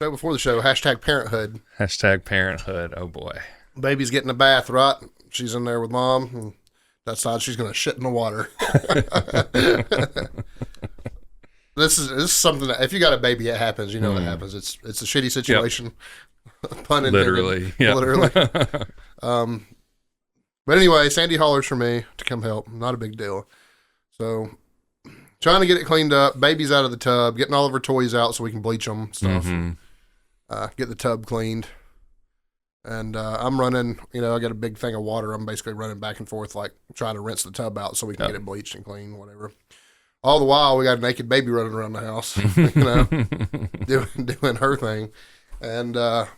Show before the show, hashtag parenthood. Hashtag parenthood. Oh boy. Baby's getting a bath, right? She's in there with mom. And decides she's going to shit in the water. This is something that if you got a baby, it happens. You know what happens. It's a shitty situation. Yep. Pun intended. Literally. Yep. Literally. But anyway, Sandy hollers for me to come help. Not a big deal. So trying to get it cleaned up. Baby's out of the tub. Getting all of her toys out so we can bleach them. Stuff. Get the tub cleaned. And I'm running, I got a big thing of water. I'm basically running back and forth, like trying to rinse the tub out so we can get it bleached and clean, whatever. All the while, we got a naked baby running around the house, doing her thing. And the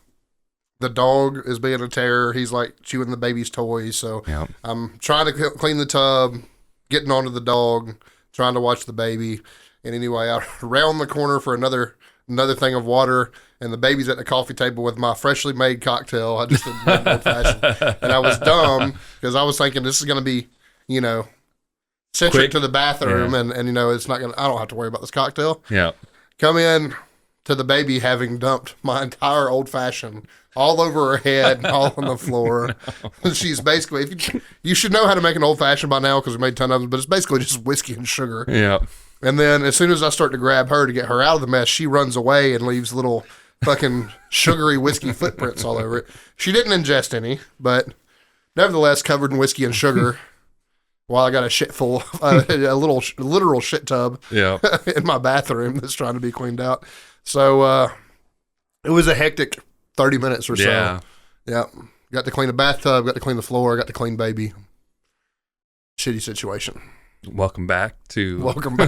dog is being a terror. He's like chewing the baby's toys. So I'm trying to clean the tub, getting onto the dog, trying to watch the baby. And anyway, I round the corner for another thing of water, and the baby's at the coffee table with my freshly made cocktail. I just made an old fashioned, and I was dumb because I was thinking this is going to be, centric Quick. To the bathroom, and it's not going to. I don't have to worry about this cocktail. Yeah. Come in to the baby having dumped my entire old fashioned all over her head, all on the floor. No. She's basically, you should know how to make an old fashioned by now because we made a ton of them, but it's basically just whiskey and sugar. Yeah. And then as soon as I start to grab her to get her out of the mess, she runs away and leaves little fucking sugary whiskey footprints all over it. She didn't ingest any, but nevertheless covered in whiskey and sugar while I got a shit full, a literal shit tub in my bathroom that's trying to be cleaned out. So it was a hectic 30 minutes or so. Yeah. Got to clean the bathtub, got to clean the floor, got to clean baby. Shitty situation. Welcome back. Welcome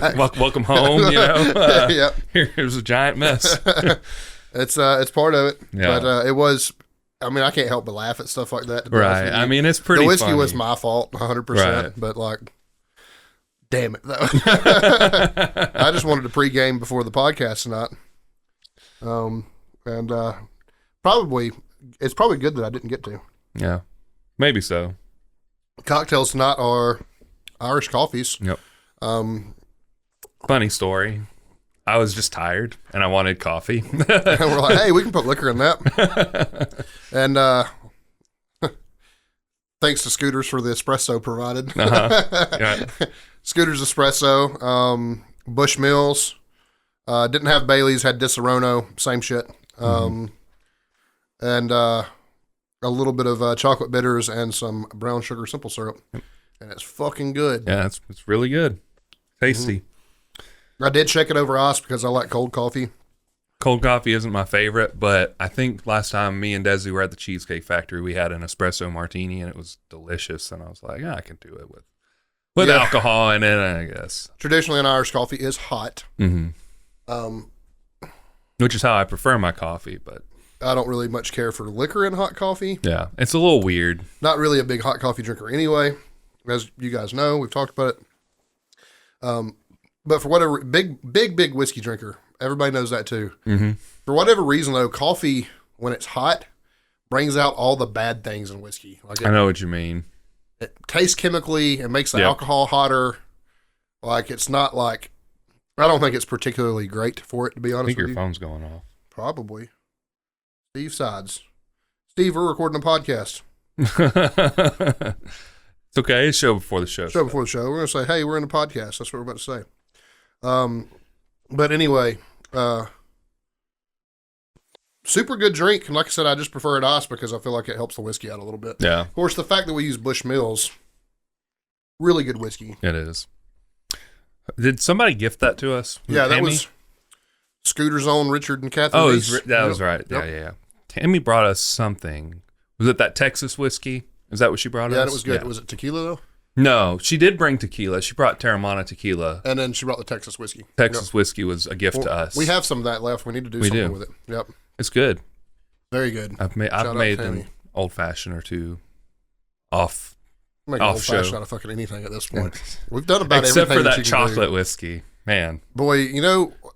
home. Yep. Here's a giant mess. It's part of it. Yeah. But it was. I mean, I can't help but laugh at stuff like that. Right. I mean, it's pretty. The whiskey funny. was my fault, 100%. Right. But damn it, though. I just wanted to pregame before the podcast tonight. And it's probably good that I didn't get to. Yeah, maybe so. Cocktails tonight are Irish coffees. Yep. Funny story. I was just tired and I wanted coffee. And we're like, hey, we can put liquor in that. And thanks to Scooters for the espresso provided. Yeah. Scooters espresso, Bushmills. Didn't have Bailey's, had Disaronno, same shit. And a little bit of chocolate bitters and some brown sugar simple syrup. Yep. And it's fucking good. Yeah, it's really good. Tasty. Mm-hmm. I did shake it over ice because I like cold coffee. Cold coffee isn't my favorite, but I think last time me and Desi were at the Cheesecake Factory, we had an espresso martini and it was delicious. And I was like, I can do it with alcohol in it, I guess. Traditionally, an Irish coffee is hot. Mm-hmm. Which is how I prefer my coffee, but I don't really much care for liquor in hot coffee. Yeah, it's a little weird. Not really a big hot coffee drinker anyway. As you guys know, we've talked about it. But for whatever, big whiskey drinker. Everybody knows that too. Mm-hmm. For whatever reason, though, coffee, when it's hot, brings out all the bad things in whiskey. I know what you mean. It tastes chemically. It makes the alcohol hotter. It's not like, I don't think it's particularly great for it, to be honest with you. I think your phone's going off. Probably. Steve Sides. Steve, we're recording a podcast. It's okay. It's show before the show. Show before the show. We're going to say, hey, we're in a podcast. That's what we're about to say. But anyway, super good drink. And like I said, I just prefer it ice because I feel like it helps the whiskey out a little bit. Yeah. Of course, the fact that we use Bushmills, really good whiskey. It is. Did somebody gift that to us? Yeah, that was Scooter's own Richard and Kathy. Oh, that was right. Yep. Yeah. Tammy brought us something. Was it that Texas whiskey? Is that what she brought us? Yeah, it was good. Yeah. Was it tequila, though? No, she did bring tequila. She brought Terramana tequila. And then she brought the Texas whiskey. Texas whiskey was a gift to us. We have some of that left. We need to do something with it. Yep. It's good. Very good. I've made an old fashioned or two off. Make an old fashioned out of fucking anything at this point. We've done about except everything. Except for that chocolate whiskey. Man. Boy,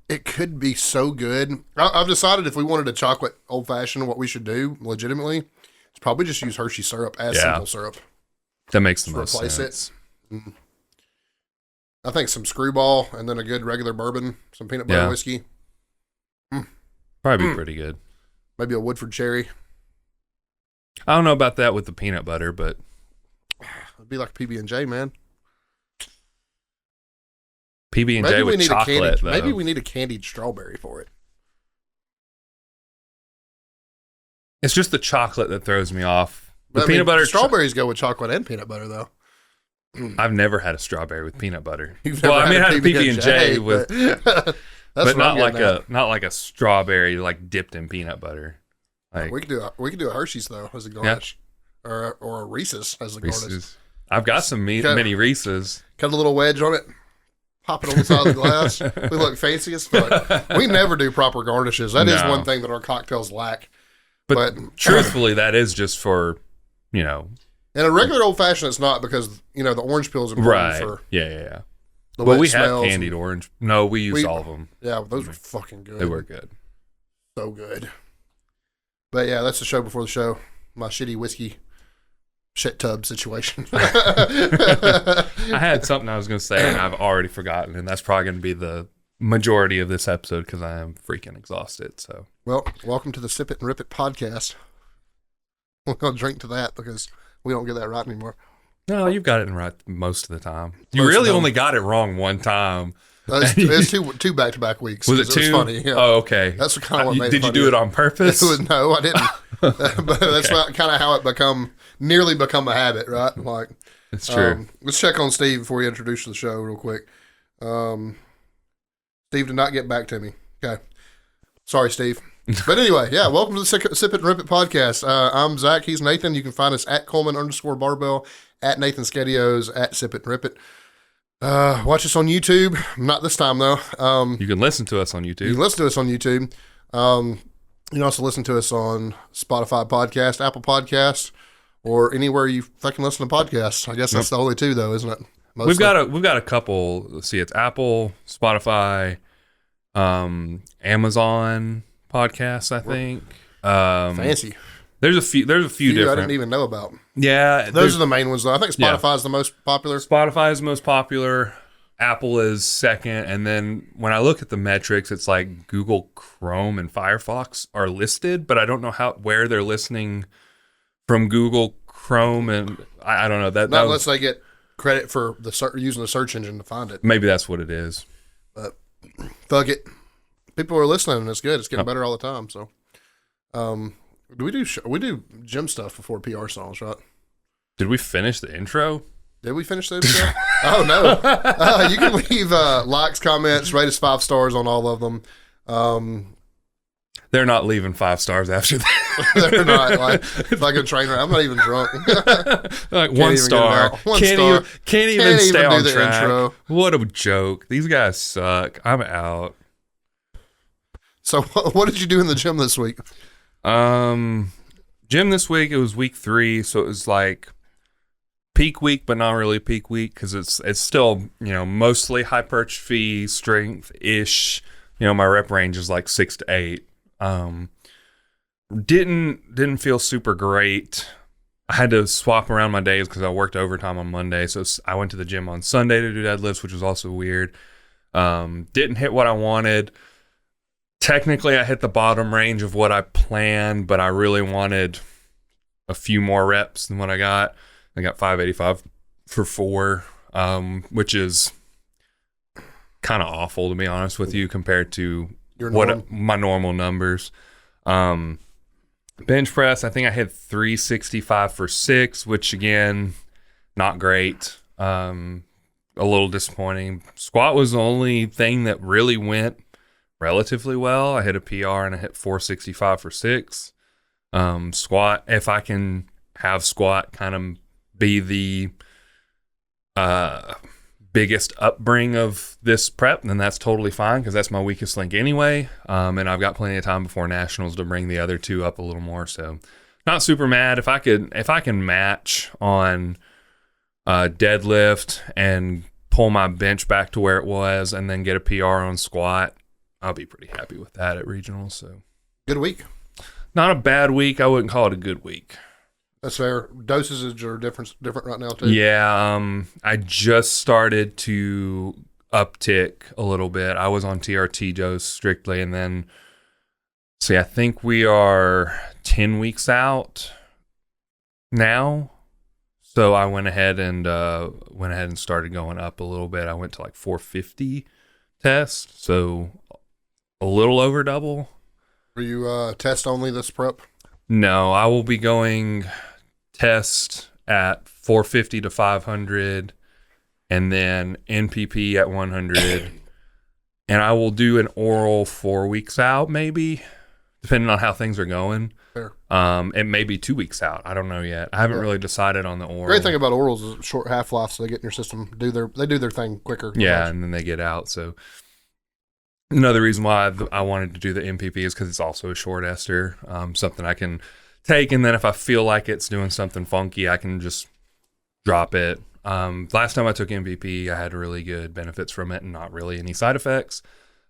it could be so good. I've decided if we wanted a chocolate old fashioned, what we should do legitimately is probably just use Hershey syrup as simple syrup. That makes the most sense. Replace it. I think some Screwball and then a good regular bourbon, some peanut butter whiskey. Probably be pretty good. Maybe a Woodford cherry. I don't know about that with the peanut butter, but It'd be like PB&J, man. PB&J with chocolate, though. Maybe we need a candied strawberry for it. It's just the chocolate that throws me off. The peanut butter. Strawberries go with chocolate and peanut butter, though. I've never had a strawberry with peanut butter. I had a PB&J with, but not like a strawberry like dipped in peanut butter. Like, we could do a Hershey's though as a garnish, or a Reese's as a garnish. I've got some mini Reese's. Cut a little wedge on it, pop it on the side of the glass. We look fancy as fuck. We never do proper garnishes. That is one thing that our cocktails lack. But truthfully, that is just for, in a regular old fashioned, it's not, because the orange peel is important for yeah. But we had candied orange. No, we used all of them. Yeah, those were fucking good. They were good, so good. But yeah, that's the show before the show. My shitty whiskey shit tub situation. I had something I was going to say and I've already forgotten, and that's probably going to be the majority of this episode because I am freaking exhausted. So, well, welcome to the Sip It and Rip It podcast. We're going to drink to that because we don't get that right anymore. No, you've got it right most of the time. You really only got it wrong one time. It's two back-to-back weeks. Was it two? It was funny. Yeah. Oh, okay. That's kind of what made it funny. Did you do it on purpose? No, I didn't. But that's kind of how it nearly become a habit, right? Like, it's true. Let's check on Steve before we introduce the show real quick. Steve did not get back to me. Okay. Sorry, Steve. But anyway, yeah, welcome to the Sip It and Rip It podcast. I'm Zach. He's Nathan. You can find us at Coleman_Barbell, at Nathan Skedios, at Sip It and Rip It. Watch us on YouTube. Not this time, though. You can listen to us on YouTube. You can listen to us on YouTube. You can also listen to us on Spotify podcast, Apple Podcasts, or anywhere you fucking listen to podcasts. I guess that's the only two, though, isn't it? Mostly. We've got a couple. Let's see, it's Apple, Spotify, Amazon podcasts, I think. Fancy. There's a few different. I didn't even know about. Yeah, those are the main ones, though. I think Spotify is the most popular. Spotify is the most popular. Apple is second, and then when I look at the metrics, it's like Google Chrome and Firefox are listed, but I don't know where they're listening from Google Chrome, and I don't know that. Not unless they get credit for using the search engine to find it. Maybe that's what it is. But fuck it, people are listening, and it's good. It's getting better all the time. So, we do gym stuff before PR songs, right? Did we finish the intro? Did we finish the intro? Oh, no. You can leave likes, comments, rate us 5 stars on all of them. They're not leaving 5 stars after that. They're not. Like a trainer. I'm not even drunk. Like 1 star. Can't even stay on track. Intro. What a joke. These guys suck. I'm out. So what did you do in the gym this week? Gym this week, it was week 3, so it was like peak week, but not really peak week because it's still, mostly hypertrophy strength ish. My rep range is like 6 to 8. Didn't feel super great. I had to swap around my days because I worked overtime on Monday, so I went to the gym on Sunday to do deadlifts, which was also weird. Didn't hit what I wanted. Technically, I hit the bottom range of what I planned, but I really wanted a few more reps than what I got. I got 585 for 4, which is kind of awful, to be honest with you, compared to my normal numbers. Bench press, I think I hit 365 for 6, which again, not great. A little disappointing. Squat was the only thing that really went relatively well. I hit a PR and I hit 465 for 6. Squat, if I can have squat kind of be the biggest upbring of this prep, then that's totally fine because that's my weakest link anyway. And I've got plenty of time before nationals to bring the other 2 up a little more. So not super mad. If I can match on deadlift and pull my bench back to where it was and then get a PR on squat, I'll be pretty happy with that at regionals. So good week. Not a bad week. I wouldn't call it a good week. That's fair. Dosages are different right now too. Yeah, I just started to uptick a little bit. I was on TRT dose strictly, and then See, I think we are 10 weeks out now. So I went ahead and started going up a little bit. I went to like 450 test, so a little over double. Are you test only this prep? No, I will be going test at 450 to 500, and then NPP at 100, and I will do an oral 4 weeks out, maybe, depending on how things are going. Fair. It may be 2 weeks out. I don't know yet. I haven't really decided on the oral. Great thing about orals is short half-life, so they get in your system, they do their thing quicker. Yeah, and then they get out. So another reason why I wanted to do the MPP is because it's also a short ester, something I can take, and then if I feel like it's doing something funky, I can just drop it. Last time I took MPP, I had really good benefits from it and not really any side effects,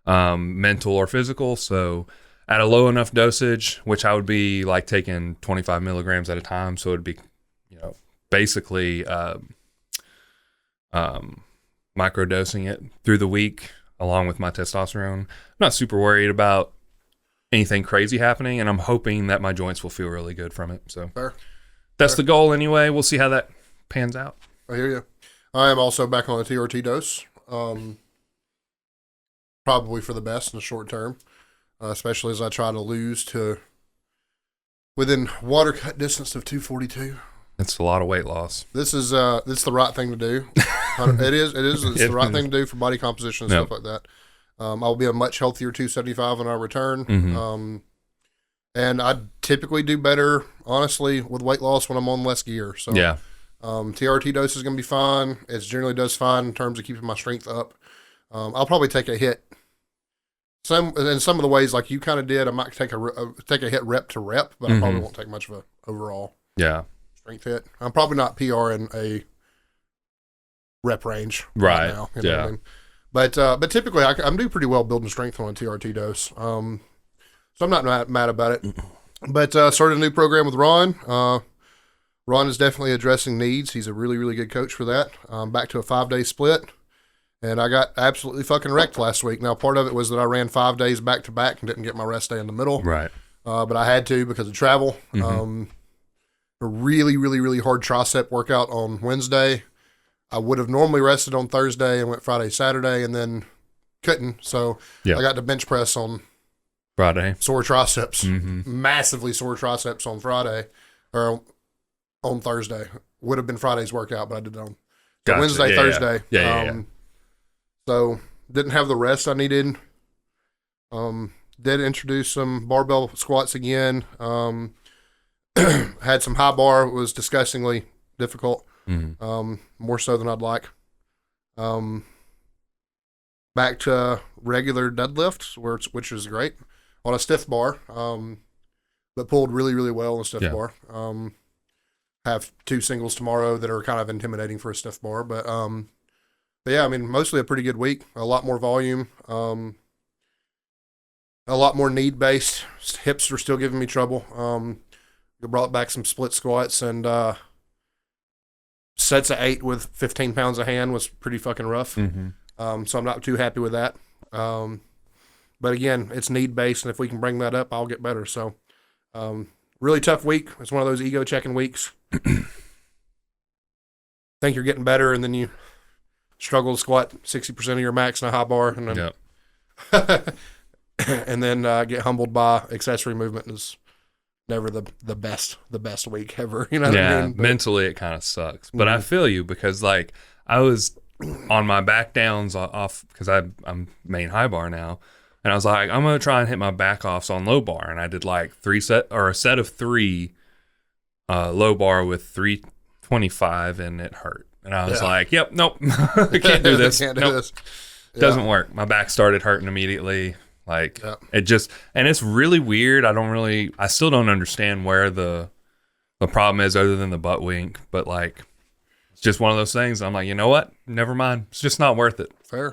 mental or physical. So at a low enough dosage, which I would be like taking 25 milligrams at a time, so it'd be, basically microdosing it through the week along with my testosterone. I'm not super worried about anything crazy happening, and I'm hoping that my joints will feel really good from it. So that's the goal anyway. We'll see how that pans out. I hear you. I am also back on the TRT dose, probably for the best in the short term, especially as I try to lose to within water cut distance of 242. It's a lot of weight loss. This is the right thing to do. It is. It's the right thing to do for body composition and stuff like that. I'll be a much healthier 275 when I return. Mm-hmm. And I typically do better, honestly, with weight loss when I'm on less gear. So yeah. TRT dose is going to be fine. It generally does fine in terms of keeping my strength up. I'll probably take a hit. Some of the ways like you kind of did, I might take a hit rep to rep, but I probably won't take much of a overall strength hit. I'm probably not PR in a rep range right now. You know what I mean? But typically I'm doing pretty well building strength on a TRT dose. So I'm not mad about it. But started a new program with Ron. Ron is definitely addressing needs. He's a really, really good coach for that. Back to a 5-day split. And I got absolutely fucking wrecked last week. Now, part of it was that I ran 5 days back to back and didn't get my rest day in the middle. Right. But I had to because of travel. A really, really, really hard tricep workout on Wednesday. I would have normally rested on Thursday and went Friday, Saturday, and then couldn't. So I got to bench press on Friday. Sore triceps. Massively sore triceps on Friday or on Thursday. Would have been Friday's workout, but I did it on Wednesday, Thursday. Yeah. So didn't have the rest I needed. Did introduce some barbell squats again. Had some high bar. It was disgustingly difficult. More so than I'd like. Back to regular deadlifts, which is great on a stiff bar. But pulled really, really well on a stiff bar. Have 2 singles tomorrow that are kind of intimidating for a stiff bar, but yeah, I mean, mostly a pretty good week. A lot more volume. A lot more need-based. Hips are still giving me trouble. We brought back some split squats, and sets of 8 with 15 pounds of hand was pretty fucking rough. So I'm not too happy with that. But again, it's need-based, and if we can bring that up, I'll get better. So really tough week. It's one of those ego-checking weeks. Think you're getting better, and then you struggle to squat 60% of your max in a high bar, and then, and then get humbled by accessory movement is never the best week ever. You know what I mean? But mentally it kind of sucks. But I feel you because like I was on my back downs off because I'm main high bar now, and I was like, I'm gonna try and hit my back offs on low bar, and I did like a set of 3 low bar with 325, and it hurt. And I was like, yep, nope, I can't do this. Can't do this. Doesn't work. My back started hurting immediately. Like it just, and it's really weird. I still don't understand where the problem is other than the butt wink, but like, it's just one of those things. I'm like, you know what? Never mind. It's just not worth it. Fair.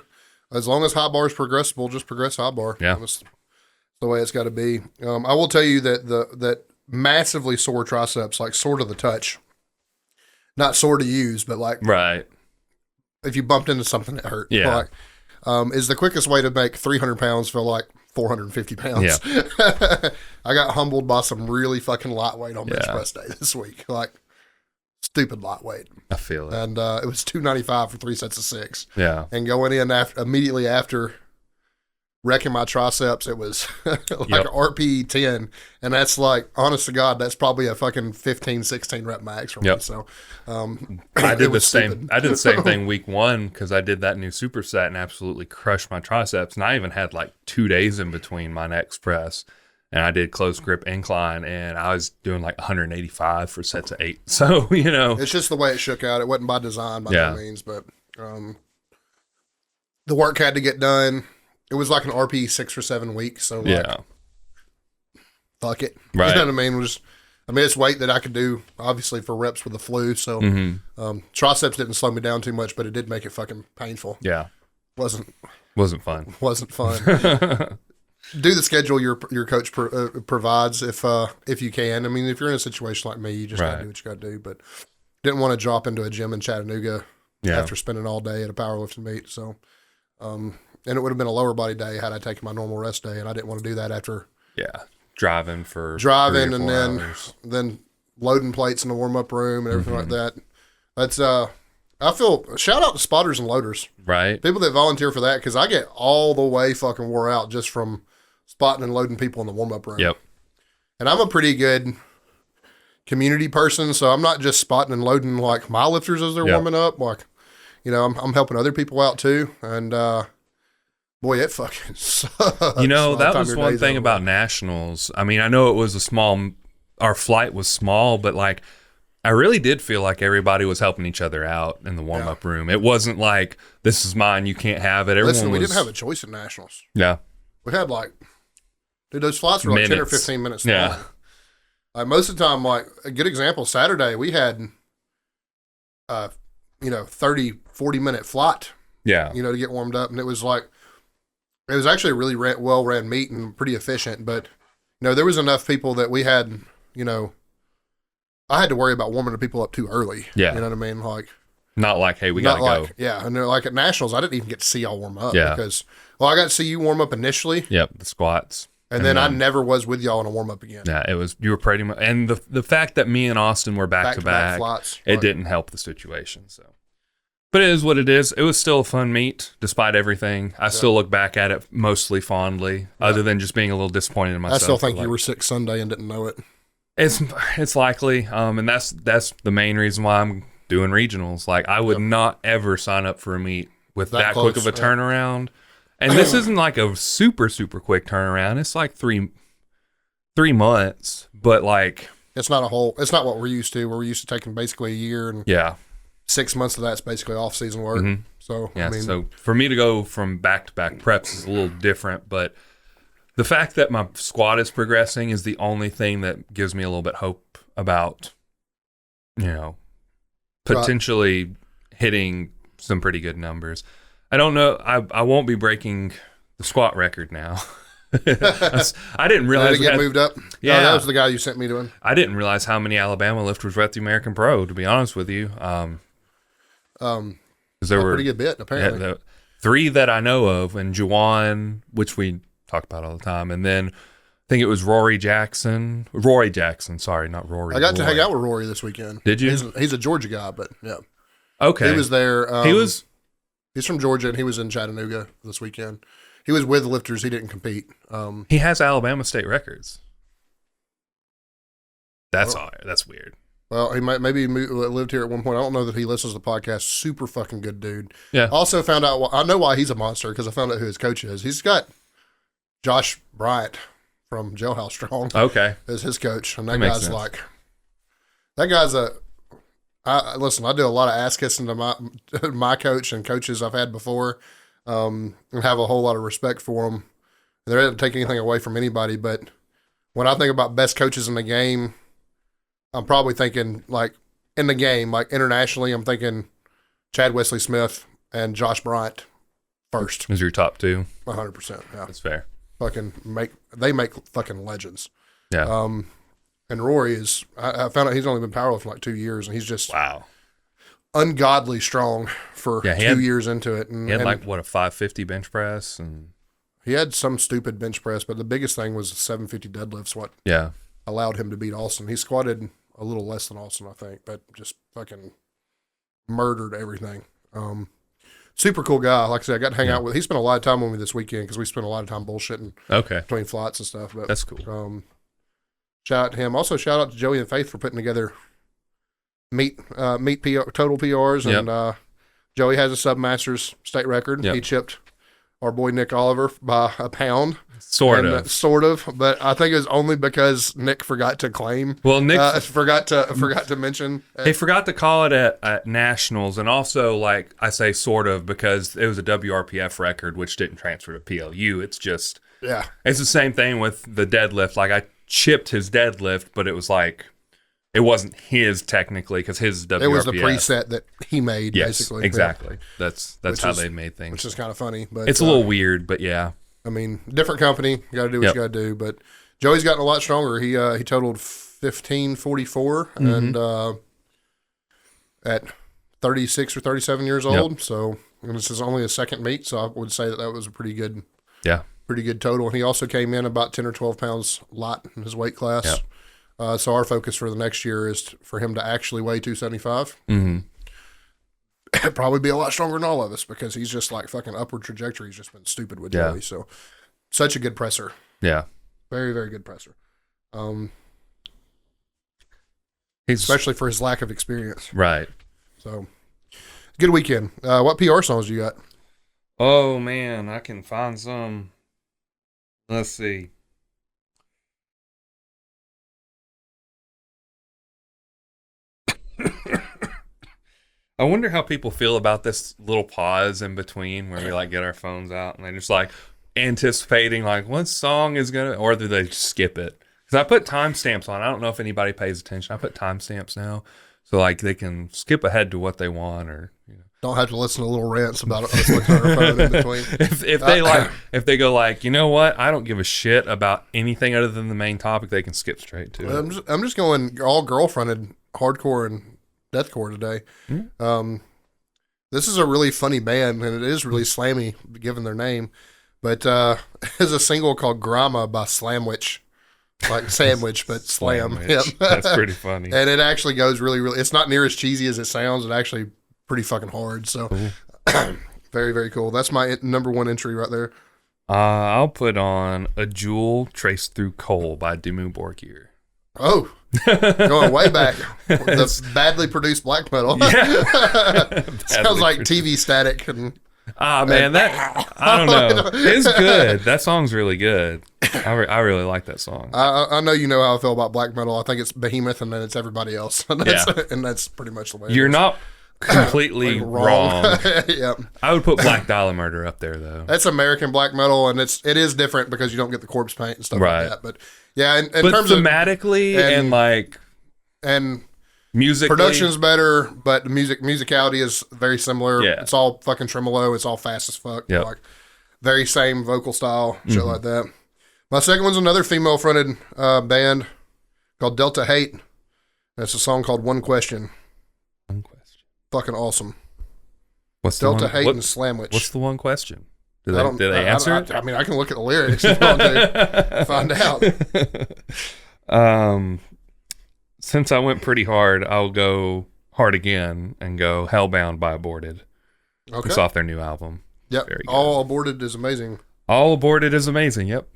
As long as high bar is progressible, just progress high bar. Yeah. That's the way it's got to be. I will tell you that that massively sore triceps, like sore to the touch, not sore to use, but like if you bumped into something that hurt. Yeah. Like, is the quickest way to make 300 pounds feel like 450 pounds. Yeah. I got humbled by some really fucking lightweight on bench press day this week. Like, stupid lightweight. I feel it. And it was 295 for 3 sets of 6. Yeah. And going in immediately after wrecking my triceps, it was like an RP 10. And that's like, honest to God, that's probably a fucking 15, 16 rep max for me. So I did the same thing week 1 because I did that new superset and absolutely crushed my triceps. And I even had like 2 days in between my next press. And I did close grip incline, and I was doing like 185 for sets of 8. So, it's just the way it shook out. It wasn't by design by no means, but the work had to get done. It was like an RP 6 or 7 weeks. So, fuck it. Right. You know what I mean? It's weight that I could do, obviously, for reps with the flu. So, triceps didn't slow me down too much, but it did make it fucking painful. Yeah. Wasn't fun. Wasn't fun. Do the schedule your coach provides if you can. I mean, if you're in a situation like me, you just got to do what you got to do. But didn't want to drop into a gym in Chattanooga after spending all day at a powerlifting meet. So, and it would have been a lower body day had I taken my normal rest day, and I didn't want to do that after driving and then loading plates in the warm up room and everything like that. That's I feel shout out to spotters and loaders, right? People that volunteer for that, because I get all the way fucking wore out just from spotting and loading people in the warm up room. Yep. And I'm a pretty good community person, so I'm not just spotting and loading like my lifters as they're warming up. Like, I'm helping other people out too. And boy, it fucking sucks. That was one thing about nationals. I mean, I know it was our flight was small, but like, I really did feel like everybody was helping each other out in the warm-up room. It wasn't like, this is mine, you can't have it. We didn't have a choice in nationals. Yeah. We had those flights were like 10 or 15 minutes long. Like most of the time, like a good example, Saturday, we had, 30, 40-minute flight, to get warmed up. And it was actually a really well-ran meet and pretty efficient. But, there was enough people that we had, I had to worry about warming the people up too early. Yeah. You know what I mean? Like, not like, hey, we got to go. Yeah. And like at nationals, I didn't even get to see y'all warm up because, I got to see you warm up initially. Yep. The squats. And then I never was with y'all in a warm up again. Yeah. You were pretty much, and the fact that me and Austin were back to back flights, it didn't help the situation. So, but it is what it is. It was still a fun meet despite everything. I still look back at it mostly fondly, other than just being a little disappointed in myself. I still think you were sick Sunday and didn't know it. It's likely, and that's the main reason why I'm doing regionals. Like, I would not ever sign up for a meet with that quick of a turnaround. And this isn't like a super, super quick turnaround. It's like 3 months, but like... It's not what we're used to. We're used to taking basically a year, and 6 months of that's basically off-season work. Mm-hmm. So, so for me to go from back-to-back preps is a little different, but... The fact that my squat is progressing is the only thing that gives me a little bit hope about, potentially hitting some pretty good numbers. I don't know. I won't be breaking the squat record now. I didn't realize Did it get moved up. Yeah, that was the guy you sent me to him. I didn't realize how many Alabama lifters were at the American Pro. To be honest with you, there were a pretty good bit apparently. The 3 that I know of, and Juwan, which we talk about all the time, and then I think it was Rory Jackson. Sorry, not Rory. I got to hang out with Rory this weekend. Did you? He's a Georgia guy, but yeah. Okay. He was there. He's from Georgia, and he was in Chattanooga this weekend. He was with lifters. He didn't compete. He has Alabama state records. That's weird. Well, he maybe lived here at one point. I don't know that he listens to the podcast. Super fucking good dude. Yeah. Also found out. I know why he's a monster because I found out who his coach is. He's got Josh Bryant from Jailhouse Strong. Okay. As his coach. And that guy's sense. Listen, I do a lot of ass kissing to my coach and coaches I've had before, and have a whole lot of respect for them. They don't take anything away from anybody, but when I think about best coaches in the game, I'm probably thinking like in the game, like internationally, I'm thinking Chad Wesley Smith and Josh Bryant first. Is your top 2? 100%. Yeah. That's fair. They make fucking legends. Yeah. And Rory is, I found out he's only been powerlifting for like 2 years, and he's just ungodly strong for 2 years into it. And, he had a 550 bench press, and He had some stupid bench press, but the biggest thing was 750 deadlifts. What Yeah. allowed him to beat Austin? He squatted a little less than Austin, I think, but just fucking murdered everything. Super cool guy. Like I said, I got to hang out with. He spent a lot of time with me this weekend because we spent a lot of time bullshitting between flights and stuff. But that's cool. Shout out to him. Also, shout out to Joey and Faith for putting together meet total PRs. And Joey has a Submasters state record. He chipped our boy Nick Oliver by a pound. Sort of, but I think it was only because Nick forgot to claim. Well, Nick forgot to mention. He forgot to call it at nationals, and also, like I say, sort of because it was a WRPF record, which didn't transfer to PLU. It's just it's the same thing with the deadlift. Like I chipped his deadlift, but it was like it wasn't his technically because his WRPF. It was the preset that he made. Yes, basically. Exactly. That's how they made things. Which is kind of funny, but it's a little weird. But yeah. I mean, different company. You got to do what you got to do. But Joey's gotten a lot stronger. He totaled 1544 and at 36 or 37 years old. So and this is only his second meet. So I would say that was a pretty good total. And he also came in about 10 or 12 pounds light in his weight class. So our focus for the next year is for him to actually weigh 275. It'd probably be a lot stronger than all of us because he's just like fucking upward trajectory. He's just been stupid with Joey. So such a good presser. Yeah. Very, very good presser. Especially for his lack of experience. Right. So good weekend. What PR songs you got? Oh man, I can find some. Let's see. I wonder how people feel about this little pause in between where we like get our phones out and they're just like anticipating like what song is gonna, or do they skip it? Because I put timestamps on. I don't know if anybody pays attention. I put timestamps now, so like they can skip ahead to what they want, or don't have to listen to little rants about us looking at our phone in between. If they go like, you know what, I don't give a shit about anything other than the main topic, they can skip straight to it. I'm just going all girl-fronted hardcore and deathcore today. This is a really funny band, and it is really slammy given their name. But there's a single called Grama by Slamwich, like sandwich but slam. Yep. That's pretty funny. And it actually goes really, really. It's not near as cheesy as it sounds. It's actually pretty fucking hard. So very, very cool. That's my number one entry right there. I'll put on A Jewel Traced Through Coal by Dimmu Borgir. Oh, going way back. The badly produced black metal. Yeah. Sounds like TV static. Man, that I don't know. It's good. That song's really good. I really like that song. I know you know how I feel about black metal. I think it's Behemoth and then it's everybody else. And that's pretty much the way You're not completely like wrong. Yep. I would put Black Dahlia Murder up there though. That's American black metal, and it is different because you don't get the corpse paint and stuff like that. But yeah, in terms thematically and musically, production's better, but the musicality is very similar. Yeah. It's all fucking tremolo. It's all fast as fuck. Yep. Like very same vocal style, shit like that. My second one's another female-fronted band called Delta Hate. It's a song called One Question. One Question. Fucking awesome. What's Delta Hate and Slamwich. What's the one question? Did they answer it? I mean, I can look at the lyrics if you want to find out. Since I went pretty hard, I'll go hard again and go Hellbound by Aborted. Okay. It's off their new album. Yep. All Aborted is amazing. All Aborted is amazing. Yep.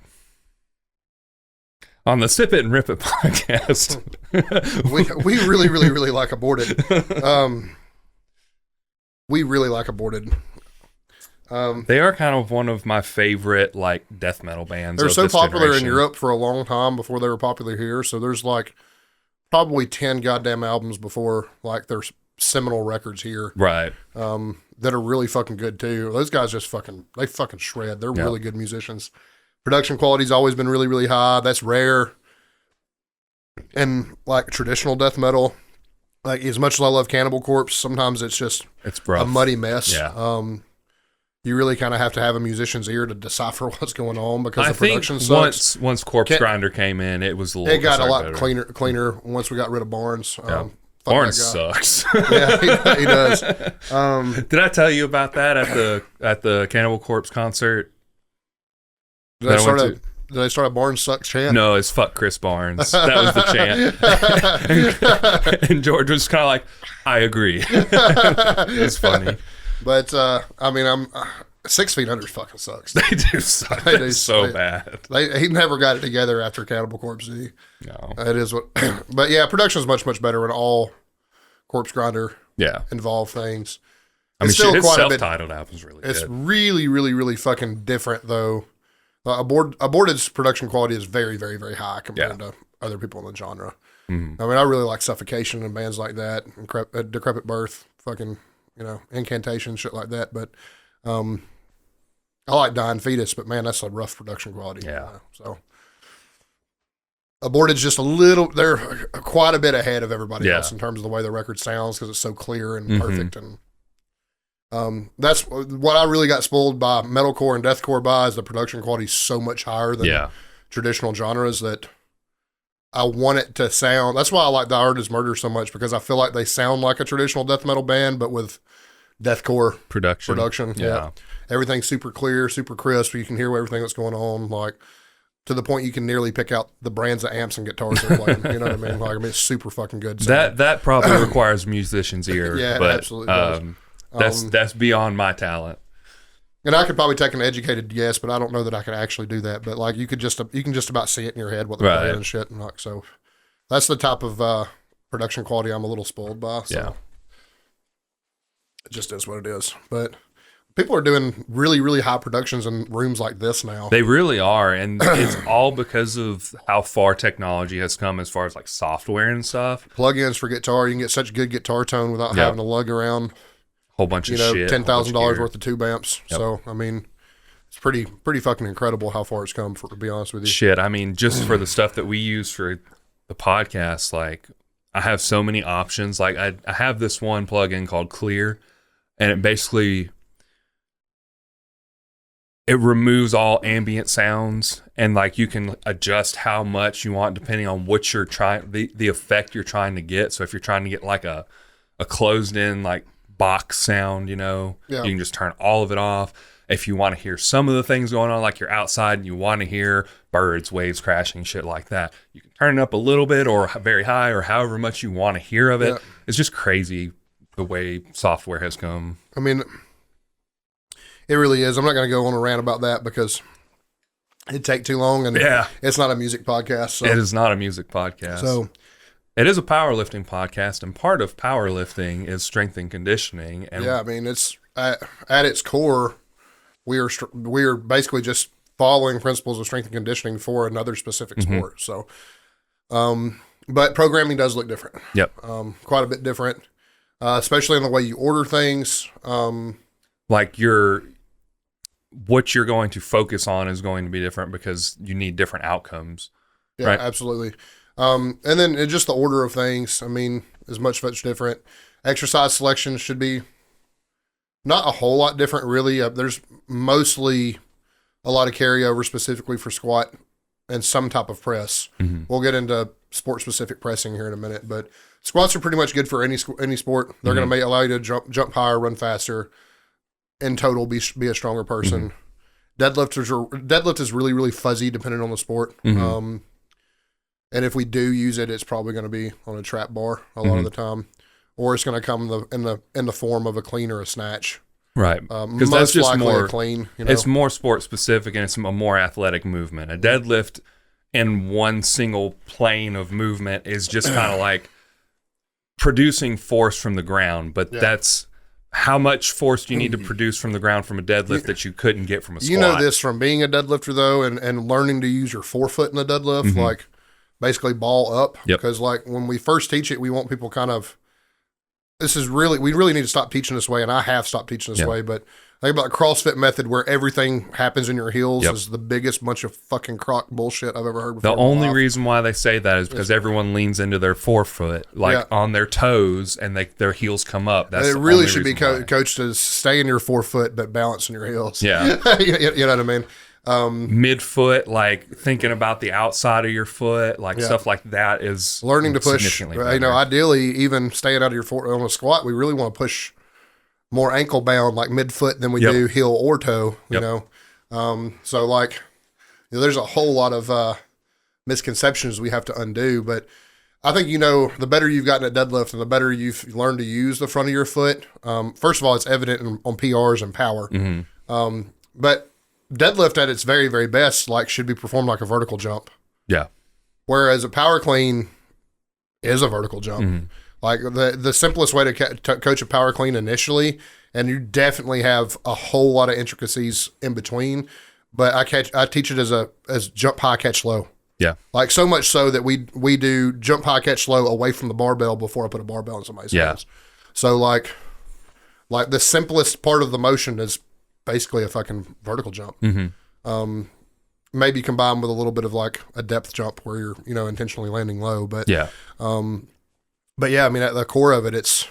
On the Sip It and Rip It podcast. we really, really, really like Aborted. We really like Aborted. They are kind of one of my favorite like death metal bands. They're so popular in Europe for a long time before they were popular here. So there's like probably 10 goddamn albums before like their seminal records here. Right. That are really fucking good too. Those guys just they fucking shred. They're really good musicians. Production quality's always been really, really high. That's rare. And like traditional death metal, like as much as I love Cannibal Corpse, sometimes it's rough. A muddy mess. Yeah. You really kind of have to have a musician's ear to decipher what's going on because the production sucks. Once Corpse Grinder came in, it was it got a lot cleaner once we got rid of Barnes. Barnes sucks. Yeah, he does. Did I tell you about that at the Cannibal Corpse concert? Did I start a Barnes sucks chant? No, it's fuck Chris Barnes. That was the chant. And George was kind of like, I agree. It's funny. But, I mean, I'm 6 feet under fucking sucks. They do suck. They do so bad. He never got it together after Cannibal Corpse Z. No. It is what, but yeah, production is much, much better in all Corpse Grinder involved things. I mean, his self-titled album's really good. It's really, really, really fucking different, though. Aborted's production quality is very, very, very high compared to other people in the genre. Mm-hmm. I mean, I really like Suffocation and bands like that, and Decrepit Birth, fucking, Incantation, shit like that. But I like Dying Fetus, but man, that's a rough production quality. Yeah. So Aborted's just they're quite a bit ahead of everybody else in terms of the way the record sounds because it's so clear and perfect. And that's what I really got spoiled by metalcore and deathcore by is the production quality is so much higher than traditional genres that I want it to sound. That's why I like The Art Is Murder so much because I feel like they sound like a traditional death metal band, but with deathcore production. Yeah. Everything's super clear, super crisp. You can hear everything that's going on, like to the point you can nearly pick out the brands of amps and guitars they're playing. You know what I mean? Like, it's super fucking good. That probably requires musicians' ear. Yeah, but, it absolutely does. That's beyond my talent. And I could probably take an educated guess, but I don't know that I could actually do that. But like you can just about see it in your head what they're playing and shit. And like, so that's the type of production quality I'm a little spoiled by. So it just is what it is. But people are doing really, really high productions in rooms like this now. They really are. And it's all because of how far technology has come as far as like software and stuff. Plugins for guitar. You can get such good guitar tone without having to lug around whole bunch of shit. $10,000 worth of tube amps. Yep. So, I mean, it's pretty fucking incredible how far it's come, to be honest with you. Shit, I mean, just for the stuff that we use for the podcast, like, I have so many options. Like, I have this one plugin called Clear, and it basically, it removes all ambient sounds, and, like, you can adjust how much you want depending on what you're trying, the effect you're trying to get. So if you're trying to get, like, a closed-in, like, box sound, you can just turn all of it off. If you want to hear some of the things going on, like you're outside and you want to hear birds, waves crashing, shit like that, you can turn it up a little bit or very high or however much you want to hear of it. It's just crazy the way software has come. I mean, it really is. I'm not going to go on a rant about that because it'd take too long, and it's not a music podcast. So. It is not a music podcast. So it is a powerlifting podcast, and part of powerlifting is strength and conditioning. And I mean, it's at its core, we are basically just following principles of strength and conditioning for another specific sport. So, but programming does look different. Yep, quite a bit different, especially in the way you order things. Like what you're going to focus on is going to be different because you need different outcomes. Yeah, right? Absolutely. And then just the order of things, I mean, is much different. Exercise selection should be not a whole lot different, really. There's mostly a lot of carryover specifically for squat and some type of press. Mm-hmm. We'll get into sport-specific pressing here in a minute, but squats are pretty much good for any sport. They're going to allow you to jump higher, run faster, in total be a stronger person. Deadlift is really, really fuzzy depending on the sport. And if we do use it, it's probably going to be on a trap bar a lot of the time, or it's going to come in the form of a clean or a snatch. Right, because that's just more clean. It's more sport specific and it's a more athletic movement. A deadlift in one single plane of movement is just kind of like producing force from the ground, but that's how much force do you need to produce from the ground from a deadlift that you couldn't get from a squat? You know this from being a deadlifter though, and learning to use your forefoot in the deadlift, like. Basically ball up because like when we first teach it, we want people we really need to stop teaching this way. And I have stopped teaching this way, but think about the CrossFit method where everything happens in your heels is the biggest bunch of fucking crock bullshit I've ever heard before. The only reason why they say that is because everyone leans into their forefoot, like on their toes, and their heels come up. That's it really should be coached to stay in your forefoot, but balance in your heels. Yeah. You know what I mean? Midfoot, like thinking about the outside of your foot, like stuff like that is learning to push. Ideally, even staying out of your foot on a squat, we really want to push more ankle bound, like midfoot, than we do heel or toe. You know, so like there's a whole lot of misconceptions we have to undo. But I think, the better you've gotten at deadlift and the better you've learned to use the front of your foot. First of all, it's evident on PRs and power. But deadlift at its very, very best, should be performed like a vertical jump. Yeah. Whereas a power clean is a vertical jump. Like the simplest way to coach a power clean initially, and you definitely have a whole lot of intricacies in between. But I teach it as jump high, catch low. Yeah. Like so much so that we do jump high, catch low away from the barbell before I put a barbell in somebody's hands. So like the simplest part of the motion is basically a fucking vertical jump. Maybe combined with a little bit of a depth jump where you're, intentionally landing low. But yeah. But yeah, I mean, at the core of it, it's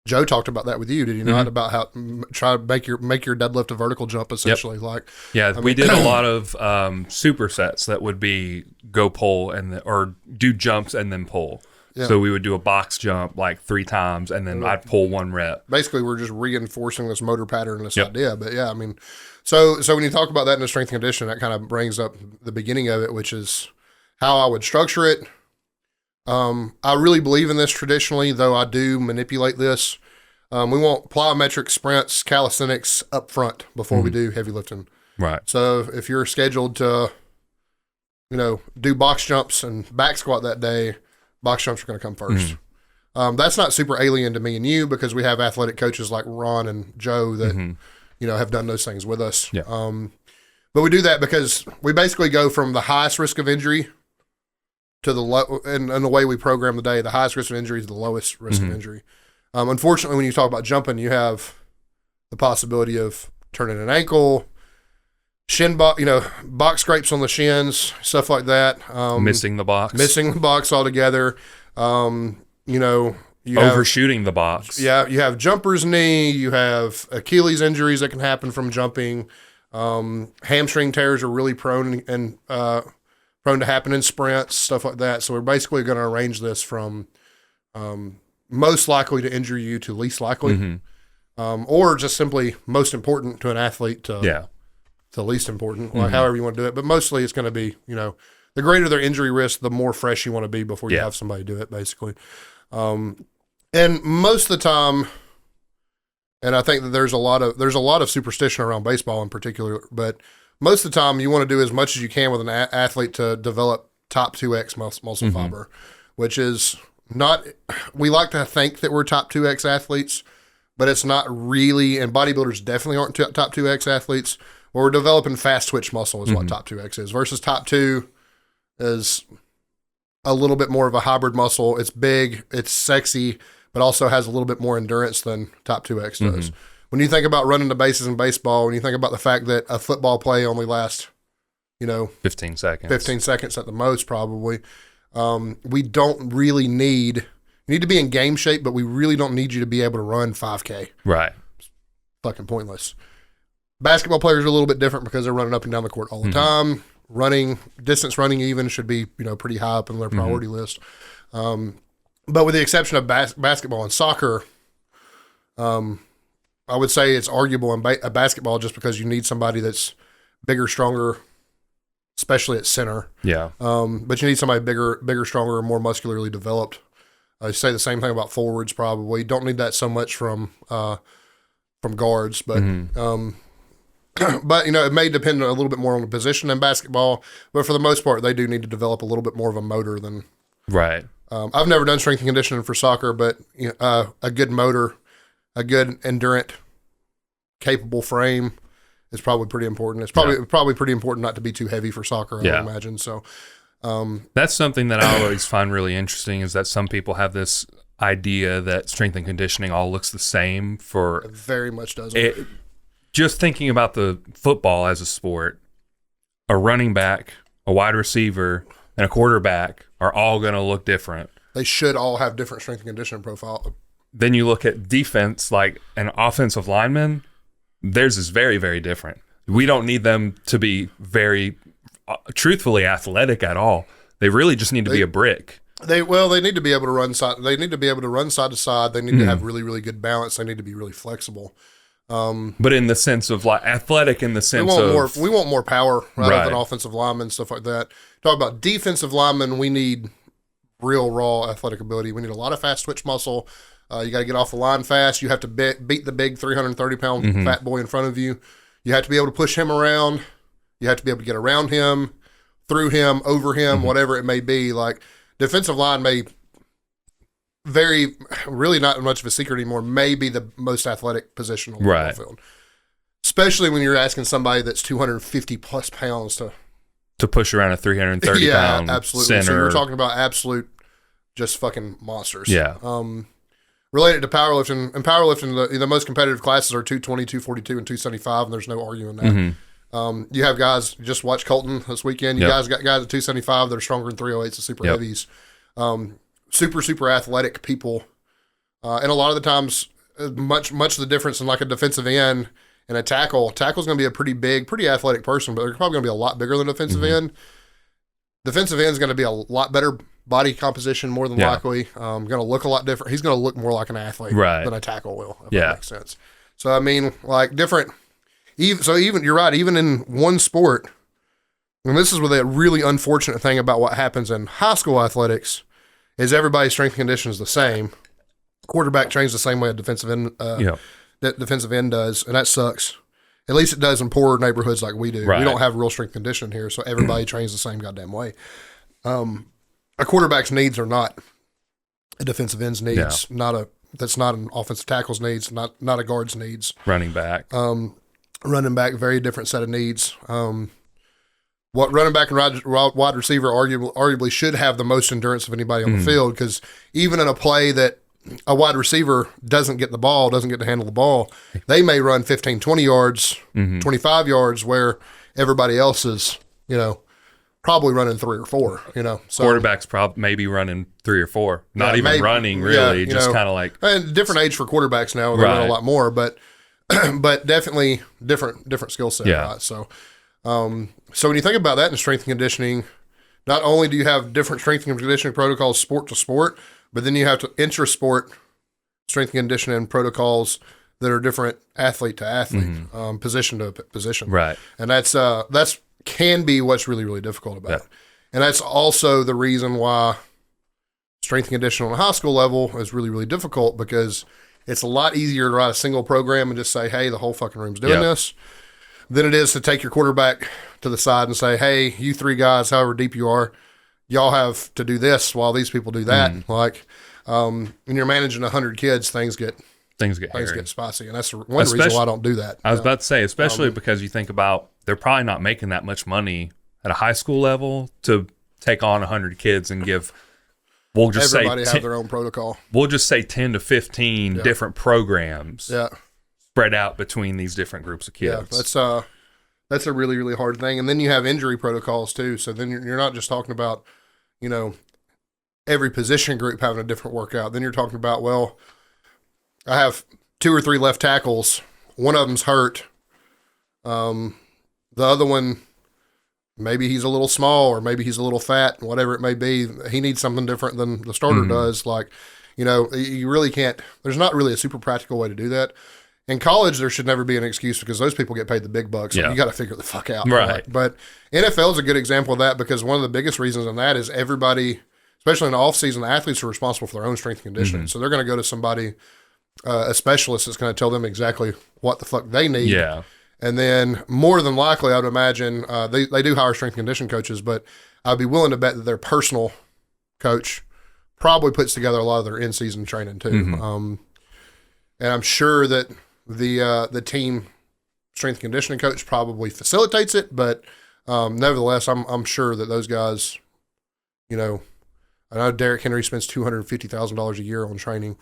Joe talked about that with you. Did you not about how try to make your deadlift a vertical jump essentially? We did a lot of supersets that would be go pull or do jumps and then pull. Yeah. So we would do a box jump 3 times and then I'd pull 1 rep. Basically, we're just reinforcing this motor pattern, this idea. But yeah, I mean, so when you talk about that in the strength and conditioning, that kind of brings up the beginning of it, which is how I would structure it. I really believe in this traditionally, though I do manipulate this. We want plyometric sprints, calisthenics up front before we do heavy lifting. Right. So if you're scheduled to, do box jumps and back squat that day, box jumps are going to come first. That's not super alien to me and you because we have athletic coaches like Ron and Joe that, have done those things with us. Yeah. But we do that because we basically go from the highest risk of injury to the low, and the way we program the day, the highest risk of injury is the lowest risk of injury. Unfortunately, when you talk about jumping, you have the possibility of turning an ankle, shin box scrapes on the shins, stuff like that. Missing the box altogether. You overshooting the box. Yeah, you have jumper's knee. You have Achilles injuries that can happen from jumping. Hamstring tears are really prone to happen in sprints, stuff like that. So we're basically going to arrange this from most likely to injure you to least likely, or just simply most important to an athlete to least important, however you want to do it. But mostly it's going to be, the greater their injury risk, the more fresh you want to be before you have somebody do it, basically. And most of the time, and I think that there's a lot of superstition around baseball in particular, but most of the time you want to do as much as you can with an athlete to develop top 2X muscle fiber, which is not, we like to think that we're top 2X athletes, but it's not really, and bodybuilders definitely aren't top 2X athletes. Well, we're developing fast twitch muscle is what top 2X is, versus top 2 is a little bit more of a hybrid muscle. It's big, it's sexy, but also has a little bit more endurance than top 2X does. When you think about running the bases in baseball, when you think about the fact that a football play only lasts, 15 seconds. 15 seconds at the most, probably. We don't really need, you need to be in game shape, but we really don't need you to be able to run 5K. Right. It's fucking pointless. Basketball players are a little bit different because they're running up and down the court all the time. Distance running even should be, pretty high up on their priority list. But with the exception of basketball and soccer, I would say it's arguable in basketball just because you need somebody that's bigger, stronger, especially at center. Yeah. But you need somebody bigger, stronger, more muscularly developed. I say the same thing about forwards probably. Don't need that so much from guards, but but it may depend a little bit more on the position in basketball. But for the most part, they do need to develop a little bit more of a motor than right. I've never done strength and conditioning for soccer, but a good motor, a good endurant, capable frame is probably pretty important. It's probably pretty important not to be too heavy for soccer, I would imagine. So that's something that I always find really interesting is that some people have this idea that strength and conditioning all looks the same for it very much doesn't. Just thinking about the football as a sport, a running back, a wide receiver, and a quarterback are all going to look different. They should all have different strength and conditioning profile. Then you look at defense, like an offensive lineman, theirs is very, very different. We don't need them to be very, truthfully, athletic at all. They really just need to be a brick. They need to be able to run side. They need to be able to run side to side. They need to have really, really good balance. They need to be really flexible. But in the sense of like athletic, in the sense we want more power rather Right. than offensive linemen, stuff like that. Talk about defensive linemen, we need real raw athletic ability. We need a lot of fast twitch muscle. You got to get off the line fast. You have to beat the big 330-pound fat boy in front of you. You have to be able to push him around. You have to be able to get around him, through him, over him, whatever it may be. Like defensive line may really not much of a secret anymore, may be the most athletic position on the Right. field. Especially when you're asking somebody that's 250 plus pounds to push around a 330 pound absolutely. center. So you're talking about absolute just fucking monsters. Yeah. Related to powerlifting, and powerlifting, the most competitive classes are 220, 242, and 275, and there's no arguing that. You have guys, just watch Colton this weekend. You guys got guys at 275 that are stronger than 308s and super heavies. Super athletic people. And a lot of the times, much of the difference in like a defensive end and a tackle. Tackle's going to be a pretty big, pretty athletic person, but they're probably going to be a lot bigger than a defensive end. Defensive end is going to be a lot better body composition, more than likely. Going to look a lot different. He's going to look more like an athlete than a tackle will, if that makes sense. So, I mean, like different. Even you're right, even in one sport, and this is where the really unfortunate thing about what happens in high school athletics is everybody's strength and condition is the same. Quarterback trains the same way a defensive end defensive end does, and that sucks. At least it does in poorer neighborhoods like we do. Right. We don't have real strength condition here, so everybody trains the same goddamn way. A quarterback's needs are not a defensive end's needs. That's not an offensive tackle's needs. Not a guard's needs. Running back. Running back, very different set of needs. What running back and wide receiver arguably should have the most endurance of anybody on the field, because even in a play that a wide receiver doesn't get to handle the ball, they may run 15, 20 yards, 25 yards, where everybody else is, probably running 3 or 4, So Quarterback's maybe running 3 or 4. Not even running, really. Just kind of like. And different age for quarterbacks now. They run a lot more, but definitely different skill set. Yeah. Right? So when you think about that in strength and conditioning, not only do you have different strength and conditioning protocols sport to sport, but then you have to intra-sport strength and conditioning protocols that are different athlete to athlete, position to position. Right. And that's can be what's really, really difficult about it. And that's also the reason why strength and conditioning on a high school level is really, really difficult, because it's a lot easier to write a single program and just say, hey, the whole fucking room's doing this, than it is to take your quarterback to the side and say, hey, you 3 guys, however deep you are, y'all have to do this while these people do that. When you're managing 100 kids, things get spicy, and that's one reason why I don't do that. I was about to say, especially because you think about, they're probably not making that much money at a high school level to take on 100 kids and give. We'll just everybody have their own protocol. We'll just say 10 to 15 different programs. Spread out between these different groups of kids. Yeah, that's a really, really hard thing. And then you have injury protocols too. So then you're not just talking about, every position group having a different workout. Then you're talking about, well, I have 2 or 3 left tackles. One of them's hurt. The other one, maybe he's a little small, or maybe he's a little fat, whatever it may be. He needs something different than the starter does. Like, you really can't, there's not really a super practical way to do that. In college, there should never be an excuse, because those people get paid the big bucks. So you got to figure the fuck out. Right. But NFL is a good example of that, because one of the biggest reasons in that is everybody, especially in the off season, the athletes are responsible for their own strength and conditioning. So they're going to go to somebody, a specialist that's going to tell them exactly what the fuck they need. Yeah. And then more than likely, I would imagine they do hire strength and condition coaches, but I'd be willing to bet that their personal coach probably puts together a lot of their in-season training too. And I'm sure that the team strength and conditioning coach probably facilitates it, but nevertheless, I'm sure that those guys, I know Derrick Henry spends $250,000 a year on training.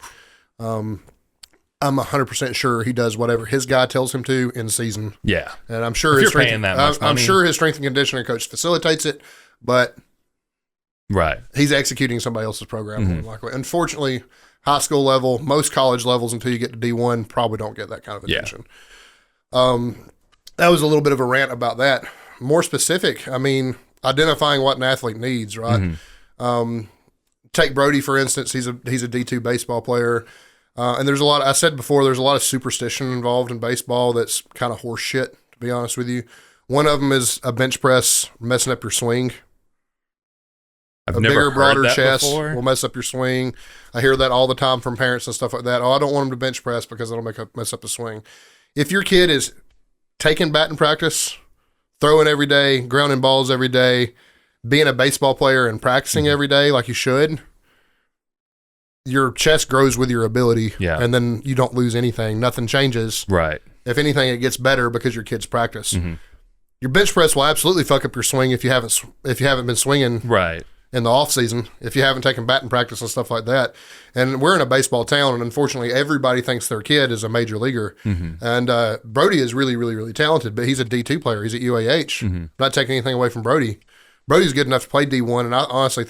I'm 100% sure he does whatever his guy tells him to in season. Yeah. And I'm sure I'm sure his strength and conditioning coach facilitates it, but he's executing somebody else's program. More than likely. Unfortunately, high school level, most college levels until you get to D1 probably don't get that kind of attention. That was a little bit of a rant about that. More specific, I mean, identifying what an athlete needs, right? Take Brody, for instance. He's a D2 baseball player. And there's a lot, I said before, there's a lot of superstition involved in baseball that's kind of horse shit, to be honest with you. One of them is a bench press messing up your swing. I've A never bigger, heard broader that chest before. will mess up your swing. I hear that all the time from parents and stuff like that. Oh, I don't want them to bench press because it'll mess up the swing. If your kid is taking batting practice, throwing every day, grounding balls every day, being a baseball player and practicing every day like you should, your chest grows with your ability, and then you don't lose anything. Nothing changes. Right. If anything, it gets better because your kids practice. Your bench press will absolutely fuck up your swing if you haven't been swinging Right. in the off season, if you haven't taken batting practice and stuff like that. And we're in a baseball town, and unfortunately, everybody thinks their kid is a major leaguer. And Brody is really, really, really talented, but he's a D2 player. He's at UAH. Not taking anything away from Brody. Brody's good enough to play D1, and I honestly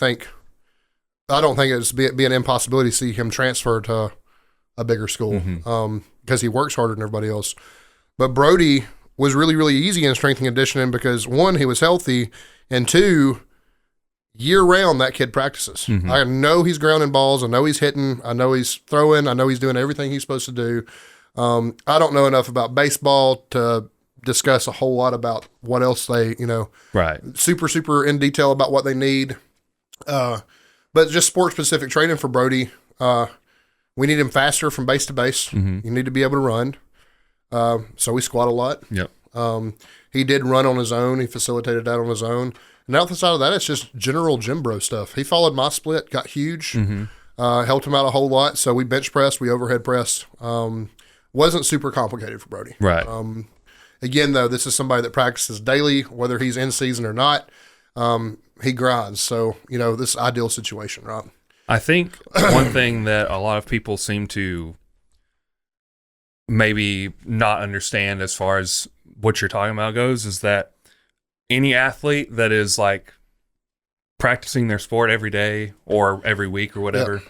I don't think it's be an impossibility to see him transfer to a bigger school because he works harder than everybody else. But Brody was really, really easy in strength and conditioning because, one, he was healthy, and two, year-round that kid practices. I know he's grounding balls. I know he's hitting. I know he's throwing. I know he's doing everything he's supposed to do. I don't know enough about baseball to discuss a whole lot about what else they, Right. super in detail about what they need. But just sport-specific training for Brody, we need him faster from base to base. You need to be able to run. So we squat a lot. Yep. He did run on his own. He facilitated that on his own. And outside of that, it's just general gym bro stuff. He followed my split, got huge, helped him out a whole lot. So we bench pressed, we overhead pressed. Wasn't super complicated for Brody. Right. Again, though, this is somebody that practices daily, whether he's in season or not. He grinds. So, this is ideal situation, right? I think one thing that a lot of people seem to maybe not understand as far as what you're talking about goes is that any athlete that is like practicing their sport every day or every week or whatever,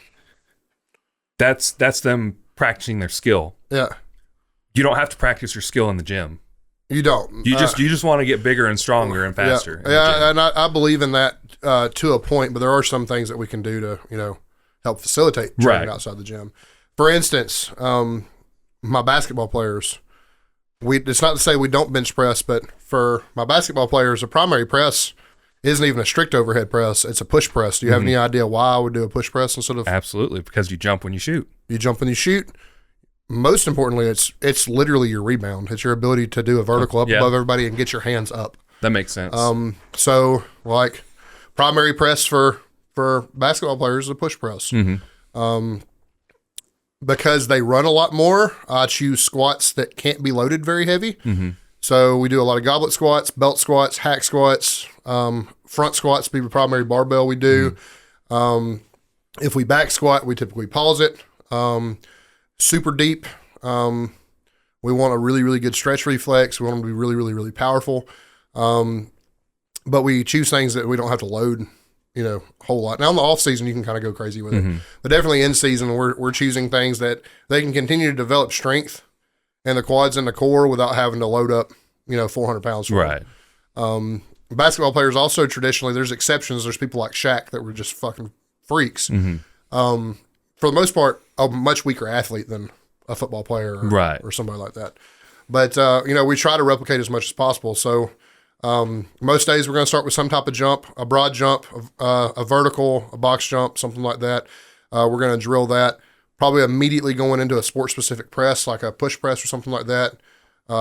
that's them practicing their skill. Yeah. You don't have to practice your skill in the gym. You don't. You just want to get bigger and stronger and faster. Yeah, and I believe in that to a point, but there are some things that we can do to, help facilitate training outside the gym. For instance, my basketball players, it's not to say we don't bench press, but for my basketball players, the primary press isn't even a strict overhead press. It's a push press. Do you have any idea why I would do a push press instead of? Absolutely, because you jump when you shoot. You jump when you shoot. Most importantly, it's literally your rebound. It's your ability to do a vertical up above everybody and get your hands up. That makes sense. So like primary press for basketball players is a push press. Because they run a lot more, I choose squats that can't be loaded very heavy. So we do a lot of goblet squats, belt squats, hack squats, front squats be the primary barbell we do. If we back squat, we typically pause it. Super deep. We want a really, really good stretch reflex. We want them to be really, really, really powerful. But we choose things that we don't have to load, a whole lot. Now in the off season, you can kind of go crazy with it, but definitely in season, we're choosing things that they can continue to develop strength and the quads and the core without having to load up, 400 pounds. For them. Basketball players also traditionally, there's exceptions. There's people like Shaq that were just fucking freaks. For the most part, a much weaker athlete than a football player or somebody like that. But, we try to replicate as much as possible. So most days we're going to start with some type of jump, a broad jump, a vertical, a box jump, something like that. We're going to drill that, probably immediately going into a sport-specific press, like a push press or something like that,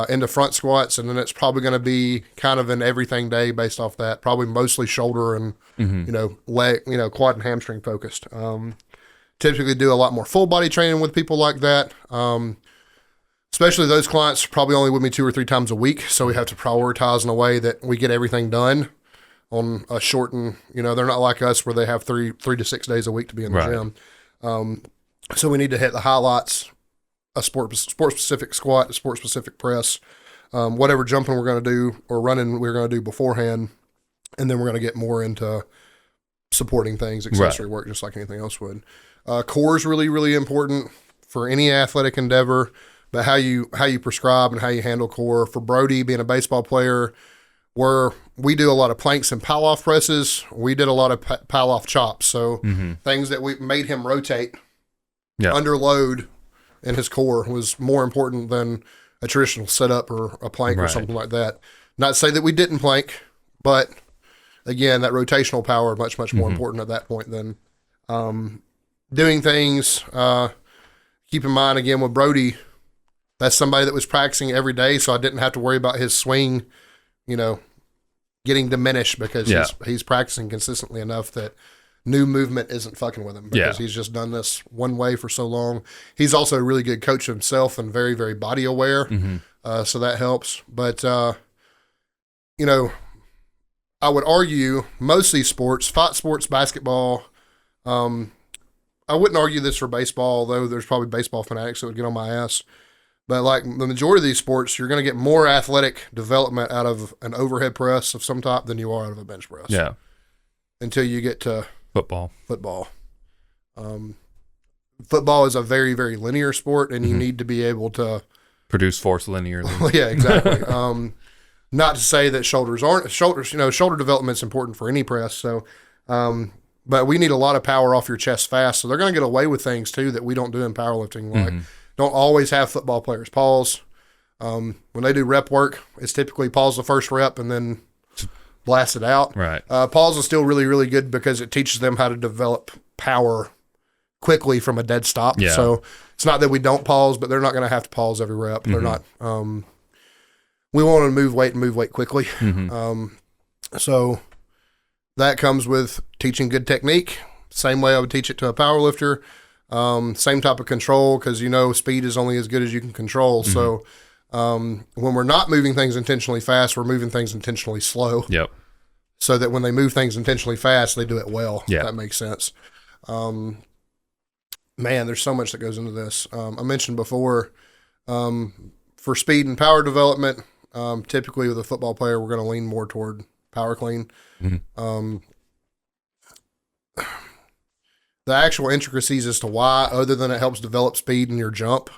into front squats. And then it's probably going to be kind of an everything day based off that, probably mostly shoulder and, leg, quad and hamstring focused. Typically do a lot more full body training with people like that. Especially those clients probably only with me 2 or 3 times a week. So we have to prioritize in a way that we get everything done on a shortened, they're not like us where they have 3 to 6 days a week to be in the gym. So we need to hit the highlights, a sport specific squat, a sport specific press, whatever jumping we're going to do or running we're going to do beforehand. And then we're going to get more into supporting things, accessory work, just like anything else would. Core is really, really important for any athletic endeavor, but how you prescribe and how you handle core. For Brody, being a baseball player, where we do a lot of planks and pile-off presses, we did a lot of pile-off chops. So things that we made him rotate under load in his core was more important than a traditional setup or a plank or something like that. Not to say that we didn't plank, but again, that rotational power much more important at that point than doing things. Keep in mind again with Brody, that's somebody that was practicing every day, so I didn't have to worry about his swing, getting diminished because he's practicing consistently enough that new movement isn't fucking with him because he's just done this one way for so long. He's also a really good coach himself and very, very body aware. So that helps. But, I would argue most of these sports, fight sports, basketball, I wouldn't argue this for baseball, though there's probably baseball fanatics that would get on my ass. But like the majority of these sports, you're going to get more athletic development out of an overhead press of some type than you are out of a bench press. Yeah. Until you get to football. Football is a very, very linear sport, and you need to be able to produce force linearly. Yeah, exactly. Not to say that shoulders aren't shoulders. Shoulder development's important for any press. So, but we need a lot of power off your chest fast. So they're going to get away with things too that we don't do in powerlifting. Like don't always have football players pause. When they do rep work, it's typically pause the first rep and then blast it out. Right. Pause is still really, really good because it teaches them how to develop power quickly from a dead stop. Yeah. So it's not that we don't pause, but they're not going to have to pause every rep. They're not. We want to move weight quickly. So that comes with teaching good technique. Same way I would teach it to a power lifter. Same type of control because speed is only as good as you can control. So when we're not moving things intentionally fast, we're moving things intentionally slow. Yep. So that when they move things intentionally fast, they do it well. Yeah. If that makes sense. Man, there's so much that goes into this. I mentioned before, for speed and power development, typically with a football player, we're going to lean more toward power clean. The actual intricacies as to why, other than it helps develop speed in your jump,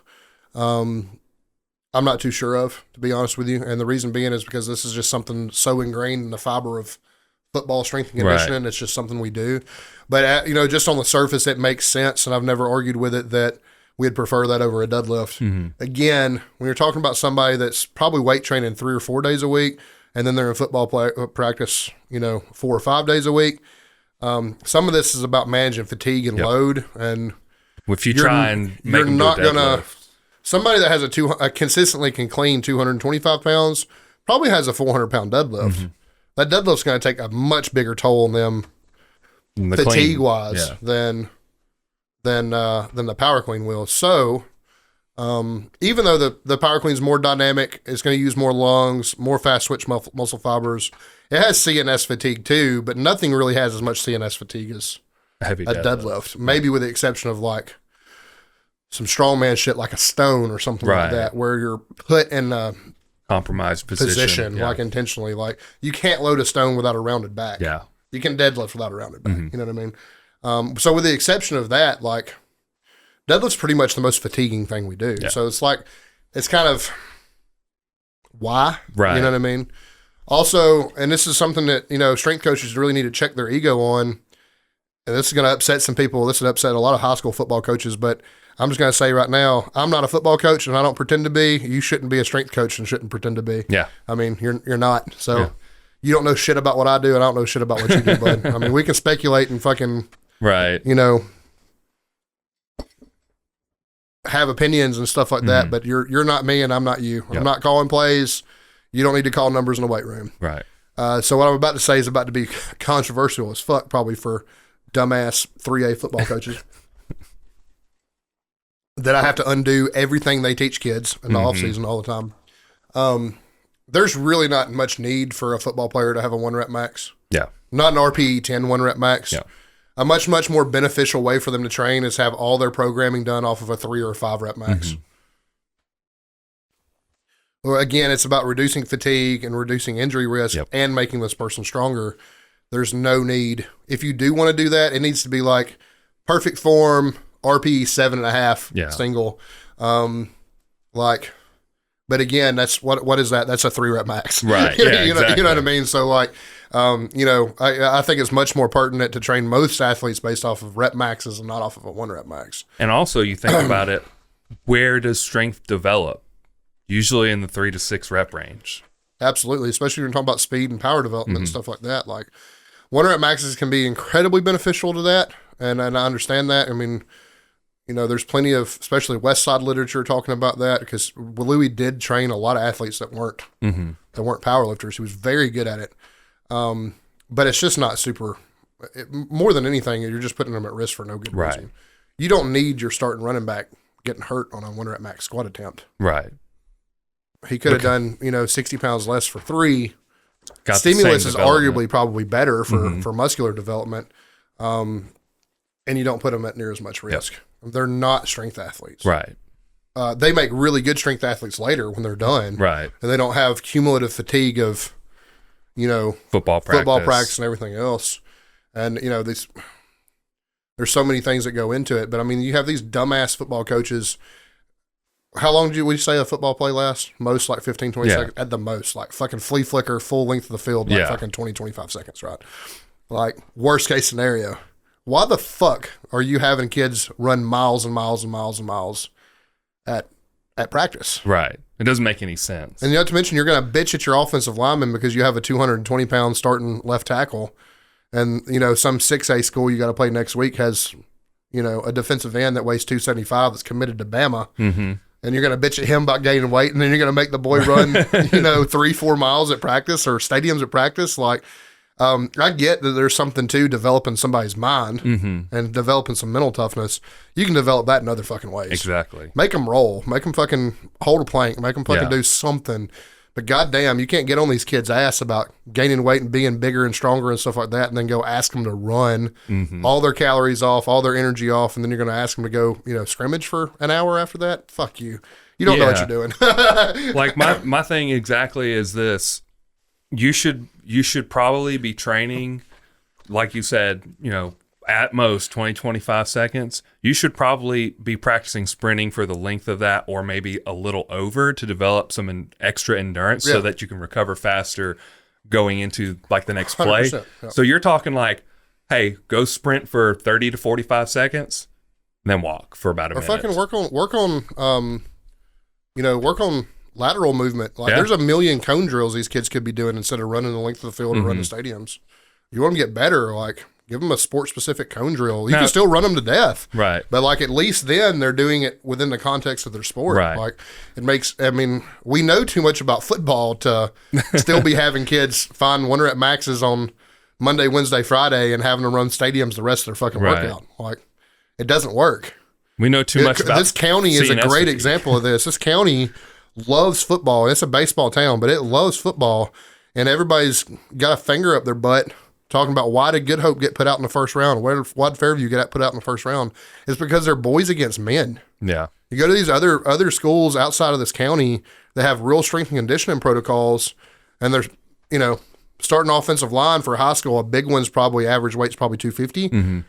I'm not too sure of, to be honest with you. And the reason being is because this is just something so ingrained in the fiber of football strength and conditioning. Right. It's just something we do. But, just on the surface, it makes sense. And I've never argued with it that we'd prefer that over a deadlift. Again, when you're talking about somebody that's probably weight training 3 or 4 days a week, and then they're in football practice, 4 or 5 days a week, some of this is about managing fatigue and load. And if you try and make them not going to, somebody that has consistently can clean 225 pounds probably has a 400-pound deadlift. That deadlift's going to take a much bigger toll on them fatigue-wise than the power clean will. So even though the power clean is more dynamic, it's going to use more lungs, more fast switch muscle fibers. It has CNS fatigue too, but nothing really has as much CNS fatigue as heavy a deadlift. Maybe with the exception of like some strongman shit like a stone or something like that, where you're put in a compromised position like intentionally. Like you can't load a stone without a rounded back. Yeah. You can deadlift without a rounded back. You know what I mean? So with the exception of that, like deadlift's pretty much the most fatiguing thing we do. Yeah. So it's kind of why, right? You know what I mean? Also, and this is something that, strength coaches really need to check their ego on. And this is going to upset some people. This would upset a lot of high school football coaches, but I'm just going to say right now, I'm not a football coach and I don't pretend to be. You shouldn't be a strength coach and shouldn't pretend to be. Yeah. I mean, you're not. So you don't know shit about what I do and I don't know shit about what you do, bud. I mean, we can speculate and fucking, right. Have opinions and stuff like that, but you're not me and I'm not you. I'm not calling plays. You don't need to call numbers in the weight room. Right. So what I'm about to say is about to be controversial as fuck, probably for dumbass 3A football coaches. That I have to undo everything they teach kids in the offseason all the time. There's really not much need for a football player to have a 1-rep max. Yeah. Not an RPE 10 1-rep max. Yeah. A much more beneficial way for them to train is have all their programming done off of a 3 or 5-rep max. Well, again, it's about reducing fatigue and reducing injury risk and making this person stronger. There's no need. If you do want to do that, it needs to be like perfect form, RPE 7.5 single. But again, that's what is that? That's a 3-rep max. Right. You know what I mean? So I think it's much more pertinent to train most athletes based off of rep maxes and not off of a 1-rep max. And also you think about it, where does strength develop? Usually in the 3 to 6 rep range. Absolutely, especially when you're talking about speed and power development and stuff like that. Like 1 rep maxes can be incredibly beneficial to that, and I understand that. I mean, you know, there's plenty of, especially West Side literature talking about that, because Louis did train a lot of athletes that weren't powerlifters. He was very good at it, but it's just not super. More than anything, you're just putting them at risk for no good reason. You don't need your starting running back getting hurt on a 1 rep max squat attempt. Right. He could have done, 60 pounds less for 3. Stimulus is arguably probably better for muscular development, and you don't put them at near as much risk. Yep. They're not strength athletes. Right. They make really good strength athletes later when they're done. Right. And they don't have cumulative fatigue of, football practice and everything else. And, there's so many things that go into it. But, I mean, you have these dumbass football coaches. How long would you say a football play lasts? Most like 15, 20 seconds. At the most, like fucking flea flicker, full length of the field, like fucking 20, 25 seconds, right? Like worst case scenario. Why the fuck are you having kids run miles and miles and miles and miles at practice? Right. It doesn't make any sense. And not to mention, you're going to bitch at your offensive lineman because you have a 220-pound starting left tackle. And, some 6A school you got to play next week has, a defensive end that weighs 275 that's committed to Bama. Mm-hmm. And you're going to bitch at him about gaining weight, and then you're going to make the boy run, 3-4 miles at practice or stadiums at practice. Like, I get that there's something to developing somebody's mind and developing some mental toughness. You can develop that in other fucking ways. Exactly. Make them roll. Make them fucking hold a plank. Make them fucking do something. But goddamn, you can't get on these kids' ass about gaining weight and being bigger and stronger and stuff like that, and then go ask them to run all their calories off, all their energy off, and then you're going to ask them to go, scrimmage for an hour after that? Fuck you. You don't know what you're doing. Like my thing exactly is this. You should probably be training, like you said, at most 20, 25 seconds. You should probably be practicing sprinting for the length of that, or maybe a little over, to develop some extra endurance so that you can recover faster going into like the next play. So you're talking like, hey, go sprint for 30 to 45 seconds, then walk for about a minute. Fucking work on lateral movement. Like there's a million cone drills these kids could be doing instead of running the length of the field or running stadiums. You want them to get better, like give them a sport-specific cone drill. You can still run them to death. Right. But like at least then they're doing it within the context of their sport. Right. Like we know too much about football to still be having kids find 1 rep maxes on Monday, Wednesday, Friday and having them run stadiums the rest of their fucking workout. Like it doesn't work. We know too much about this county is a great example of this. This county loves football. It's a baseball town, but it loves football, and everybody's got a finger up their butt talking about why did Good Hope get put out in the first round? Why did Fairview get put out in the first round? It's because they're boys against men. Yeah. You go to these other schools outside of this county that have real strength and conditioning protocols, and they're, starting offensive line for high school, a big one's probably average weight's probably 250.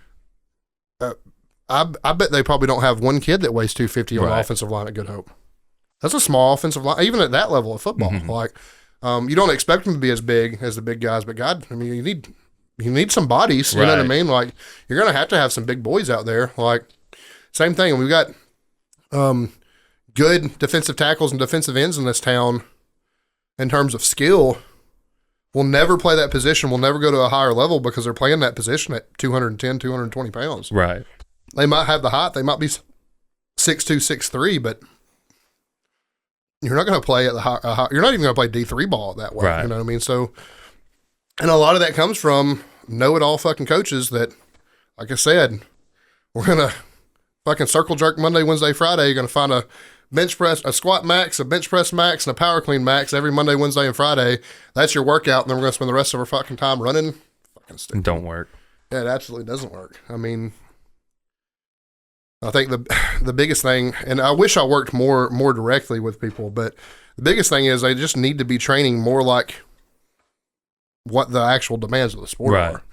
I bet they probably don't have one kid that weighs 250 on the offensive line at Good Hope. That's a small offensive line, even at that level of football. Like, you don't expect them to be as big as the big guys, but God, I mean, you need some bodies. You know what I mean? Like, you're gonna have to have some big boys out there. Like, same thing. We've got good defensive tackles and defensive ends in this town. In terms of skill, we'll never play that position. We'll never go to a higher level because they're playing that position at 210, 220 pounds. Right. They might have the height. They might be 6'2", 6'3", but you're not going to play at the high. You're not even going to play D3 ball that way. Right. You know what I mean? So, and a lot of that comes from know-it-all fucking coaches that, like I said, we're going to fucking circle jerk Monday, Wednesday, Friday. You're going to find a bench press, a squat max, a bench press max, and a power clean max every Monday, Wednesday, and Friday. That's your workout, and then we're going to spend the rest of our fucking time running. Fucking stick. Don't work. Yeah, it absolutely doesn't work. I mean, I think the biggest thing, and I wish I worked more directly with people, but the biggest thing is they just need to be training more like what the actual demands of the sport are.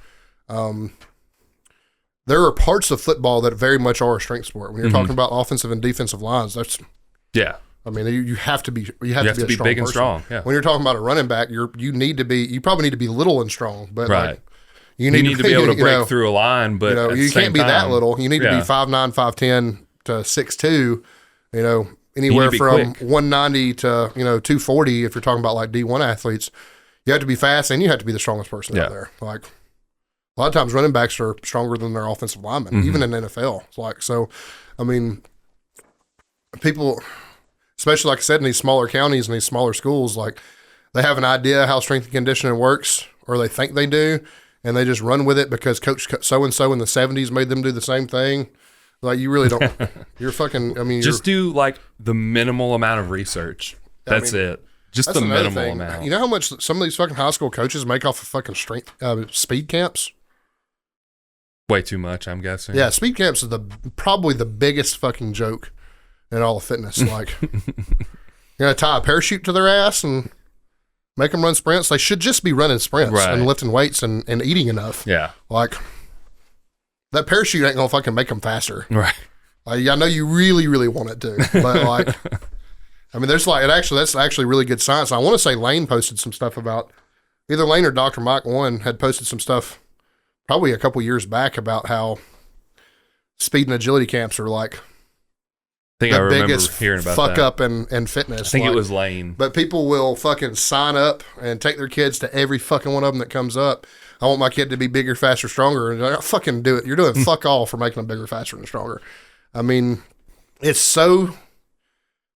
There are parts of football that very much are a strength sport. When you're talking about offensive and defensive lines, that's I mean, you have to be to be a strong big and person. Strong. Yeah. When you're talking about a running back, you probably need to be little and strong, but like, you need to be able to break through a line, but you can't be that little. You need to be 5'9", 5'10" to 6'2", You know, anywhere from quick. 190 to, 240 if you're talking about like D1 athletes. You have to be fast and you have to be the strongest person out there. Like a lot of times running backs are stronger than their offensive linemen, even in the NFL. It's like, so, I mean, people, especially like I said, in these smaller counties and these smaller schools, like they have an idea how strength and conditioning works, or they think they do, and they just run with it because Coach so-and-so in the 70s made them do the same thing. Like, you really don't, you're fucking, I mean, just do like the minimal amount of research. That's it. Just the minimal amount. You know how much some of these fucking high school coaches make off of fucking strength, speed camps? Way too much, I'm guessing. Yeah, speed camps is probably the biggest fucking joke in all of fitness. Like, you're going to tie a parachute to their ass and make them run sprints? They should just be running sprints and lifting weights and eating enough. Yeah. Like, that parachute ain't going to fucking make them faster. Right. Like, I know you really, really want it to, but like, I mean, there's like, that's actually really good science. I want to say Lane posted some stuff about, either Lane or Dr. Mike One had posted some stuff probably a couple years back about how speed and agility camps are like the biggest hearing about fuck that. Up in fitness. I think it was Lane. But people will fucking sign up and take their kids to every fucking one of them that comes up. I want my kid to be bigger, faster, stronger. And like, fucking do it. You're doing fuck all for making them bigger, faster, and stronger. I mean, it's so,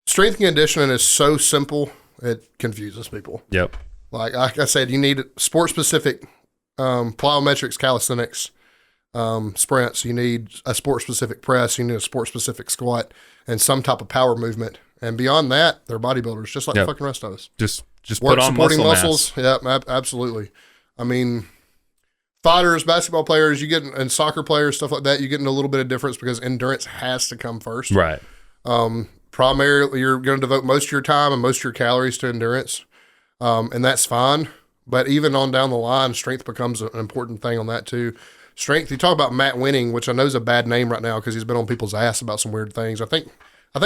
strength and conditioning is so simple, it confuses people. Yep. Like I said, you need sport-specific plyometrics, calisthenics, sprints. You need a sport-specific press. You need a sport-specific squat and some type of power movement. And beyond that, they're bodybuilders, just like the fucking rest of us. Just work put on supporting muscles. Yeah, absolutely. I mean, fighters, basketball players, and soccer players, stuff like that, you get into a little bit of difference because endurance has to come first. Right. Primarily, you're going to devote most of your time and most of your calories to endurance, and that's fine. But even on down the line, strength becomes an important thing on that too. Strength, you talk about Matt Winning, which I know is a bad name right now because he's been on people's ass about some weird things. I think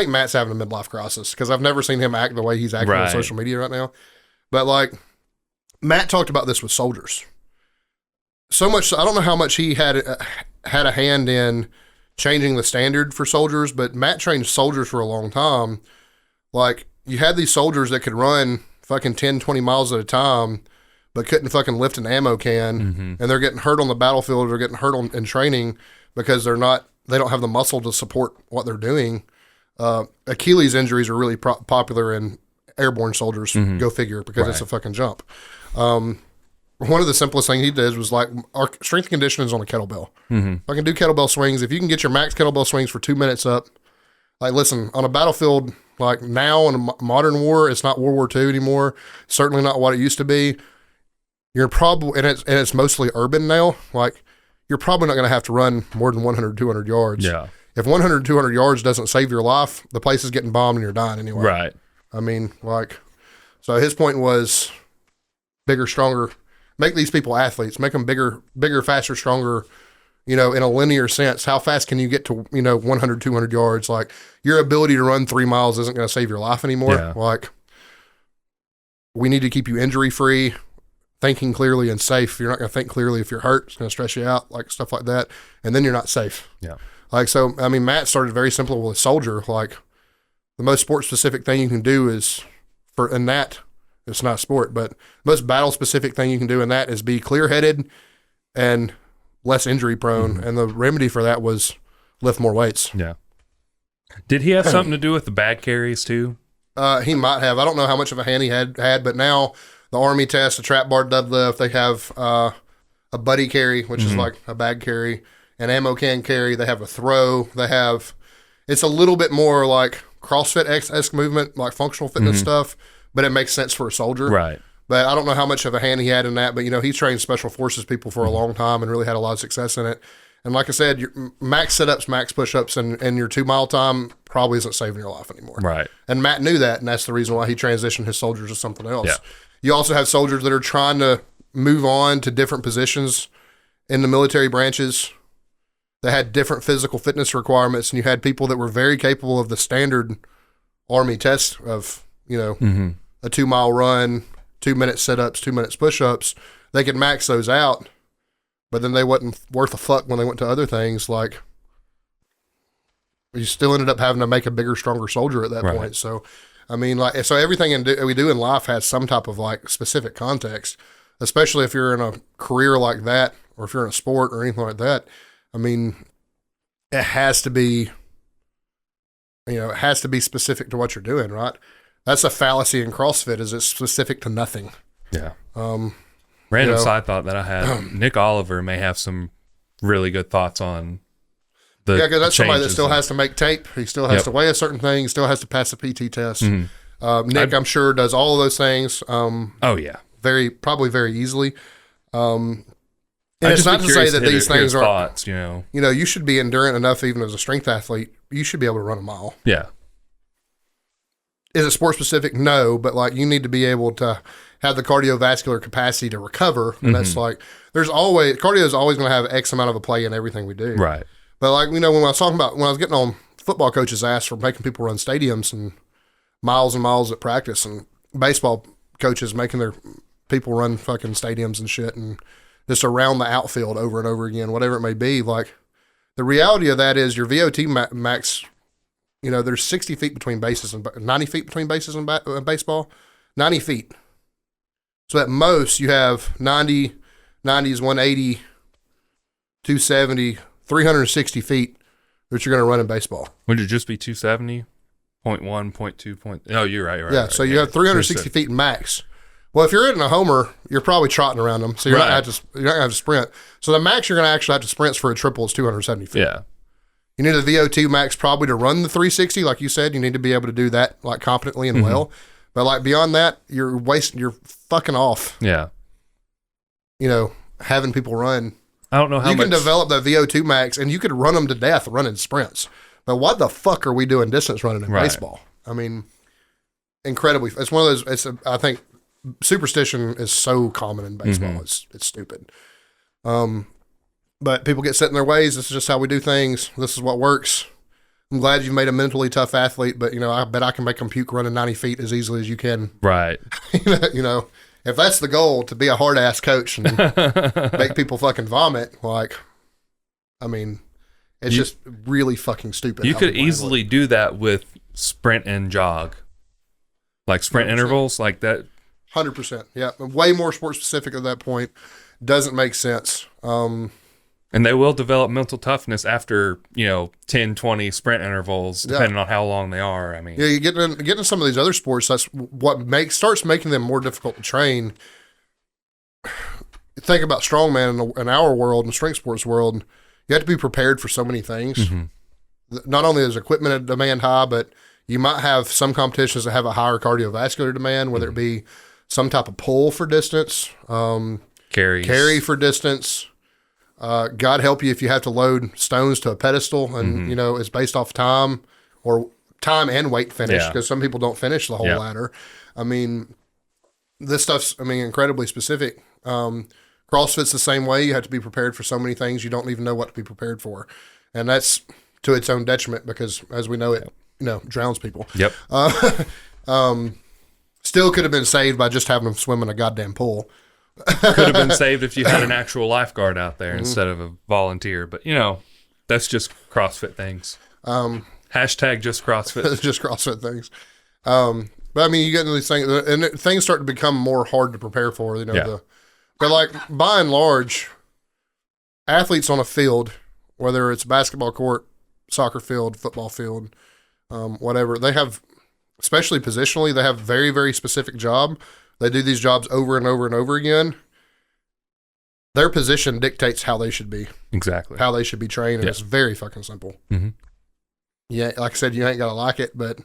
Matt's having a midlife crisis because I've never seen him act the way he's acting on social media right now. But like, Matt talked about this with soldiers. So much, I don't know how much he had a hand in changing the standard for soldiers, but Matt trained soldiers for a long time. Like, you had these soldiers that could run fucking 10, 20 miles at a time, but couldn't fucking lift an ammo can, and they're getting hurt on the battlefield or getting hurt in training because they don't have the muscle to support what they're doing. Achilles injuries are really popular in airborne soldiers, go figure, because it's a fucking jump. One of the simplest things he did was like, our strength conditioning is on a kettlebell. I can do kettlebell swings. If you can get your max kettlebell swings for 2 minutes up, like, listen, on a battlefield, like now in a modern war, it's not World War II anymore. Certainly not what it used to be. You're probably, and it's mostly urban now, like, you're probably not going to have to run more than 100, 200 yards. Yeah. If 100, 200 yards doesn't save your life, the place is getting bombed and you're dying anyway. Right. I mean, like, so his point was bigger, stronger, make these people athletes, make them bigger, faster, stronger, in a linear sense. How fast can you get to, 100, 200 yards? Like, your ability to run 3 miles isn't going to save your life anymore. Yeah. Like, we need to keep you injury free, thinking clearly and safe. You're not going to think clearly if you're hurt. It's going to stress you out, like stuff like that. And then you're not safe. Yeah. Like, so, I mean, Matt started very simple with a soldier. Like, the most sport specific thing you can do is in that, it's not sport, but most battle specific thing you can do in that is be clear headed and less injury prone. And the remedy for that was lift more weights. Yeah. Did he have something to do with the bag carries too? He might have. I don't know how much of a hand he had, but now the Army test, the trap bar deadlift, they have a buddy carry, which is like a bag carry, an ammo can carry. They have a throw. It's a little bit more like CrossFit-esque movement, like functional fitness stuff, but it makes sense for a soldier. Right. But I don't know how much of a hand he had in that, but he trained special forces people for a long time and really had a lot of success in it. And like I said, your max sit-ups, max push-ups, and your 2 mile time probably isn't saving your life anymore. Right. And Matt knew that, and that's the reason why he transitioned his soldiers to something else. Yeah. You also have soldiers that are trying to move on to different positions in the military branches that had different physical fitness requirements, and you had people that were very capable of the standard Army test of, a 2 mile run, 2 minute sit-ups, 2 minutes push-ups. They could max those out, but then they wasn't worth a fuck when they went to other things like you still ended up having to make a bigger, stronger soldier at that Right. point. So, I mean, like, so everything we do in life has some type of like specific context, especially if you're in a career like that, or if you're in a sport or anything like that. I mean, it has to be, it has to be specific to what you're doing, right? That's a fallacy in CrossFit, is it's specific to nothing. Yeah. know, Random side thought that I had, Nick Oliver may have some really good thoughts on the because that's somebody that changes still and- has to make tape. He still has Yep. to weigh a certain thing. He still has to pass a PT test. Mhm. Nick, I'm sure, does all of those things Oh, yeah. probably very easily. And I'd it's just not be to say curious that to hear these his things are, thoughts, you should be endurant enough, even as a strength athlete. You should be able to run a mile. Yeah. Is it sport specific? No, but like you need to be able to have the cardiovascular capacity to recover. And that's like, cardio is always going to have X amount of a play in everything we do. Right. But like, when I was getting on football coaches' ass for making people run stadiums and miles at practice, and baseball coaches making their people run fucking stadiums and shit, and just around the outfield over and over again, whatever it may be. Like, the reality of that is your VOT max, there's 60 feet between bases and 90 feet between bases in baseball, 90 feet. So at most you have 90s, 180, 270, 360 feet that you're going to run in baseball. Would it just be 270? 0.1, 0.2, No, you're right. Yeah, so you have 360 feet max. Well, if you're hitting a homer, you're probably trotting around them, so you're not going to have to sprint. So the max you're going to actually have to sprint for a triple is 270 feet. Yeah. You need a VO2 max probably to run the 360, like you said. You need to be able to do that like competently and well. But like beyond that, you're fucking off. Yeah. Having people run. I don't know how You much. can develop that VO2 max, and you could run them to death running sprints. But what the fuck are we doing distance running in baseball? I mean, incredibly. It's one of those. I think superstition is so common in baseball. It's stupid. But people get set in their ways. This is just how we do things. This is what works. I'm glad you've made a mentally tough athlete, but I bet I can make them puke running 90 feet as easily as you can. Right. If that's the goal, to be a hard ass coach and make people fucking vomit, like, I mean, it's just really fucking stupid. You how could people handle easily do that with sprint and jog, like sprint 100%. intervals, like that. it. 100%. Yeah. Way more sport specific at that point. Doesn't make sense. And they will develop mental toughness after 10, 20 sprint intervals, depending on how long they are. I mean, Yeah, you get into some of these other sports. That's what starts making them more difficult to train. Think about strongman in our world and strength sports world. You have to be prepared for so many things. Not only is equipment demand high, but you might have some competitions that have a higher cardiovascular demand, whether it be some type of pull for distance, carry for distance. God help you if you have to load stones to a pedestal and, it's based off time and weight finish, because some people don't finish the whole ladder. I mean, this stuff's, incredibly specific. CrossFit's the same way. You have to be prepared for so many things. You don't even know what to be prepared for. And that's to its own detriment because, as we know, it, drowns people. Yep. Still could have been saved by just having them swim in a goddamn pool. Could have been saved if you had an actual lifeguard out there instead of a volunteer. But, that's just CrossFit things. Hashtag just CrossFit. It's just CrossFit things. But you get into these things, and things start to become more hard to prepare for. But like by and large, athletes on a field, whether it's basketball court, soccer field, football field, whatever, they have, especially positionally, they have very, very specific job. They do these jobs over and over and over again. Their position dictates how they should be. Exactly. How they should be trained, and it's very fucking simple. Yeah, like I said, you ain't got to like it, but,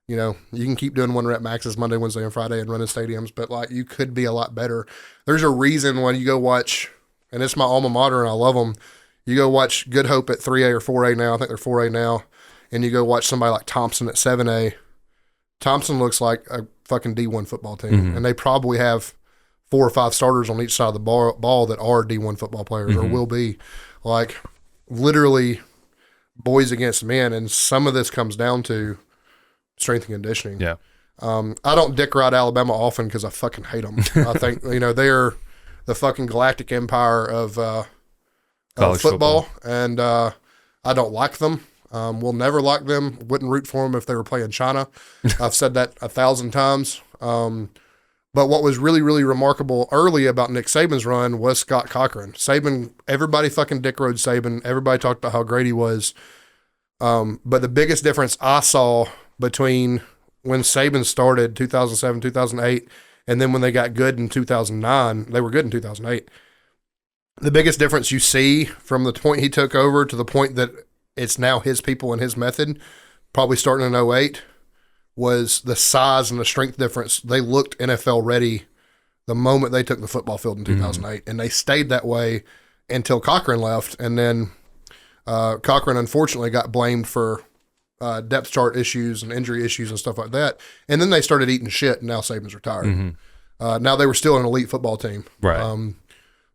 you can keep doing 1 rep maxes Monday, Wednesday, and Friday and running stadiums, but, like, you could be a lot better. There's a reason when you go watch, and it's my alma mater, and I love them, you go watch Good Hope at 3A or 4A now, I think they're 4A now, and you go watch somebody like Thompson at 7A. Thompson looks like a fucking D1 football team, and they probably have 4 or 5 starters on each side of the ball that are D1 football players or will be. Like, literally boys against men, and some of this comes down to strength and conditioning. Yeah. I don't dick ride Alabama often because I fucking hate them. I think, they're the fucking galactic empire of College football, and I don't like them. We'll never like them. Wouldn't root for them if they were playing China. I've said that 1,000 times. But what was really, really remarkable early about Nick Saban's run was Scott Cochran. Saban, everybody fucking dick rode Saban. Everybody talked about how great he was. But the biggest difference I saw between when Saban started 2007, 2008, and then when they got good in 2009, they were good in 2008. The biggest difference you see from the point he took over to the point that it's now his people and his method, probably starting in 08, was the size and the strength difference. They looked NFL ready the moment they took the football field in 2008, and they stayed that way until Cochran left. And then Cochran unfortunately got blamed for depth chart issues and injury issues and stuff like that. And then they started eating shit, and now Saban's retired. Now they were still an elite football team. Right.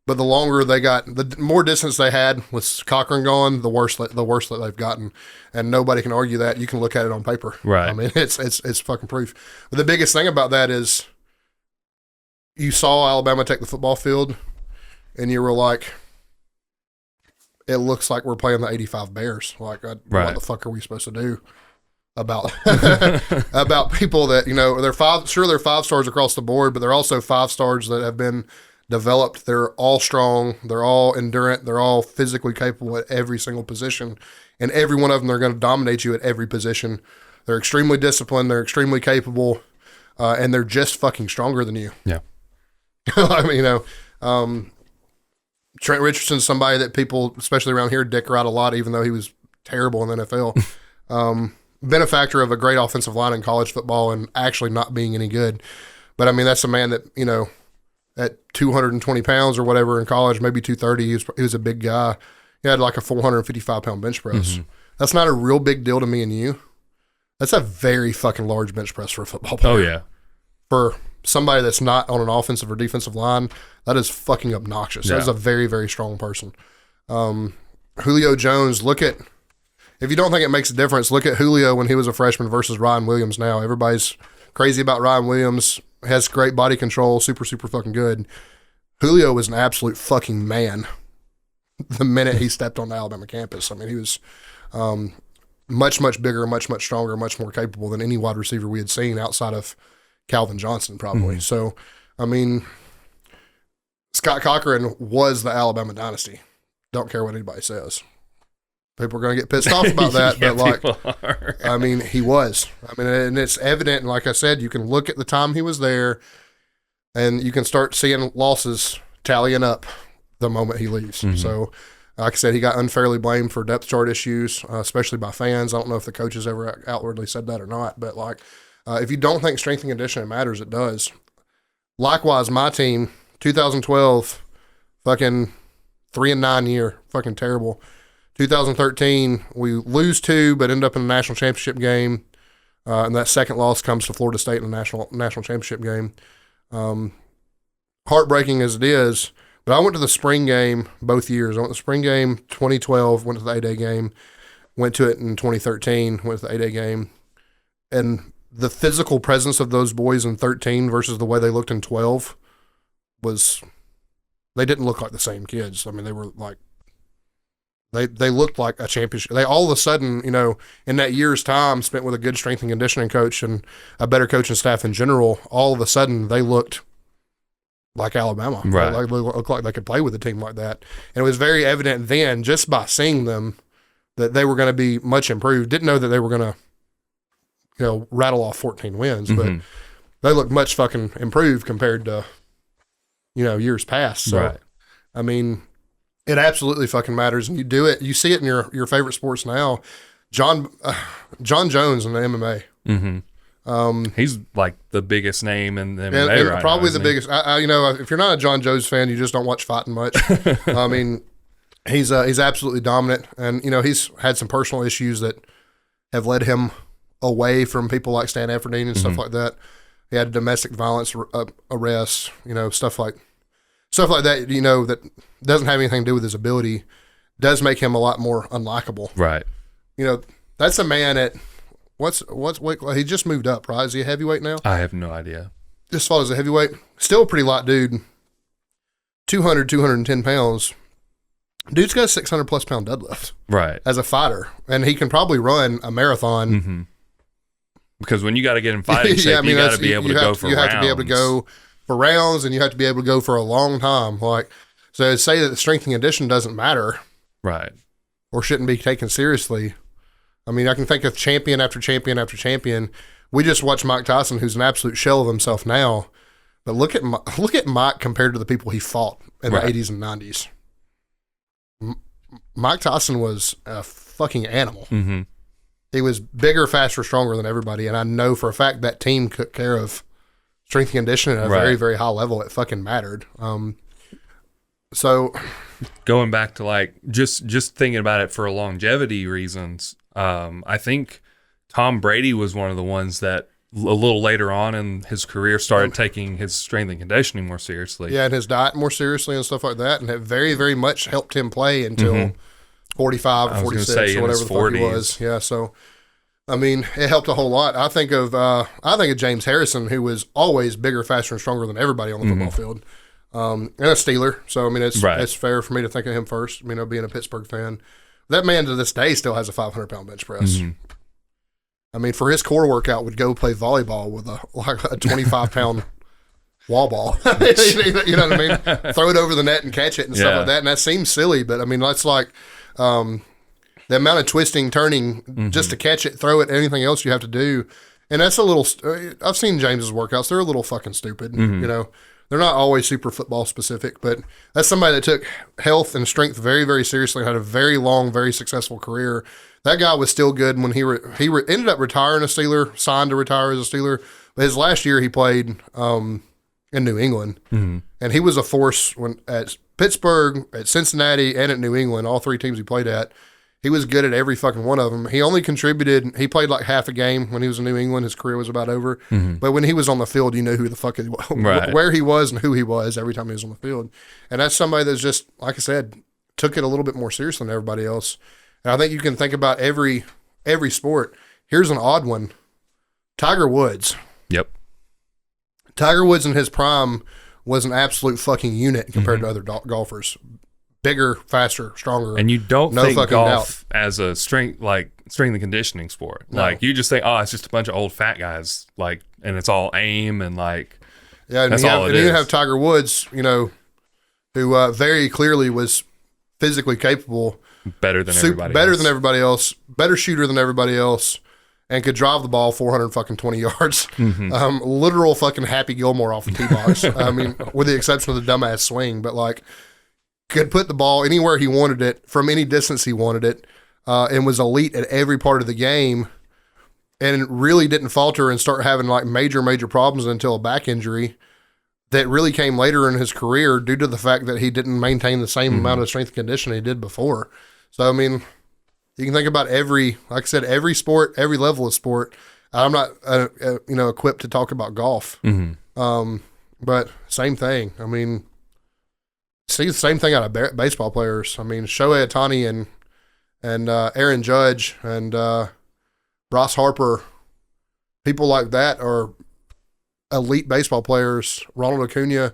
But the longer they got, the more distance they had with Cochran gone, the worse that they've gotten, and nobody can argue that. You can look at it on paper. Right. I mean, it's fucking proof. But the biggest thing about that is, you saw Alabama take the football field, and you were like, it looks like we're playing the '85 Bears. Like, what the fuck are we supposed to do about about people that, you know, they're five stars across the board, but they're also 5 stars that have been developed. They're all strong. They're all endurant. They're all physically capable at every single position. And every one of them, they're going to dominate you at every position. They're extremely disciplined. They're extremely capable. And they're just fucking stronger than you. Yeah. I mean, you know, Trent Richardson's somebody that people, especially around here, dick ride a lot, even though he was terrible in the NFL. Benefactor of a great offensive line in college football and actually not being any good. But, I mean, that's a man that, you know, at 220 pounds or whatever in college, maybe 230, he was a big guy. He had like a 455-pound bench press. That's not a real big deal to me and you. That's a very fucking large bench press for a football player. Oh, yeah. For somebody that's not on an offensive or defensive line, that is fucking obnoxious. Yeah. That is a very, very strong person. Julio Jones, if you don't think it makes a difference, look at Julio when he was a freshman versus Ryan Williams now. Everybody's crazy about Ryan Williams. Has great body control, super, super fucking good. Julio was an absolute fucking man the minute he stepped on the Alabama campus. I mean, he was much, much bigger, much, much stronger, much more capable than any wide receiver we had seen outside of Calvin Johnson, probably. So, I mean, Scott Cochran was the Alabama dynasty. Don't care what anybody says. People are going to get pissed off about that, Yeah, but I mean, he was. I mean, and it's evident. And like I said, you can look at the time he was there, and you can start seeing losses tallying up the moment he leaves. So, like I said, he got unfairly blamed for depth chart issues, especially by fans. I don't know if the coaches ever outwardly said that or not, but like, if you don't think strength and conditioning matters, it does. Likewise, my team, 2012, fucking 3-9 year, fucking terrible. 2013, we lose 2, but end up in a national championship game. And that second loss comes to Florida State in the national championship game. Heartbreaking as it is, but I went to the spring game both years. I went to the spring game 2012, went to the A-Day game, went to it in 2013, went to the A-Day game. And the physical presence of those boys in 13 versus the way they looked in 12 they didn't look like the same kids. I mean, they were like, They looked like a championship. They all of a sudden, you know, in that year's time spent with a good strength and conditioning coach and a better coaching staff in general, all of a sudden they looked like Alabama. Right. They looked like they could play with a team like that. And it was very evident then, just by seeing them, that they were going to be much improved. Didn't know that they were going to, you know, rattle off 14 wins, but they looked much fucking improved compared to, you know, years past. So, Right. I mean, it absolutely fucking matters, and you do it. You see it in your favorite sports now. John Jones in the MMA. He's like the biggest name in the MMA and right probably now, the biggest. You know, if you're not a John Jones fan, you just don't watch fighting much. I mean, he's absolutely dominant, and you know he's had some personal issues that have led him away from people like Stan Efferdine and stuff like that. He had domestic violence arrests, you know, stuff like that, you know, that doesn't have anything to do with his ability, does make him a lot more unlikable. Right. You know, that's a man at what's he just moved up, right? Is he a heavyweight now? I have no idea. Just fought as a heavyweight. Still a pretty light dude. 210 pounds. Dude's got a 600 plus pound deadlift Right. as a fighter, and he can probably run a marathon. Mm-hmm. Because when you got to get in fighting shape, you got to be able to go for rounds. You have to be able to go for rounds, and you have to be able to go for a long time. Like, so to say that the strength and condition doesn't matter, right, or shouldn't be taken seriously. I mean, I can think of champion after champion after champion. We just watched Mike Tyson, who's an absolute shell of himself now. But look at Mike compared to the people he fought in the 80s and 90s. Mike Tyson was a fucking animal. Mm-hmm. He was bigger, faster, stronger than everybody, and I know for a fact that team took care of strength and conditioning at a very, very high level. It fucking mattered. So going back to like just thinking about it for longevity reasons, I think Tom Brady was one of the ones that a little later on in his career started taking his strength and conditioning more seriously. Yeah, and his diet more seriously and stuff like that, and it very, very much helped him play until 45 or 46 or whatever the fuck he was. Yeah, so I mean, it helped a whole lot. I think of James Harrison, who was always bigger, faster, and stronger than everybody on the football field, and a Steeler. So I mean, it's fair for me to think of him first. You know, being a Pittsburgh fan, that man to this day still has a 500-pound bench press. Mm-hmm. I mean, for his core workout, would go play volleyball with a 25-pound wall ball. You know what I mean? Throw it over the net and catch it and stuff like that. And that seems silly, but I mean, that's like the amount of twisting, turning just to catch it, throw it, anything else you have to do. And that's a little, I've seen James's workouts. They're a little fucking stupid. You know, they're not always super football specific, but that's somebody that took health and strength very, very seriously and had a very long, very successful career. That guy was still good when he ended up retiring a Steeler, signed to retire as a Steeler. But his last year he played in New England, and he was a force at Pittsburgh, at Cincinnati, and at New England. All three teams he played at, he was good at every fucking one of them. He only contributed. He played like half a game when he was in New England. His career was about over. But when he was on the field, you knew who the fuck he was, where he was, and who he was every time he was on the field. And that's somebody that's just, like I said, took it a little bit more seriously than everybody else. And I think you can think about every sport. Here's an odd one. Tiger Woods. Yep. Tiger Woods in his prime was an absolute fucking unit compared to other golfers. Bigger, faster, stronger. And you don't think golf as a strength and conditioning sport. No. Like, you just think, oh, it's just a bunch of old fat guys, like, and it's all aim and like, that's all it is. And you have Tiger Woods, you know, who very clearly was physically capable. Better than everybody else, better shooter than everybody else, and could drive the ball 420 yards. Literal fucking Happy Gilmore off the tee box. I mean, with the exception of the dumbass swing, but like, could put the ball anywhere he wanted it, from any distance he wanted it, and was elite at every part of the game, and really didn't falter and start having like major problems until a back injury that really came later in his career due to the fact that he didn't maintain the same amount of strength and conditioning he did before. So, I mean, you can think about like I said, every sport, every level of sport. I'm not, equipped to talk about golf. But same thing. I mean, see the same thing out of baseball players. I mean, Shohei Ohtani and Aaron Judge and Ross Harper, people like that are elite baseball players. Ronald Acuna.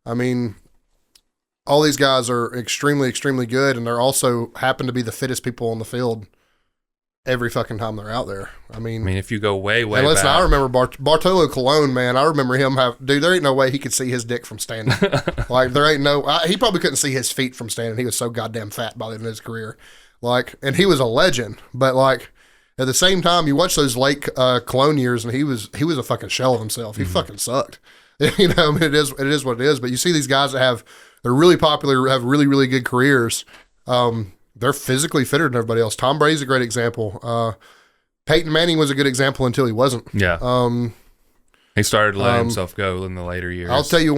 I mean, all these guys are extremely, extremely good, and they're also happen to be the fittest people on the field every fucking time they're out there. I mean, if you go way and listen, back. I remember Bartolo Colon, man. I remember him there ain't no way he could see his dick from standing. Like, there ain't he probably couldn't see his feet from standing. He was so goddamn fat by the end of his career. Like, and he was a legend, but like, at the same time, you watch those late Cologne years, and he was a fucking shell of himself. He fucking sucked. You know, I mean, it is what it is. But you see these guys that they're really popular, have really, really good careers. They're physically fitter than everybody else. Tom Brady's a great example. Peyton Manning was a good example until he wasn't. Yeah. He started to let himself go in the later years. I'll tell you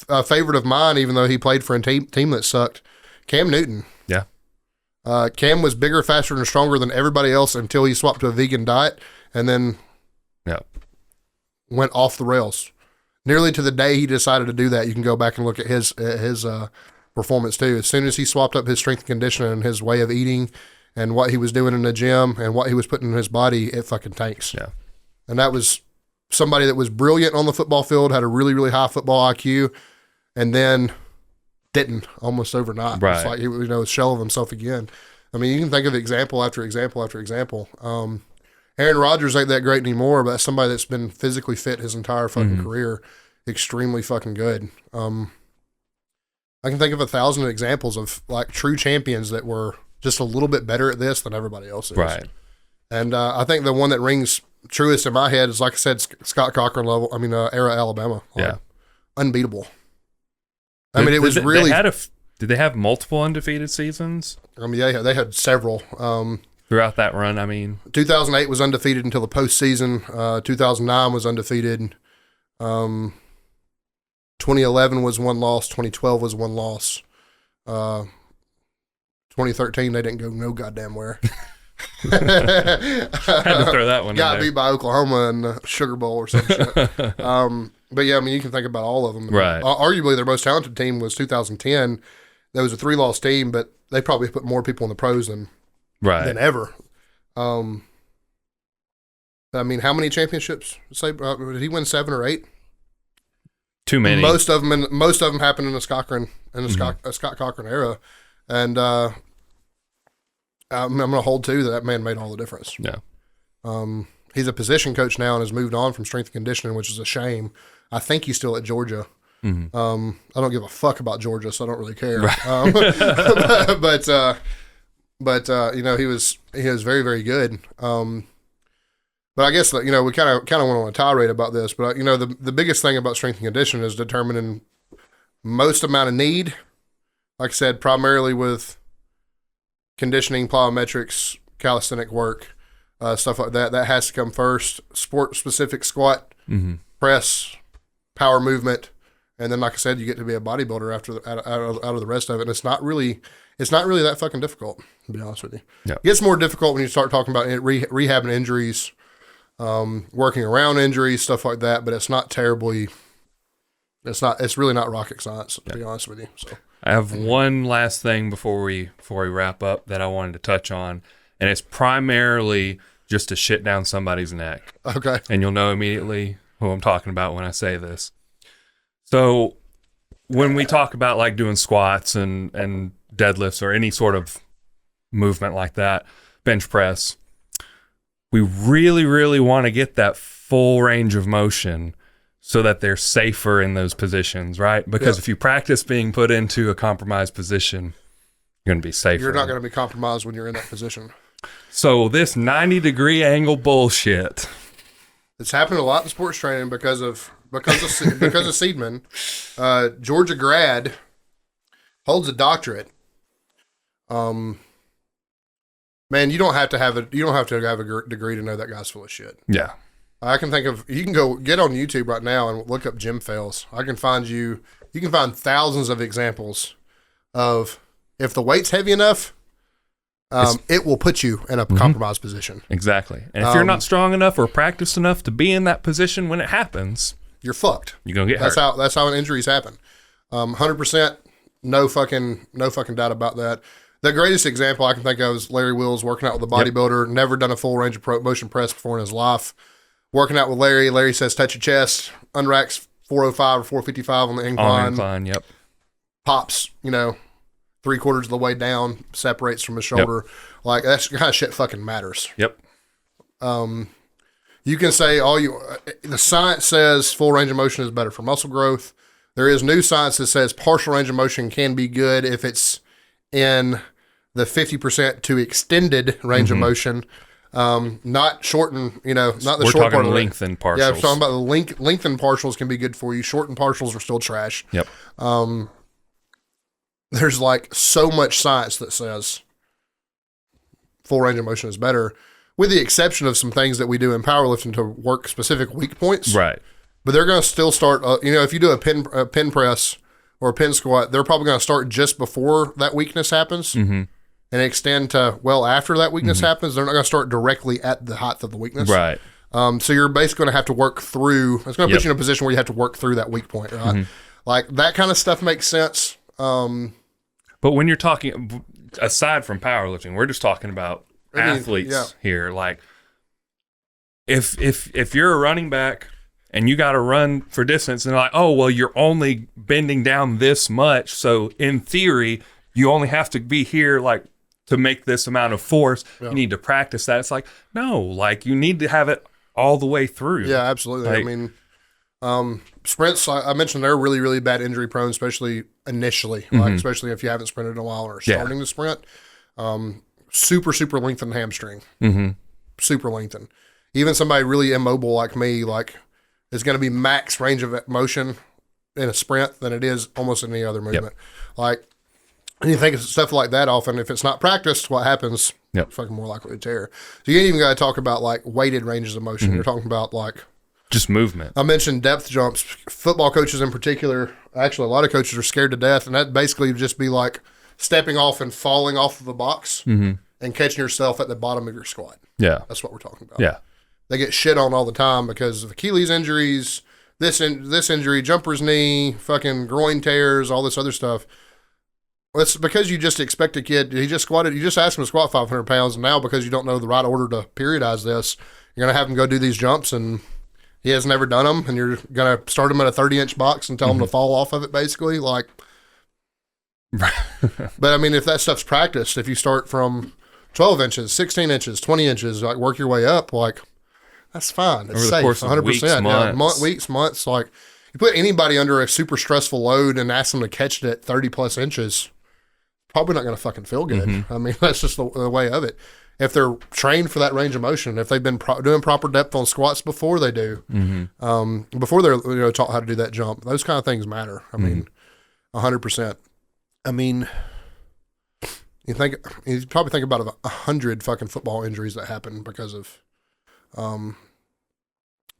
a favorite of mine, even though he played for a team that sucked, Cam Newton. Yeah. Cam was bigger, faster, and stronger than everybody else until he swapped to a vegan diet, and then went off the rails. Nearly to the day he decided to do that, you can go back and look at his performance too. As soon as he swapped up his strength and conditioning and his way of eating and what he was doing in the gym and what he was putting in his body, it fucking tanks. Yeah. And that was somebody that was brilliant on the football field, had a really, really high football IQ, and then didn't almost overnight. Right. It's like, a shell of himself again. I mean, you can think of example after example after example. Aaron Rodgers ain't that great anymore, but that's somebody that's been physically fit his entire fucking career. Extremely fucking good. I can think of 1,000 examples of like true champions that were just a little bit better at this than everybody else is. Right. And I think the one that rings truest in my head is, like I said, Scott Cochran era Alabama. Yeah. Unbeatable. I mean, it was really... Did they have multiple undefeated seasons? Yeah, they had several. Throughout that run, I mean... 2008 was undefeated until the postseason. 2009 was undefeated. 2011 was one loss. 2012 was one loss. 2013, they didn't go no goddamn where. Had to throw that one in Got there. beat by Oklahoma in the Sugar Bowl or some shit. But yeah, I mean, you can think about all of them. Right. Arguably, their most talented team was 2010. That was a 3-loss team, but they probably put more people in the pros than ever. I mean, how many championships? Did he win 7 or 8? Too many. Most of them happened in the Scott Cochran era, and I'm going to hold to that man made all the difference. Yeah. He's a position coach now and has moved on from strength and conditioning, which is a shame. I think he's still at Georgia. I don't give a fuck about Georgia, so I don't really care. Right. But he was very, very good. But I guess we kind of went on a tirade about this. But the biggest thing about strength and conditioning is determining most amount of need. Like I said, primarily with conditioning, plyometrics, calisthenic work, stuff like that. That has to come first. Sport specific squat, press, power movement, and then like I said, you get to be a bodybuilder out of the rest of it. And it's not really that fucking difficult, to be honest with you. Yeah. It gets more difficult when you start talking about rehabbing injuries. Working around injuries, stuff like that, but it's really not rocket science, to be honest with you. So I have one last thing before we wrap up that I wanted to touch on, and it's primarily just to shit down somebody's neck. Okay. And you'll know immediately who I'm talking about when I say this. So when we talk about like doing squats and deadlifts or any sort of movement like that, bench press, we really, really want to get that full range of motion so that they're safer in those positions, right? Because if you practice being put into a compromised position, you're going to be safer. You're not going to be compromised when you're in that position. So this 90-degree angle bullshit. It's happened a lot in sports training because of Seidman. Georgia grad holds a doctorate. Man, you don't have to have a degree to know that guy's full of shit. Yeah. I can think of, you can go get on YouTube right now and look up gym fails. You can find thousands of examples of if the weight's heavy enough, it will put you in a compromised position. Exactly. And if you're not strong enough or practiced enough to be in that position when it happens, you're fucked. You're going to get hurt. That's how injuries happen. 100%, no fucking doubt about that. The greatest example I can think of is Larry Wills working out with a bodybuilder, never done a full range of motion press before in his life. Working out with Larry says touch your chest, unracks 405 or 455 on the incline. On the incline, yep. Pops, 3/4 of the way down, separates from his shoulder. Yep. Like, that's the kind of shit fucking matters. Yep. You can say the science says full range of motion is better for muscle growth. There is new science that says partial range of motion can be good if it's in the 50% to extended range of motion, not shorten, not the We're short part. We're talking lengthened partials. Yeah, I'm talking about the lengthened partials can be good for you. Shortened partials are still trash. Yep. There's like so much science that says full range of motion is better, with the exception of some things that we do in powerlifting to work specific weak points. Right. But they're going to still start, if you do a pin press or a pin squat, they're probably going to start just before that weakness happens and extend to after that weakness happens. They're not going to start directly at the height of the weakness. Right. So you're basically going to have to work through, it's going to put you in a position where you have to work through that weak point, right? Like that kind of stuff makes sense. But when you're talking, aside from powerlifting, we're just talking about athletes here. Like if you're a running back and you got to run for distance, and they're like, oh, well, you're only bending down this much, so in theory, you only have to be here like to make this amount of force. You need to practice that. It's like, no, like you need to have it all the way through. Yeah, absolutely. Like, I mean, sprints, I mentioned they're really, really bad injury prone, especially initially, like especially if you haven't sprinted in a while or are starting to sprint. Super, super lengthened hamstring. Super lengthened. Even somebody really immobile like me, like, is going to be max range of motion in a sprint than it is almost any other movement. Like, and you think of stuff like that often, if it's not practiced, what happens? Fucking more likely to tear. So you ain't even got to talk about like weighted ranges of motion. You're talking about like just movement. I mentioned depth jumps. Football coaches in particular, actually a lot of coaches are scared to death, and that basically would just be like stepping off and falling off of a box and catching yourself at the bottom of your squat. Yeah. That's what we're talking about. Yeah. They get shit on all the time because of Achilles injuries, this injury, jumper's knee, fucking groin tears, all this other stuff. Well, it's because you just expect a kid, you just asked him to squat 500 pounds, and now because you don't know the right order to periodize this, you're going to have him go do these jumps, and he has never done them, and you're going to start him at a 30-inch box and tell him to fall off of it, basically. Like, but I mean, if that stuff's practiced, if you start from 12 inches, 16 inches, 20 inches, like work your way up, like, that's fine. It's over the safe, course of 100%. weeks, months. Weeks, months. Like, you put anybody under a super stressful load and ask them to catch it at 30-plus inches, probably not going to fucking feel good. I mean, that's just the way of it. If they're trained for that range of motion, if they've been doing proper depth on squats before they do, before they're taught how to do that jump, those kind of things matter. I mean, 100%. I mean, you probably think about 100 fucking football injuries that happen because of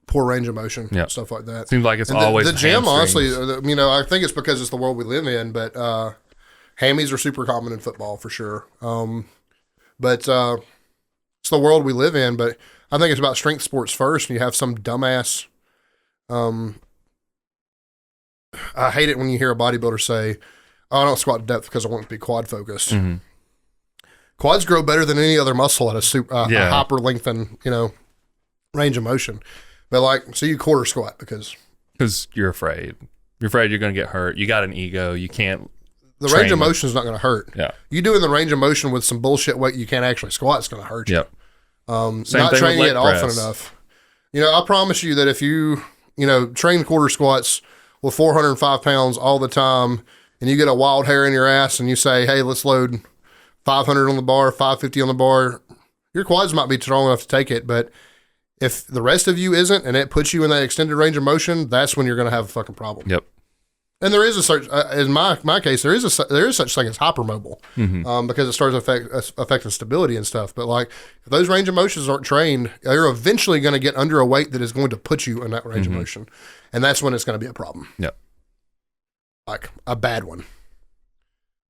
poor range of motion, stuff like that. Seems like it's always the gym. Honestly, I think it's because it's the world we live in. But hammies are super common in football for sure. But it's the world we live in. But I think it's about strength sports first, and you have some dumbass. I hate it when you hear a bodybuilder say, "Oh, I don't squat to depth because I want to be quad focused." Quads grow better than any other muscle at a hyper lengthened, range of motion. But like, so you quarter squat because you're afraid. You're afraid you're going to get hurt. You got an ego. You can't. The range of motion is not going to hurt. Yeah. You doing the range of motion with some bullshit weight you can't actually squat, it's going to hurt you. Yep. Not training it often enough. I promise you that if you, train quarter squats with 405 pounds all the time, and you get a wild hair in your ass and you say, hey, let's load 500 on the bar, 550 on the bar, your quads might be strong enough to take it, but if the rest of you isn't, and it puts you in that extended range of motion, that's when you're going to have a fucking problem. Yep. And there is a such, in my case, there is such thing as hypermobile, because it starts affecting stability and stuff. But like, if those range of motions aren't trained, you're eventually going to get under a weight that is going to put you in that range of motion, and that's when it's going to be a problem. Yep. Like a bad one.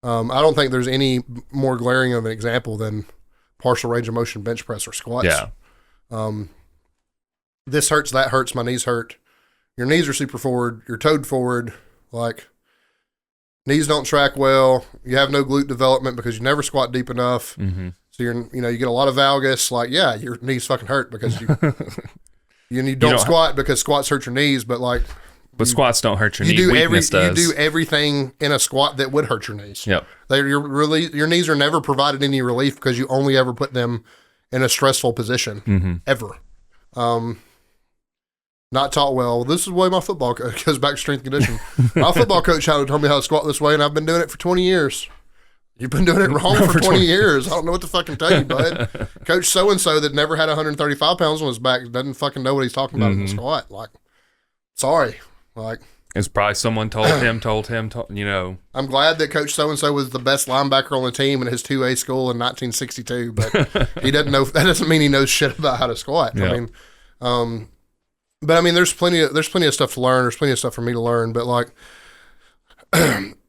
I don't think there's any more glaring of an example than partial range of motion bench press or squats. Yeah. This hurts, that hurts, my knees hurt. Your knees are super forward, you're toed forward, like knees don't track well, you have no glute development because you never squat deep enough. So you get a lot of valgus, like, yeah, your knees fucking hurt because you don't squat because squats hurt your knees, but squats don't hurt your knees. You do everything in a squat that would hurt your knees. Yep. Your knees are never provided any relief because you only ever put them in a stressful position, ever. Not taught well. This is the way my football coach goes back to strength and conditioning. My football coach told me how to squat this way, and I've been doing it for 20 years. You've been doing it wrong for 20 years. I don't know what to fucking tell you, bud. Coach so-and-so that never had 135 pounds on his back doesn't fucking know what he's talking about in the squat. Like, sorry. Like, it's probably someone told him, I'm glad that Coach so-and-so was the best linebacker on the team in his 2A school in 1962, but he doesn't know. That doesn't mean he knows shit about how to squat. Yeah. But there's plenty of stuff to learn. There's plenty of stuff for me to learn. But like,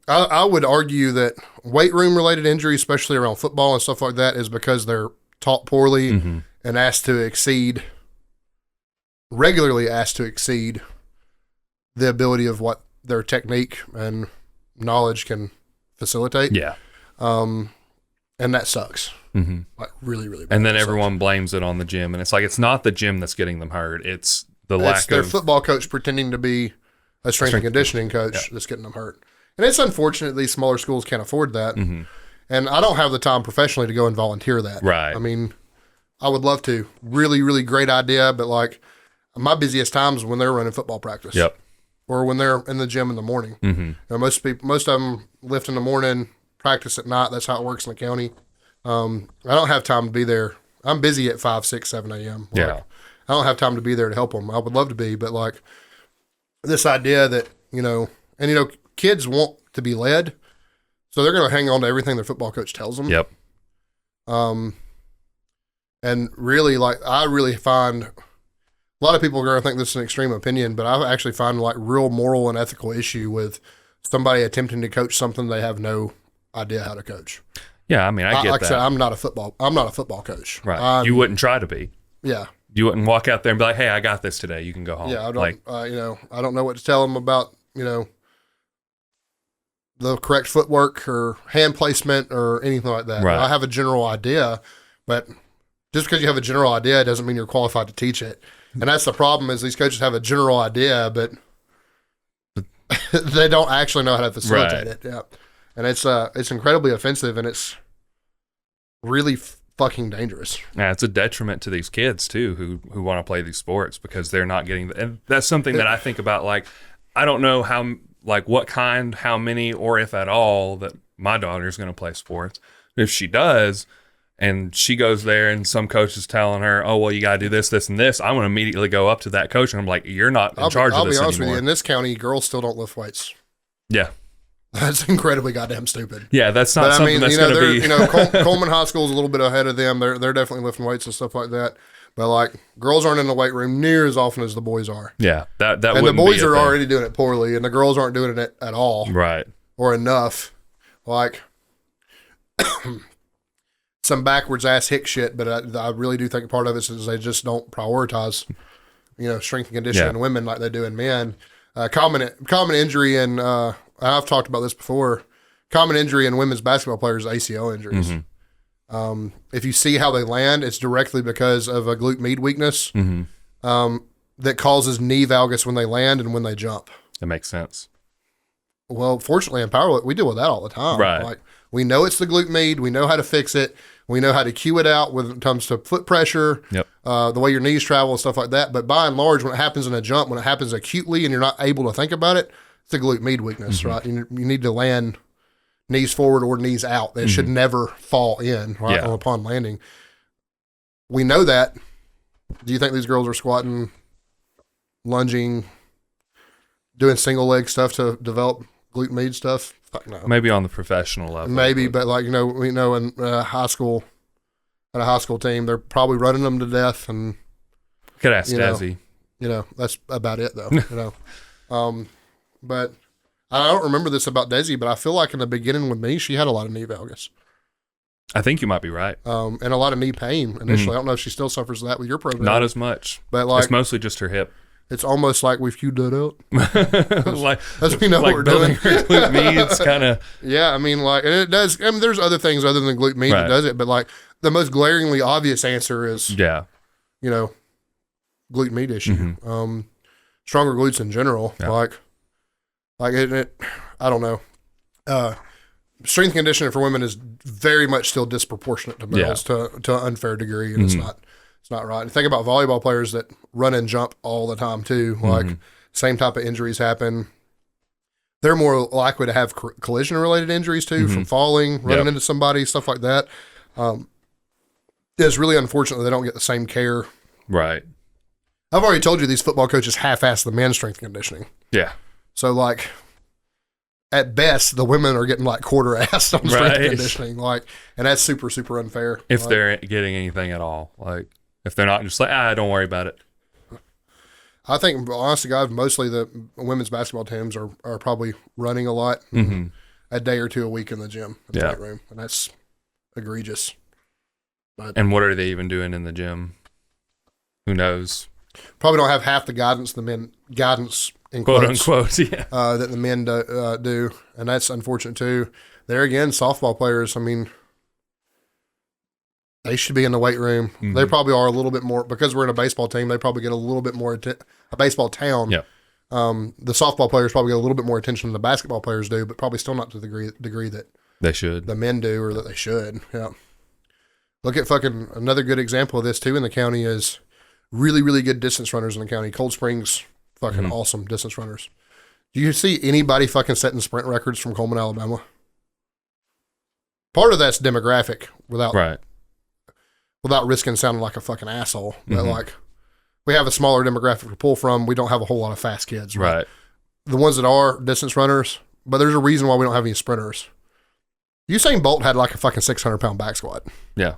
I would argue that weight room related injuries, especially around football and stuff like that, is because they're taught poorly and regularly asked to exceed the ability of what their technique and knowledge can facilitate. Yeah. And that sucks. Like really, really bad. And then everyone blames it on the gym. And it's like, it's not the gym that's getting them hurt. It's the it's lack their of football coach pretending to be a strength and conditioning coach that's getting them hurt. And it's unfortunate these smaller schools can't afford that. Mm-hmm. And I don't have the time professionally to go and volunteer that. Right. I mean, I would love to. Really, really great idea. But like my busiest times when they're running football practice. Yep. Or when they're in the gym in the morning. Mm-hmm. You know, most of them lift in the morning, practice at night. That's how it works in the county. I don't have time to be there. I'm busy at 5, 6, 7 a.m. Like, Yeah. I don't have time to be there to help them. I would love to be, but like this idea that, kids want to be led, so they're going to hang on to everything their football coach tells them. Yep. And really, like, I really find a lot of people are going to think this is an extreme opinion, but I actually find like real moral and ethical issue with somebody attempting to coach something they have no idea how to coach. Yeah, I mean, I get like that. I said, I'm not a football coach. Right. You wouldn't try to be. Yeah. You wouldn't walk out there and be like, "Hey, I got this today. You can go home." Yeah, I don't. I don't know what to tell them about. The correct footwork or hand placement or anything like that. Right. I have a general idea, but just because you have a general idea doesn't mean you're qualified to teach it. And that's the problem is these coaches have a general idea, but they don't actually know how to facilitate it. Yeah, and it's incredibly offensive and it's really fucking dangerous. Yeah, it's a detriment to these kids too who want to play these sports because they're not getting and that's something that I think about. Like, I don't know what kind, how many, or if at all that my daughter's going to play sports. If she does and she goes there and some coach is telling her, "Oh, well, you got to do this, this, and this," I'm going to immediately go up to that coach and I'm like, "You're not in charge of this anymore." I'll be honest with you, in this county, girls still don't lift weights. Yeah. That's incredibly goddamn stupid. Yeah, that's not something that's going to be. Coleman High School is a little bit ahead of them. They're definitely lifting weights and stuff like that. But like, girls aren't in the weight room near as often as the boys are. Yeah, that and the boys are already doing it poorly, and the girls aren't doing it at all, right? Or enough. Like some backwards ass hick shit. But I really do think part of it is they just don't prioritize, strength and conditioning in women like they do in men. Common injury and I've talked about this before. Common injury in women's basketball players is ACL injuries. Mm-hmm. If you see how they land, it's directly because of a glute med weakness that causes knee valgus when they land and when they jump. That makes sense. Well, fortunately in powerlifting, we deal with that all the time. Right. Like, we know it's the glute med. We know how to fix it. We know how to cue it out when it comes to foot pressure, the way your knees travel and stuff like that. But by and large, when it happens in a jump, when it happens acutely and you're not able to think about it, it's a glute med weakness, right? You need to land knees forward or knees out. They should never fall in, right, upon landing. We know that. Do you think these girls are squatting, lunging, doing single leg stuff to develop glute med stuff? Fuck no. Maybe on the professional level. Maybe, but like, we know in high school, at a high school team, they're probably running them to death. And could ask Desi. That's about it though, But I don't remember this about Desi, but I feel like in the beginning with me, she had a lot of knee valgus. I think you might be right. And a lot of knee pain initially. I don't know if she still suffers that with your program. Not as much. But like, it's mostly just her hip. It's almost like we've queued that out. As we know what we're doing. Her glute med, kind of. Yeah, I mean, like, and it does. I mean, there's other things other than glute med that does it, but like the most glaringly obvious answer is, glute med issue. Mm-hmm. Stronger glutes in general, like it. I don't know. Strength and conditioning for women is very much still disproportionate to males to an unfair degree, and it's not right. And think about volleyball players that run and jump all the time too. Like same type of injuries happen. They're more likely to have collision related injuries too, from falling, running into somebody, stuff like that. It's really unfortunate that they don't get the same care. Right. I've already told you these football coaches half-ass the men's strength and conditioning. Yeah. So like, at best, the women are getting like quarter-assed on strength and conditioning, like, and that's super, super unfair. If they're getting anything at all, like, if they're not just like, don't worry about it. I think, honestly, guys, mostly the women's basketball teams are probably running a lot, a day or two a week in the gym, in the weight room, and that's egregious. But and what are they even doing in the gym? Who knows? Probably don't have half the guidance the men in quote quotes, unquote, that the men do, and that's unfortunate too. There again, softball players. I mean, They should be in the weight room. Mm-hmm. They probably are a little bit more, because we're in a baseball team, they probably get a little bit more, a baseball town. Yeah. The softball players probably get a little bit more attention than the basketball players do, but probably still not to the degree that They should. the men do, or that they should. Yeah. Look at fucking another good example of this too in the county is really, really good distance runners in the county. Cold Springs, fucking awesome distance runners. Do you see anybody fucking setting sprint records from Coleman, Alabama? Part of that's demographic without risking sounding like a fucking asshole. But like, we have a smaller demographic to pull from. We don't have a whole lot of fast kids. Right. The ones that are distance runners, but there's a reason why we don't have any sprinters. Usain Bolt had like a fucking 600-pound back squat. Yeah.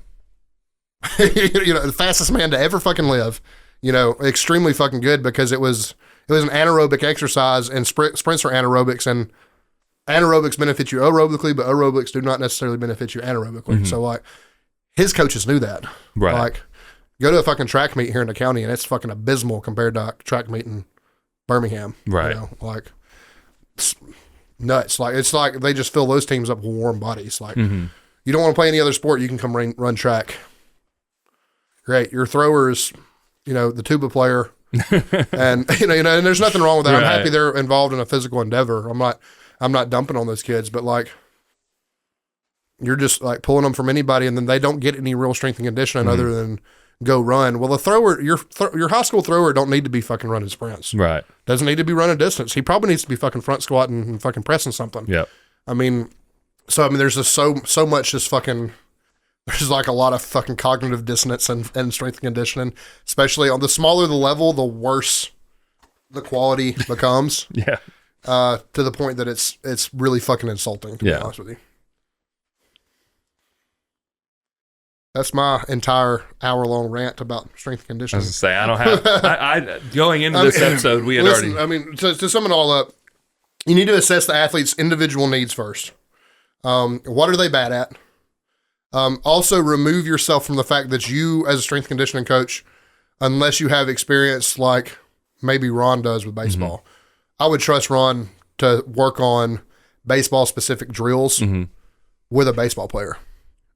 The fastest man to ever fucking live. Extremely fucking good because it was an anaerobic exercise, and sprints are anaerobics, and anaerobics benefit you aerobically, but aerobics do not necessarily benefit you anaerobically. So like, his coaches knew that. Right. Like, go to a fucking track meet here in the county, and it's fucking abysmal compared to a track meet in Birmingham. Right. Like, it's nuts. Like, it's like they just fill those teams up with warm bodies. Like, you don't want to play any other sport, you can come run track. Great. Your thrower is, the tuba player. And, and there's nothing wrong with that. I'm happy they're involved in a physical endeavor. I'm not dumping on those kids, but like, you're just like pulling them from anybody, and then they don't get any real strength and conditioning other than go run. Well, the thrower, your high school thrower don't need to be fucking running sprints. Right. Doesn't need to be running distance. He probably needs to be fucking front squatting and fucking pressing something. Yeah. There's just so much just fucking, there's like a lot of fucking cognitive dissonance and strength and conditioning, especially on the smaller the level, the worse the quality becomes. Yeah. To the point that it's really fucking insulting, to be honest with you. That's my entire hour-long rant about strength and conditioning. I was going to say, I don't have... I going into this episode, we had already... To sum it all up, you need to assess the athlete's individual needs first. What are they bad at? Also, remove yourself from the fact that you, as a strength conditioning coach, unless you have experience like maybe Ron does with baseball, I would trust Ron to work on baseball-specific drills with a baseball player.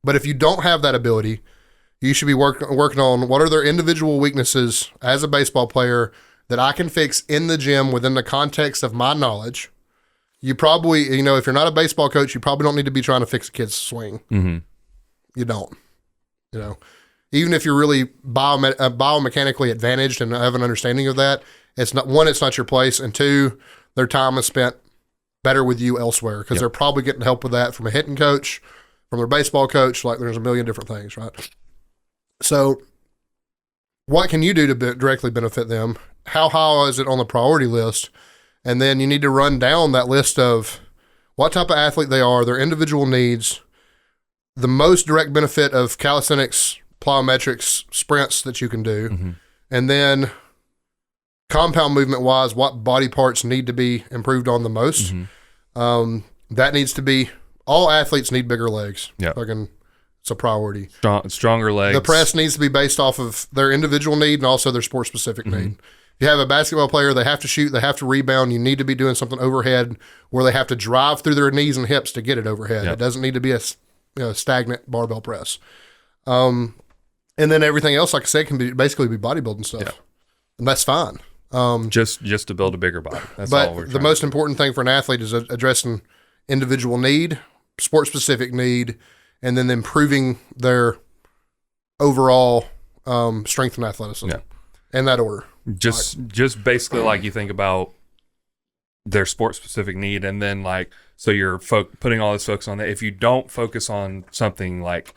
But if you don't have that ability, you should be working on what are their individual weaknesses as a baseball player that I can fix in the gym within the context of my knowledge. You probably, if you're not a baseball coach, you probably don't need to be trying to fix a kid's swing. You don't. Even if you're really biomechanically advantaged and have an understanding of that, it's not your place, and two, their time is spent better with you elsewhere because they're probably getting help with that from a hitting coach, from their baseball coach. Like, there's a million different things, right? So what can you do to directly benefit them? How high is it on the priority list? And then you need to run down that list of what type of athlete they are, their individual needs, the most direct benefit of calisthenics, plyometrics, sprints that you can do, and then compound movement wise, what body parts need to be improved on the most. That needs to be, all athletes need bigger legs. Yeah. It's a priority. Stronger legs. The press needs to be based off of their individual need and also their sport specific need. If you have a basketball player, they have to shoot, they have to rebound. You need to be doing something overhead where they have to drive through their knees and hips to get it overhead. It doesn't need to be a stagnant barbell press. And then everything else, like I said, can basically be bodybuilding stuff. And that's fine. Just to build a bigger body. That's but all we're the most important thing for an athlete is addressing individual need, sport specific need, and then improving their overall strength and athleticism. In that order. Just basically like you think about their sport specific need, and then like, so you're putting all this focus on that. If you don't focus on something like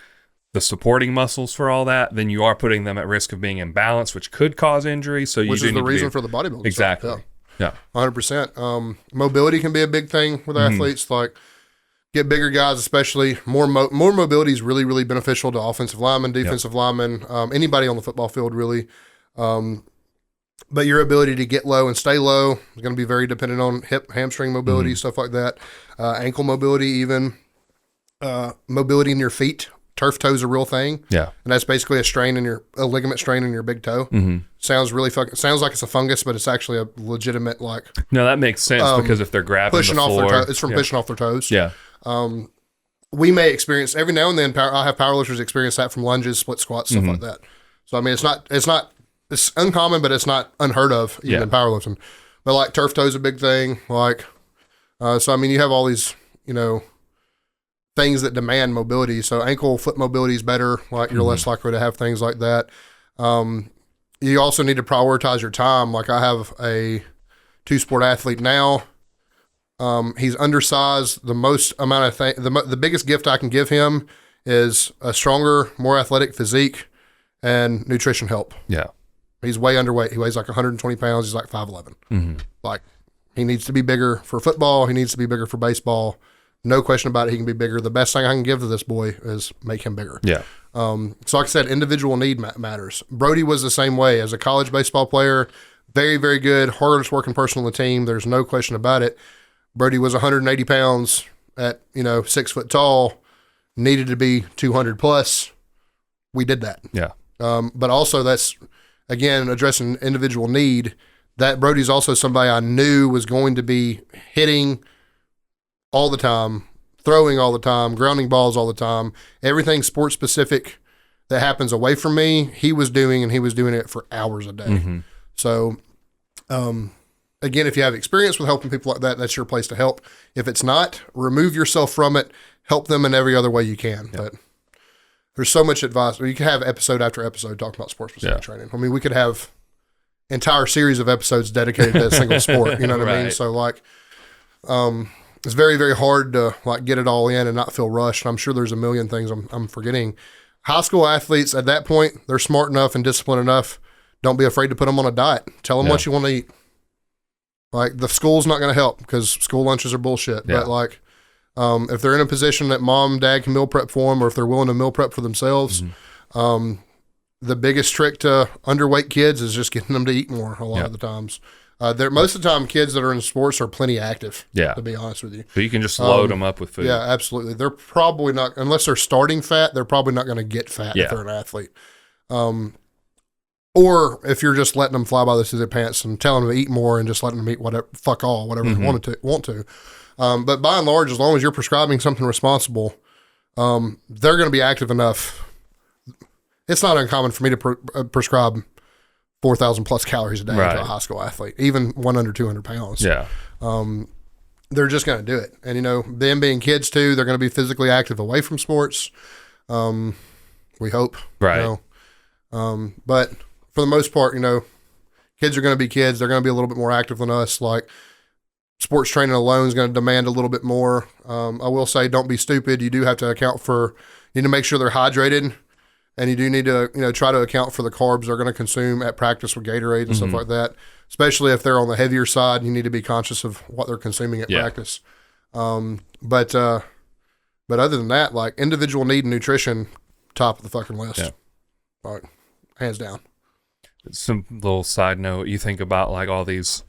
the supporting muscles for all that, then you are putting them at risk of being imbalanced, which could cause injury. So which is the reason for the bodybuilding. Exactly. Yeah. 100%. Mobility can be a big thing with athletes. Like, get bigger guys, especially more mobility is really, really beneficial to offensive linemen, defensive linemen, anybody on the football field, really. But your ability to get low and stay low is going to be very dependent on hip, hamstring mobility, stuff like that. Ankle mobility, even mobility in your feet. Turf toe is a real thing. Yeah. And that's basically a ligament strain in your big toe. Sounds like it's a fungus, but it's actually a legitimate, like. No, that makes sense because if they're grabbing pushing the floor. it's from pushing off their toes. Yeah. we may experience every now and then. I'll have powerlifters experience that from lunges, split squats, stuff like that. So I mean, it's uncommon, but it's not unheard of even in powerlifting. But like turf toe is a big thing. Like, so I mean, you have all these, things that demand mobility. So ankle, foot mobility is better. Like you're less likely to have things like that. You also need to prioritize your time. Like I have a 2-sport athlete now. He's undersized. The most amount of the biggest gift I can give him is a stronger, more athletic physique and nutrition help. Yeah. He's way underweight. He weighs like 120 pounds. He's like 5'11". Like he needs to be bigger for football. He needs to be bigger for baseball. No question about it. He can be bigger. The best thing I can give to this boy is make him bigger. Yeah. So like I said, individual need matters. Brody was the same way as a college baseball player. Very, very good. Hardest working person on the team. There's no question about it. Brody was 180 pounds at, 6 foot tall, needed to be 200 plus. We did that. Yeah. But also that's, again, addressing individual need. That Brody's also somebody I knew was going to be hitting all the time, throwing all the time, grounding balls all the time. Everything sports specific that happens away from me, he was doing, and he was doing it for hours a day. So, again, if you have experience with helping people like that, that's your place to help. If it's not, remove yourself from it, help them in every other way you can. But there's so much advice. You can have episode after episode talking about sports specific training. I mean, we could have entire series of episodes dedicated to a single sport, you know what I mean? So like, it's very, very hard to like get it all in and not feel rushed. I'm sure there's a million things I'm forgetting. High school athletes at that point, they're smart enough and disciplined enough. Don't be afraid to put them on a diet. Tell them what you want to eat. Like the school's not going to help because school lunches are bullshit. But like, if they're in a position that mom, dad can meal prep for them, or if they're willing to meal prep for themselves, the biggest trick to underweight kids is just getting them to eat more a lot of the times. Most of the time, kids that are in sports are plenty active, to be honest with you. So you can just load them up with food. Yeah, absolutely. They're probably not, unless they're starting fat, they're probably not going to get fat if they're an athlete. Or if you're just letting them fly by the seat of their pants and telling them to eat more and just letting them eat whatever they want to. But by and large, as long as you're prescribing something responsible, they're going to be active enough. It's not uncommon for me to prescribe 4,000 plus calories a day to a high school athlete, even one under 200 pounds. Yeah. They're just going to do it. And, them being kids too, they're going to be physically active away from sports. We hope. Right. But for the most part, kids are going to be kids. They're going to be a little bit more active than us. Like sports training alone is going to demand a little bit more. I will say, don't be stupid. You do have to you need to make sure they're hydrated. And you do need to, try to account for the carbs they're going to consume at practice with Gatorade and stuff like that. Especially if they're on the heavier side, you need to be conscious of what they're consuming at practice. But other than that, like individual need and nutrition, top of the fucking list. Yeah. Like, hands down. Some little side note, you think about like all these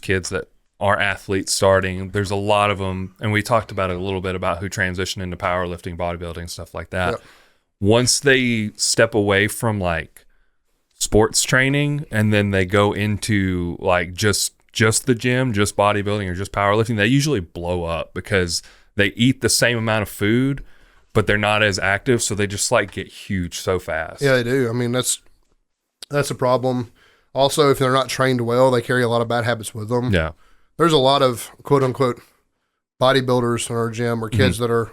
kids that are athletes starting, there's a lot of them, and we talked about it a little bit about who transition into powerlifting, bodybuilding, stuff like that. Yep. Once they step away from like sports training and then they go into like just the gym, just bodybuilding or just powerlifting, they usually blow up because they eat the same amount of food, but they're not as active. So they just like get huge so fast. Yeah, they do. I mean, that's a problem. Also, if they're not trained well, they carry a lot of bad habits with them. Yeah. There's a lot of quote unquote bodybuilders in our gym or kids that are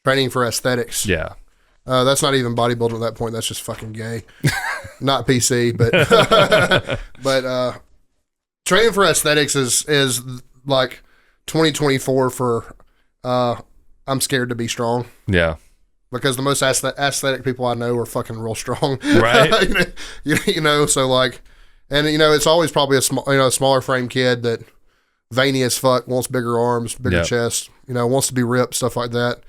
training for aesthetics. Yeah. That's not even bodybuilding at that point. That's just fucking gay. Not PC, but but training for aesthetics is like 2024 for I'm scared to be strong. Yeah. Because the most aesthetic people I know are fucking real strong. Right. So like, and it's always probably a smaller frame kid that veiny as fuck, wants bigger arms, bigger chest, wants to be ripped, stuff like that.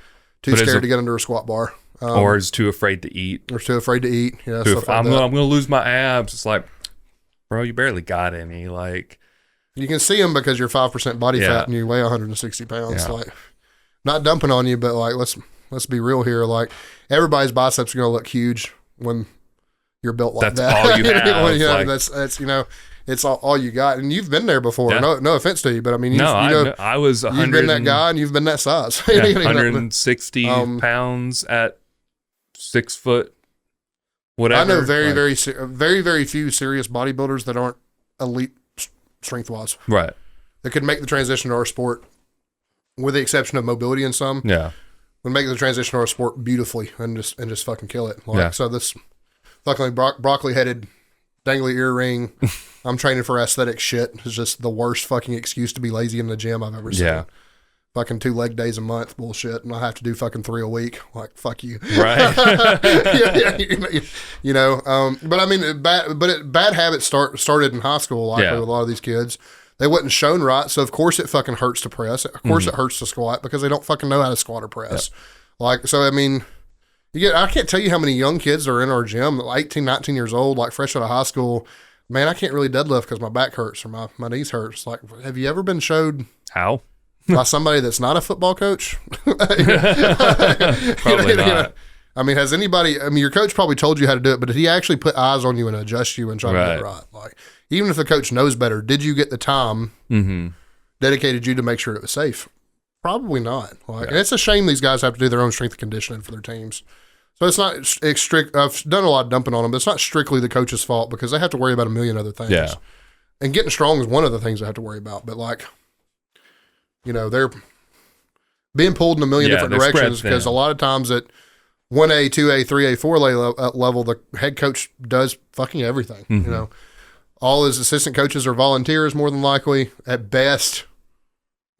Too scared to get under a squat bar. Or is too afraid to eat. Or too afraid to eat. Yeah, stuff like I'm that. going to lose my abs. It's like, bro, you barely got any. Like, you can see them because you're 5% body fat and you weigh 160 pounds. Yeah. Like, not dumping on you, but like, let's be real here. Like, everybody's biceps are going to look huge when you're built like that's that. all you have. That's it's all you got. And you've been there before. Yeah. No offense to you, but I mean, I was 100. You've been that guy, and you've been that size. Yeah, 160 pounds at 6 foot. Whatever. I know very few serious bodybuilders that aren't elite strength wise. Right. That could make the transition to our sport, with the exception of mobility and some. Yeah. Would make the transition to our sport beautifully and just fucking kill it. Like, yeah. So this fucking broccoli headed, dangly earring, I'm training for aesthetic shit is just the worst fucking excuse to be lazy in the gym I've ever seen. Yeah. Fucking 2 leg days a month bullshit, and I have to do fucking 3 a week. Like, fuck you. Right. But I mean, bad habits started in high school, like with a lot of these kids. They wasn't shown right, so of course it fucking hurts to press. Of course it hurts to squat because they don't fucking know how to squat or press. Yep. Like, so I mean, I can't tell you how many young kids are in our gym, 18, 19 years old, like fresh out of high school. Man, I can't really deadlift because my back hurts or my knees hurts. Like, have you ever been showed how by somebody that's not a football coach? Probably not. I mean, has anybody? I mean, your coach probably told you how to do it, but did he actually put eyes on you and adjust you and try to do it right? Like, even if the coach knows better, did you get the time dedicated you to make sure it was safe? Probably not. Like, and it's a shame these guys have to do their own strength and conditioning for their teams. So it's not strict. I've done a lot of dumping on them, but it's not strictly the coach's fault because they have to worry about a million other things. Yeah. And getting strong is one of the things they have to worry about. But like, they're being pulled in a million different directions because a lot of times at 1A, 2A, 3A, 4A level, the head coach does fucking everything. All his assistant coaches are volunteers more than likely. At best,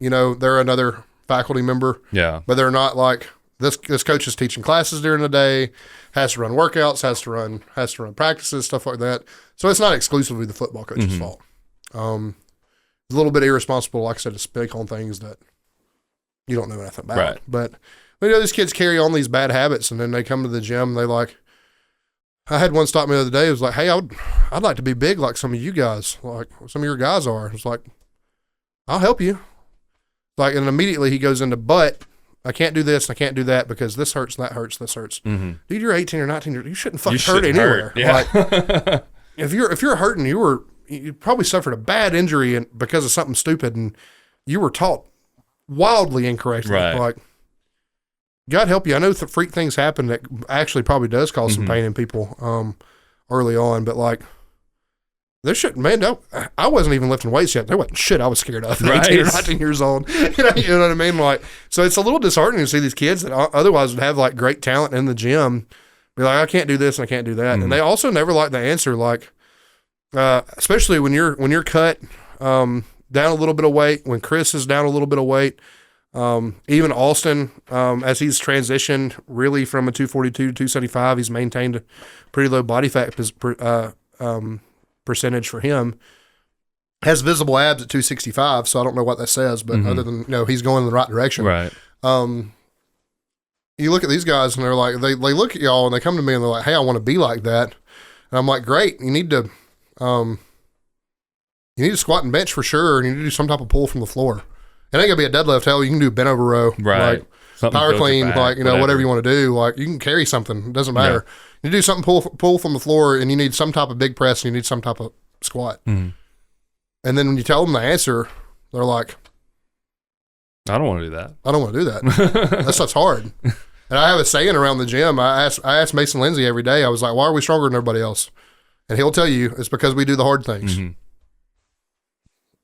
they're another faculty member. Yeah. But they're not like this coach is teaching classes during the day, has to run workouts, has to run practices, stuff like that. So it's not exclusively the football coach's fault. It's a little bit irresponsible, like I said, to speak on things that you don't know nothing about. Right. But these kids carry on these bad habits, and then they come to the gym. And they like. I had one stop me the other day. It was like, "Hey, I'd like to be big like some of you guys, like some of your guys are." It's like, "I'll help you." Like, and immediately he goes into, "But I can't do this, and I can't do that because this hurts, and that hurts, this hurts." Dude, you're 18 or 19. You shouldn't fucking hurt anywhere. Yeah. Like, if you're hurting, you probably suffered a bad injury because of something stupid, and you were taught wildly incorrectly. Right. Like, God help you. I know freak things happen that actually probably does cause some pain in people early on, but like, there shouldn't, man, no, I wasn't even lifting weights yet. There wasn't shit I was scared of at 18 or 19 years old. You know what I mean? Like, so it's a little disheartening to see these kids that otherwise would have like great talent in the gym be like, I can't do this and I can't do that. And they also never like the answer, like, especially when you're cut down a little bit of weight, when Chris is down a little bit of weight, even Austin, as he's transitioned really from a 242 to 275, he's maintained a pretty low body fat percentage for him. Has visible abs at 265, so I don't know what that says, but other than he's going in the right direction. Right. You look at these guys and they're like, they look at y'all and they come to me and they're like, "Hey, I want to be like that." And I'm like, "Great, you need to squat and bench for sure, and you need to do some type of pull from the floor. It ain't gonna be a deadlift. Hell, you can do a bent over row, right? Like power clean, back, like whatever you want to do. Like, you can carry something. It doesn't matter. Yeah. You do something pull from the floor, and you need some type of big press, and you need some type of squat. And then when you tell them the answer, they're like, "I don't want to do that. I don't want to do that. That's hard." And I have a saying around the gym. I ask Mason Lindsay every day. I was like, "Why are we stronger than everybody else?" And he'll tell you it's because we do the hard things.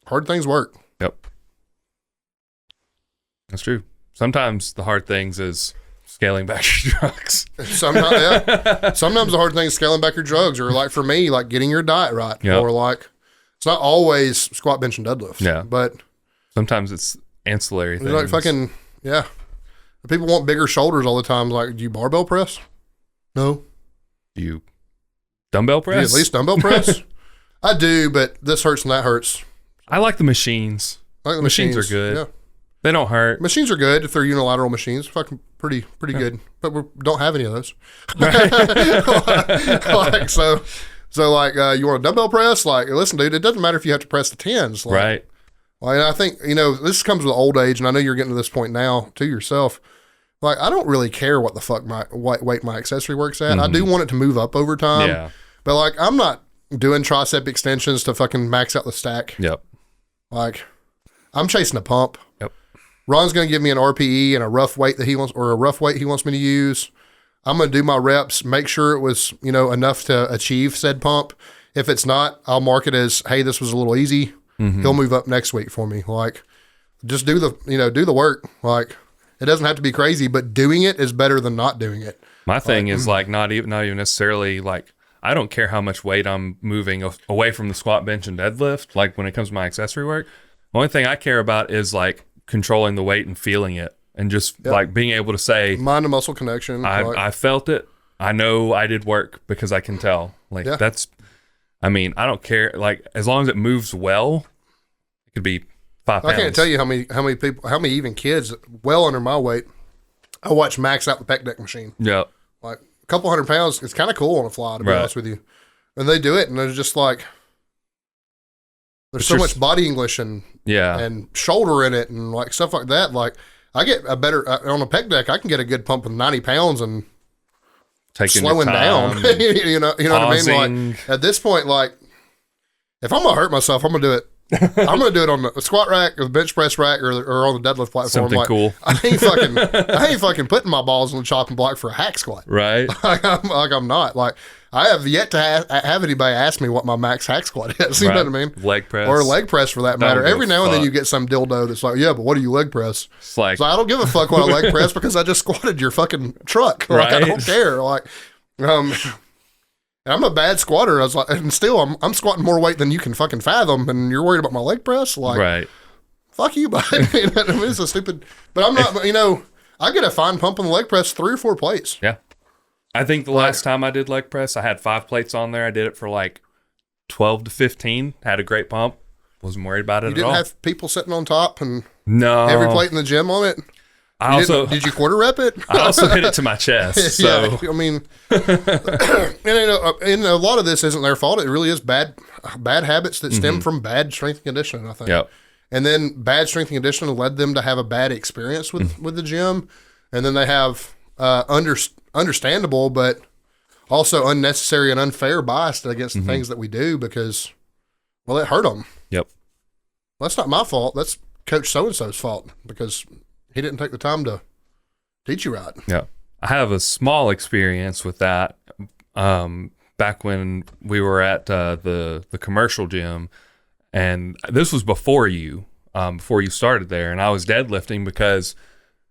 Hard things work. Yep. That's true. Sometimes the hard things is scaling back your drugs. Sometimes the hard thing is scaling back your drugs, or like for me, like getting your diet right, or like it's not always squat, bench, and deadlift. Yeah, but sometimes it's ancillary things. Like fucking People want bigger shoulders all the time. Like, do you barbell press? No. Do you dumbbell press? Do you at least dumbbell press? I do, but this hurts and that hurts. I like the machines. I like the machines are good. Yeah. They don't hurt. Machines are good if they're unilateral machines. Fucking pretty good. But we don't have any of those. Right. You want a dumbbell press? Like, listen, dude, it doesn't matter if you have to press the tens. Like, right. Like, I think, this comes with old age, and I know you're getting to this point now to yourself. Like, I don't really care what the fuck my weight my accessory works at. I do want it to move up over time. Yeah. But like, I'm not doing tricep extensions to fucking max out the stack. Yep. Like, I'm chasing a pump. Yep. Ron's going to give me an RPE and a rough weight that he wants, or a rough weight he wants me to use. I'm going to do my reps, make sure it was, enough to achieve said pump. If it's not, I'll mark it as, hey, this was a little easy. He'll move up next week for me. Like, just do the work. Like, it doesn't have to be crazy, but doing it is better than not doing it. My thing is like not even necessarily like, I don't care how much weight I'm moving away from the squat, bench, and deadlift. Like when it comes to my accessory work, the only thing I care about is like controlling the weight and feeling it, and just like being able to say mind to muscle connection. I felt it. I know I did work because I can tell. Like that's, I mean, I don't care. Like as long as it moves well, it could be 5 pounds. I can't tell you how many people, how many even kids well under my weight, I watch max out the pec deck machine. Yep. Like a couple 100 pounds, it's kind of cool on a fly, to be honest with you. And they do it, and they're just like, there's so much body English and shoulder in it and like stuff like that. Like I get a better on a pec deck, I can get a good pump with 90 pounds and slowing down. you know what I mean? Like at this point, like if I'm gonna hurt myself, I'm gonna do it. I'm gonna do it on the squat rack or the bench press rack or on the deadlift platform. Something like, cool. I ain't fucking putting my balls on the chopping block for a hack squat. Right. I'm not. Like I have yet to have anybody ask me what my max hack squat is. You know what I mean? Leg press. Or leg press for that matter. Every now and then you get some dildo that's like, yeah, but what do you leg press? It's like, so I don't give a fuck what I leg press because I just squatted your fucking truck. Like I don't care. Like, I'm a bad squatter. I was like, and still I'm squatting more weight than you can fucking fathom, and you're worried about my leg press? Like, fuck you, bud. I mean, it's a stupid, but I'm not, I get a fine pump on the leg press 3 or 4 plates. Yeah. I think the last time I did leg press, I had 5 plates on there. I did it for like 12 to 15. Had a great pump. Wasn't worried about it at all. You didn't have people sitting on top and every plate in the gym on it? Did you quarter rep it? I also hit it to my chest. So. Yeah, I mean, and a lot of this isn't their fault. It really is bad habits that stem from bad strength and conditioning, I think. Yep. And then bad strength and conditioning led them to have a bad experience with the gym. And then they have understandable, but also unnecessary and unfair bias against the things that we do because, well, it hurt them. Yep. Well, that's not my fault. That's Coach so-and-so's fault because he didn't take the time to teach you right. Yeah. I have a small experience with that. Back when we were at the commercial gym, and this was before you started there, and I was deadlifting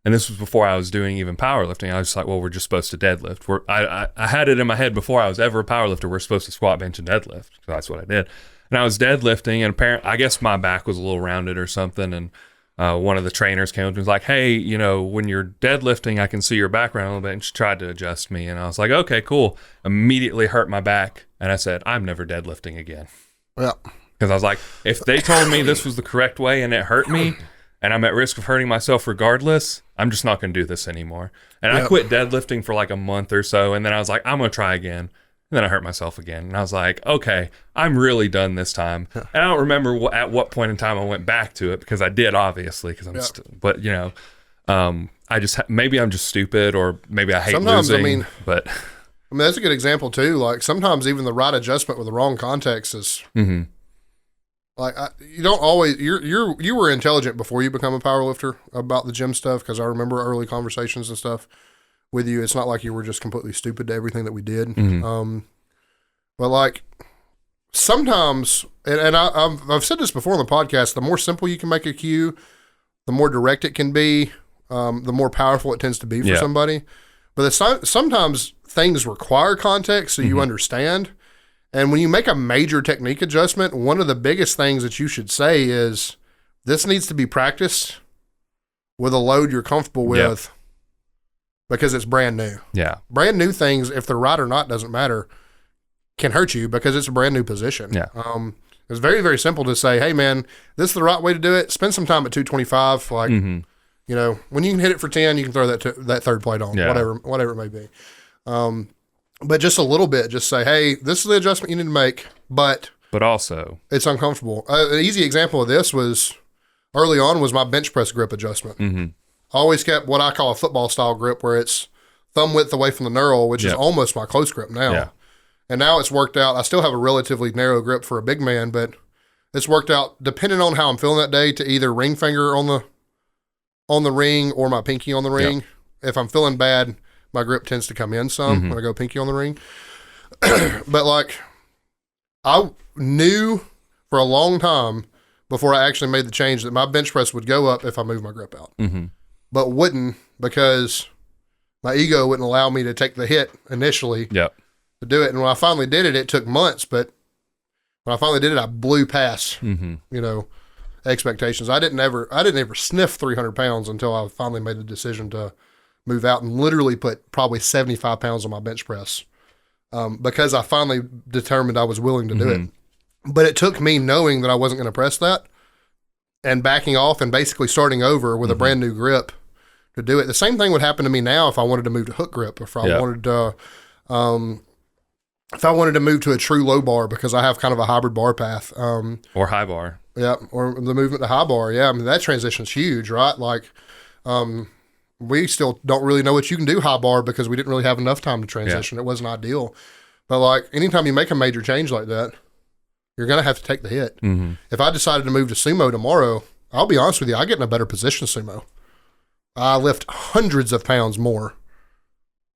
and this was before I was doing even powerlifting. I was just like, well, we're just supposed to deadlift. I had it in my head before I was ever a powerlifter, we're supposed to squat, bench, and deadlift. So that's what I did. And I was deadlifting, and apparently, I guess my back was a little rounded or something, and one of the trainers came up and was like, hey, when you're deadlifting, I can see your back around a little bit. And she tried to adjust me. And I was like, okay, cool. Immediately hurt my back. And I said, I'm never deadlifting again. Yeah. Because I was like, if they told me this was the correct way and it hurt me and I'm at risk of hurting myself regardless, I'm just not going to do this anymore. And I quit deadlifting for like a month or so. And then I was like, I'm going to try again. And then I hurt myself again. And I was like, okay, I'm really done this time. And I don't remember at what point in time I went back to it because I did, obviously, because but I just, maybe I'm just stupid or maybe I hate sometimes, losing. But that's a good example too. Like sometimes even the right adjustment with the wrong context is like, you don't always, you were intelligent before you become a powerlifter about the gym stuff. Cause I remember early conversations and stuff with you. It's not like you were just completely stupid to everything that we did. But like sometimes, and I've said this before on the podcast, the more simple you can make a cue, the more direct it can be, the more powerful it tends to be for somebody. But sometimes things require context so you understand. And when you make a major technique adjustment, one of the biggest things that you should say is, this needs to be practiced with a load you're comfortable with because it's brand new. Yeah. Brand new things, if they're right or not, doesn't matter, can hurt you because it's a brand new position. Yeah. It's very, very simple to say, hey, man, this is the right way to do it. Spend some time at 225. Like, when you can hit it for 10, you can throw that third plate on, whatever it may be. But just a little bit, just say, hey, this is the adjustment you need to make, but also it's uncomfortable. An easy example of this was early on was my bench press grip adjustment. I always kept what I call a football style grip where it's thumb width away from the knurl, which is almost my close grip now. And now it's worked out. I still have a relatively narrow grip for a big man, but it's worked out depending on how I'm feeling that day to either ring finger on the ring or my pinky on the ring. Yep. If I'm feeling bad, my grip tends to come in some when I go pinky on the ring. But like, I knew for a long time before I actually made the change that my bench press would go up if I moved my grip out, but wouldn't because my ego wouldn't allow me to take the hit initially to do it. And when I finally did it, it took months, but when I finally did it, I blew past, expectations. I didn't ever sniff 300 pounds until I finally made the decision to move out and literally put probably 75 pounds on my bench press. Because I finally determined I was willing to do it. But it took me knowing that I wasn't going to press that and backing off and basically starting over with a brand new grip to do it. The same thing would happen to me now if I wanted to move to hook grip, if I wanted to move to a true low bar because I have kind of a hybrid bar path. Or high bar. Yeah, or the movement to high bar. Yeah, I mean, that transition's huge, right? Like, we still don't really know what you can do high bar because we didn't really have enough time to transition. It wasn't ideal. But like anytime you make a major change like that, you're going to have to take the hit. If I decided to move to sumo tomorrow, I'll be honest with you, I get in a better position sumo. I lift hundreds of pounds more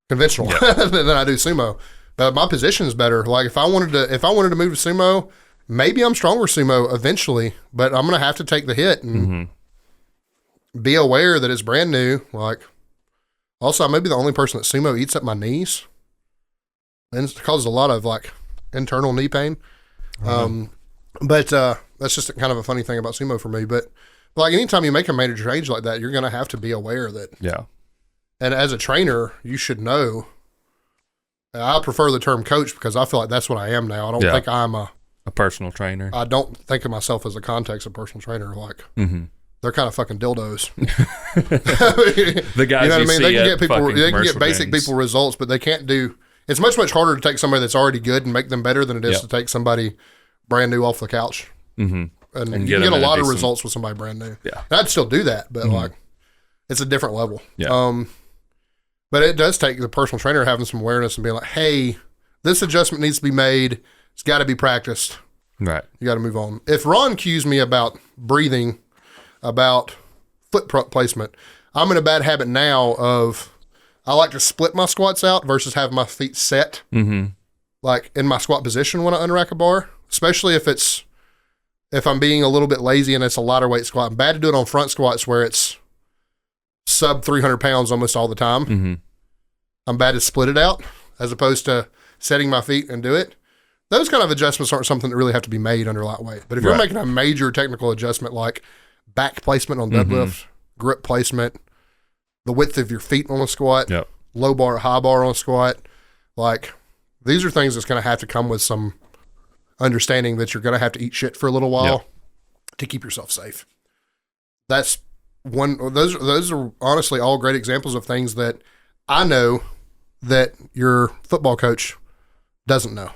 conventional than I do sumo. But my position is better. Like if I wanted to move to sumo, maybe I'm stronger sumo eventually, but I'm going to have to take the hit and be aware that it's brand new. Like, also, I may be the only person that sumo eats at my knees, and it causes a lot of like internal knee pain. But that's just kind of a funny thing about sumo for me. But like anytime you make a major change like that, you're going to have to be aware that. Yeah. And as a trainer, you should know. I prefer the term coach because I feel like that's what I am now. I don't think I'm a personal trainer. I don't think of myself as a context of personal trainer. Like. They're kind of fucking dildos. The guys, you know what I mean? They can get basic people results, but they can't do. It's much harder to take somebody that's already good and make them better than it is to take somebody brand new off the couch. And you can get a lot of results with somebody brand new. Yeah, and I'd still do that, but like, it's a different level. Yeah. But it does take the personal trainer having some awareness and being like, "Hey, this adjustment needs to be made. It's got to be practiced. Right. You got to move on." If Ron cues me about breathing, about foot placement, I'm in a bad habit now of I like to split my squats out versus have my feet set like in my squat position when I unrack a bar, especially if I'm being a little bit lazy and it's a lighter weight squat. I'm bad to do it on front squats where it's sub 300 pounds almost all the time. I'm bad to split it out as opposed to setting my feet and do it. Those kind of adjustments aren't something that really have to be made under lightweight. But if you're making a major technical adjustment like back placement on deadlift, grip placement, the width of your feet on a squat, low bar, high bar on a squat, like these are things that's going to have to come with some understanding that you're going to have to eat shit for a little while to keep yourself safe. That's one. Those are honestly all great examples of things that I know that your football coach doesn't know.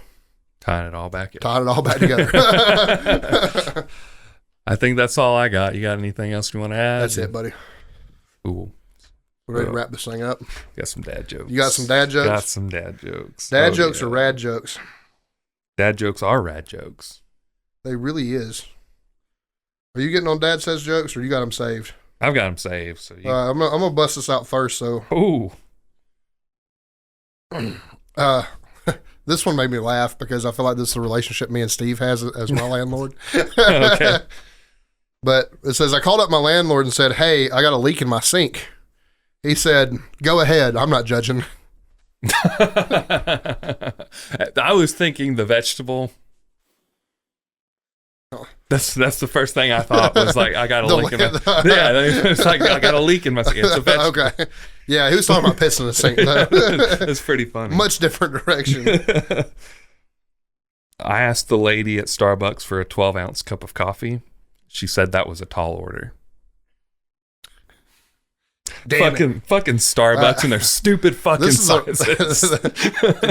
Tying it all back together. I think that's all I got. You got anything else you want to add? That's it, buddy. Ooh. We're ready to wrap this thing up. Got some dad jokes. You got some dad jokes? Got some dad jokes. Dad jokes are rad jokes. Dad jokes are rad jokes. They really is. Are you getting on Dad Says jokes or you got them saved? I've got them saved. So I'm going to bust this out first. So. Ooh. This one made me laugh because I feel like this is the relationship me and Steve has as my landlord. Okay. But it says, I called up my landlord and said, "Hey, I got a leak in my sink." He said, "Go ahead. I'm not judging." I was thinking the vegetable. That's the first thing I thought was like, I got a leak in my it's like, I got a leak in my sink. It's a vegetable. Okay. Yeah, he was talking about piss in the sink. It's pretty funny. Much different direction. I asked the lady at Starbucks for a 12-ounce cup of coffee. She said that was a tall order. Damn fucking Starbucks and their stupid fucking sizes.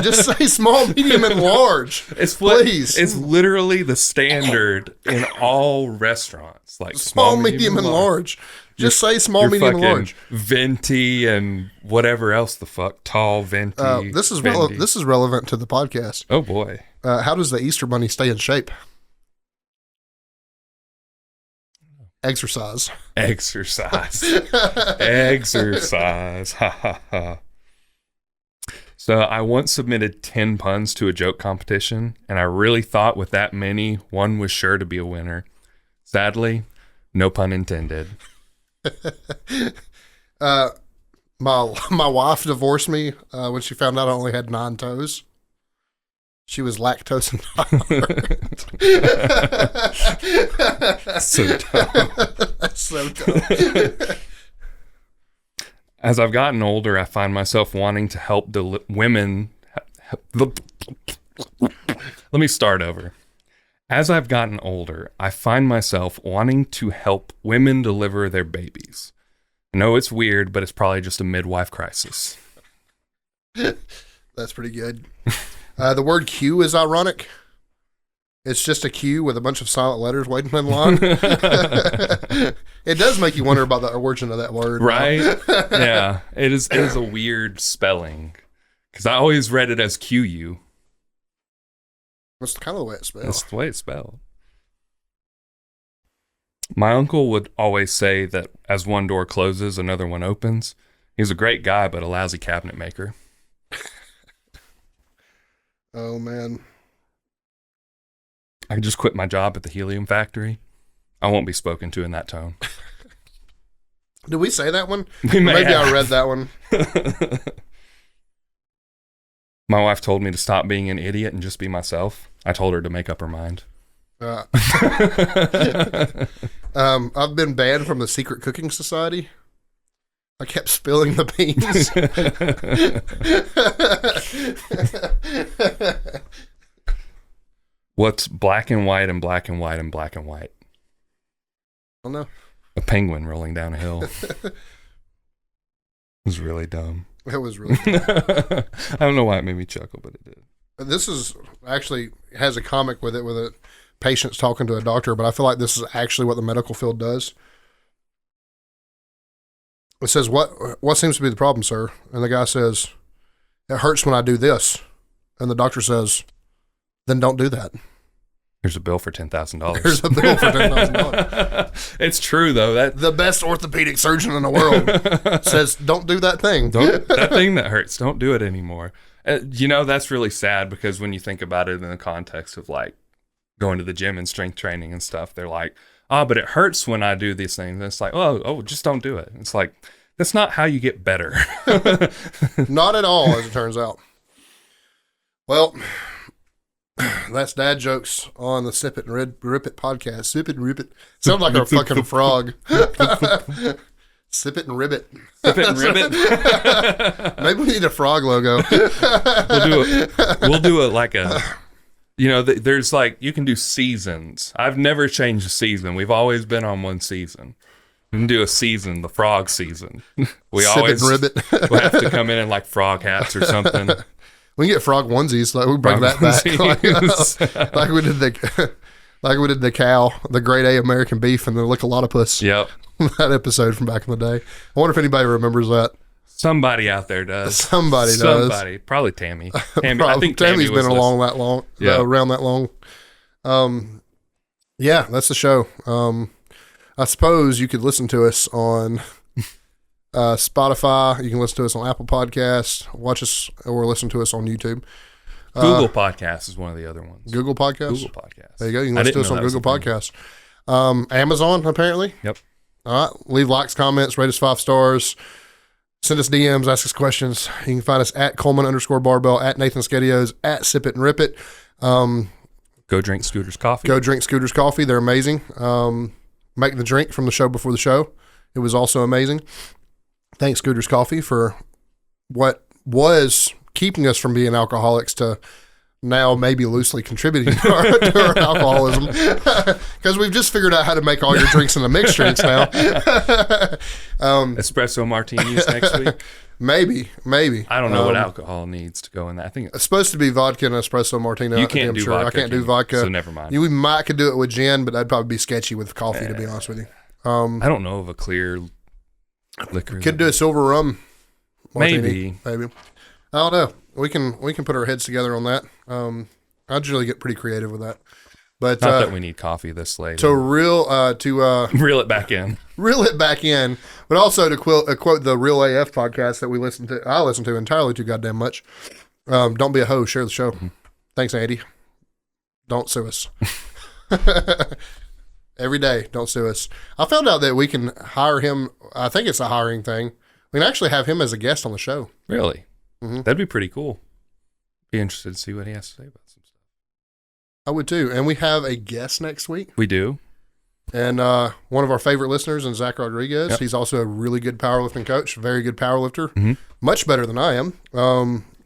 Just say small, medium, and large. Please. It's literally the standard in all restaurants. Like small, medium, and large. Just say small, medium, and large. Venti and whatever else the fuck. Tall, venti. This is relevant to the podcast. Oh boy. How does the Easter Bunny stay in shape? Exercise. Exercise. Ha ha ha. So I once submitted 10 puns to a joke competition, and I really thought with that many, one was sure to be a winner. Sadly, no pun intended. My wife divorced me when she found out I only had 9 toes. She was lactose intolerant. So dumb. That's so dumb. As I've gotten older, I find myself wanting to help women. Let me start over. As I've gotten older, I find myself wanting to help women deliver their babies. I know it's weird, but it's probably just a midwife crisis. That's pretty good. The word Q is ironic. It's just a Q with a bunch of silent letters waiting in line. It does make you wonder about the origin of that word. Right? Yeah. It is a weird spelling. Because I always read it as QU. That's kind of the way it's spelled. That's the way it's spelled. My uncle would always say that as one door closes, another one opens. He's a great guy, but a lousy cabinet maker. Oh, man. I could just quit my job at the helium factory. I won't be spoken to in that tone. Did we say that one? Maybe I read that one. My wife told me to stop being an idiot and just be myself. I told her to make up her mind. I've been banned from the Secret Cooking Society. I kept spilling the beans. What's black and white and black and white and black and white? I don't know. A penguin rolling down a hill. It was really dumb. It was really dumb. I don't know why it made me chuckle, but it did. This is actually has a comic with it, with a patient's talking to a doctor, but I feel like this is actually what the medical field does. It says, what seems to be the problem, sir? And the guy says, it hurts when I do this. And the doctor says, then don't do that. There's a bill for $10,000. There's a bill for $10,000. It's true, though. The best orthopedic surgeon in the world says, don't do that thing. That thing that hurts, don't do it anymore. That's really sad because when you think about it in the context of like going to the gym and strength training and stuff, they're like, oh, but it hurts when I do these things. And it's like, oh, just don't do it. It's like, that's not how you get better. Not at all, as it turns out. Well, that's dad jokes on the Sip It and Rip It podcast. Sip It and Rip It. Sounds like a fucking frog. Sip It and Ribbit. Sip It and Ribbit. Maybe we need a frog logo. We'll do it like a... there's like, you can do seasons. I've never changed a season. We've always been on one season. We can do a season, the frog season. We Sip always it and ribbit. we have to come in like frog hats or something. We can get frog onesies. Like we bring that back. Like we did the cow, the grade A American beef, and the Lick-a-Lot-a-Puss. Yep. That episode from back in the day. I wonder if anybody remembers that. Somebody out there does. Somebody does. Probably Tammy. I think Tammy's been around that long. Yeah, that's the show. I suppose you could listen to us on Spotify. You can listen to us on Apple Podcasts. Watch us or listen to us on YouTube. Google Podcasts is one of the other ones. Google Podcasts? Google Podcasts. There you go. You can listen to us on Google Podcasts. Amazon, apparently. Yep. All right. Leave likes, comments, rate us 5 stars. Send us DMs, ask us questions. You can find us at Coleman_Barbell, at Nathan Skedios, at Sip It and Rip It. Go drink Scooter's coffee. Go drink Scooter's coffee. They're amazing. Make the drink from the show before the show. It was also amazing. Thanks, Scooter's Coffee, for what was keeping us from being alcoholics to now maybe loosely contributing to our alcoholism, because we've just figured out how to make all your drinks into mixed drinks now. Espresso martinis next week. Maybe. I don't know what alcohol needs to go in that. I think it's supposed to be vodka and espresso martini. You can't do vodka. I can't do vodka. So never mind. We might could do it with gin, but that'd probably be sketchy with coffee, to be honest with you. I don't know of a clear liquor. Could do a silver rum martini. Maybe. I don't know. We can put our heads together on that. I usually get pretty creative with that. But not that we need coffee this late. To reel it back in. Reel it back in. But also to quote the Real AF podcast that I listen to entirely too goddamn much. Don't be a hoe, share the show. Mm-hmm. Thanks, Andy. Don't sue us. Every day, don't sue us. I found out that we can hire him. I think it's a hiring thing. We can actually have him as a guest on the show. Really? Mm-hmm. That'd be pretty cool. Be interested to see what he has to say about some stuff. I would too. And we have a guest next week. We do. And one of our favorite listeners is Zach Rodriguez. Yep. He's also a really good powerlifting coach, very good powerlifter, mm-hmm. much better than I am.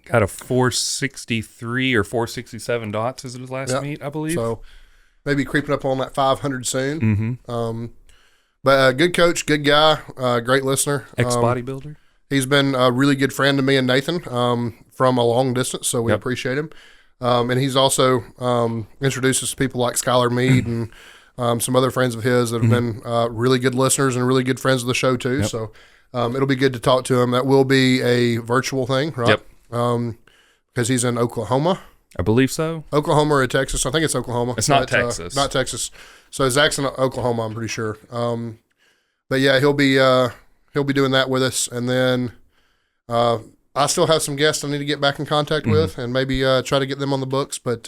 Got a 463 or 467 dots as his last meet, I believe. So maybe creeping up on that 500 soon. Mm-hmm. But good coach, good guy, great listener. Ex-bodybuilder. He's been a really good friend to me and Nathan from a long distance, so we appreciate him. And he's also introduced us to people like Skylar Mead and some other friends of his that have been really good listeners and really good friends of the show too. Yep. So it'll be good to talk to him. That will be a virtual thing, right? Yep. Because he's in Oklahoma. I believe so. Oklahoma or Texas. I think it's Oklahoma. It's not Texas. Not Texas. So Zach's in Oklahoma, I'm pretty sure. But yeah, he'll be doing that with us. And then I still have some guests I need to get back in contact with and maybe try to get them on the books. But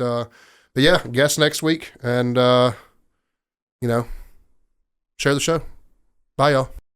yeah, guests next week. And, share the show. Bye, y'all.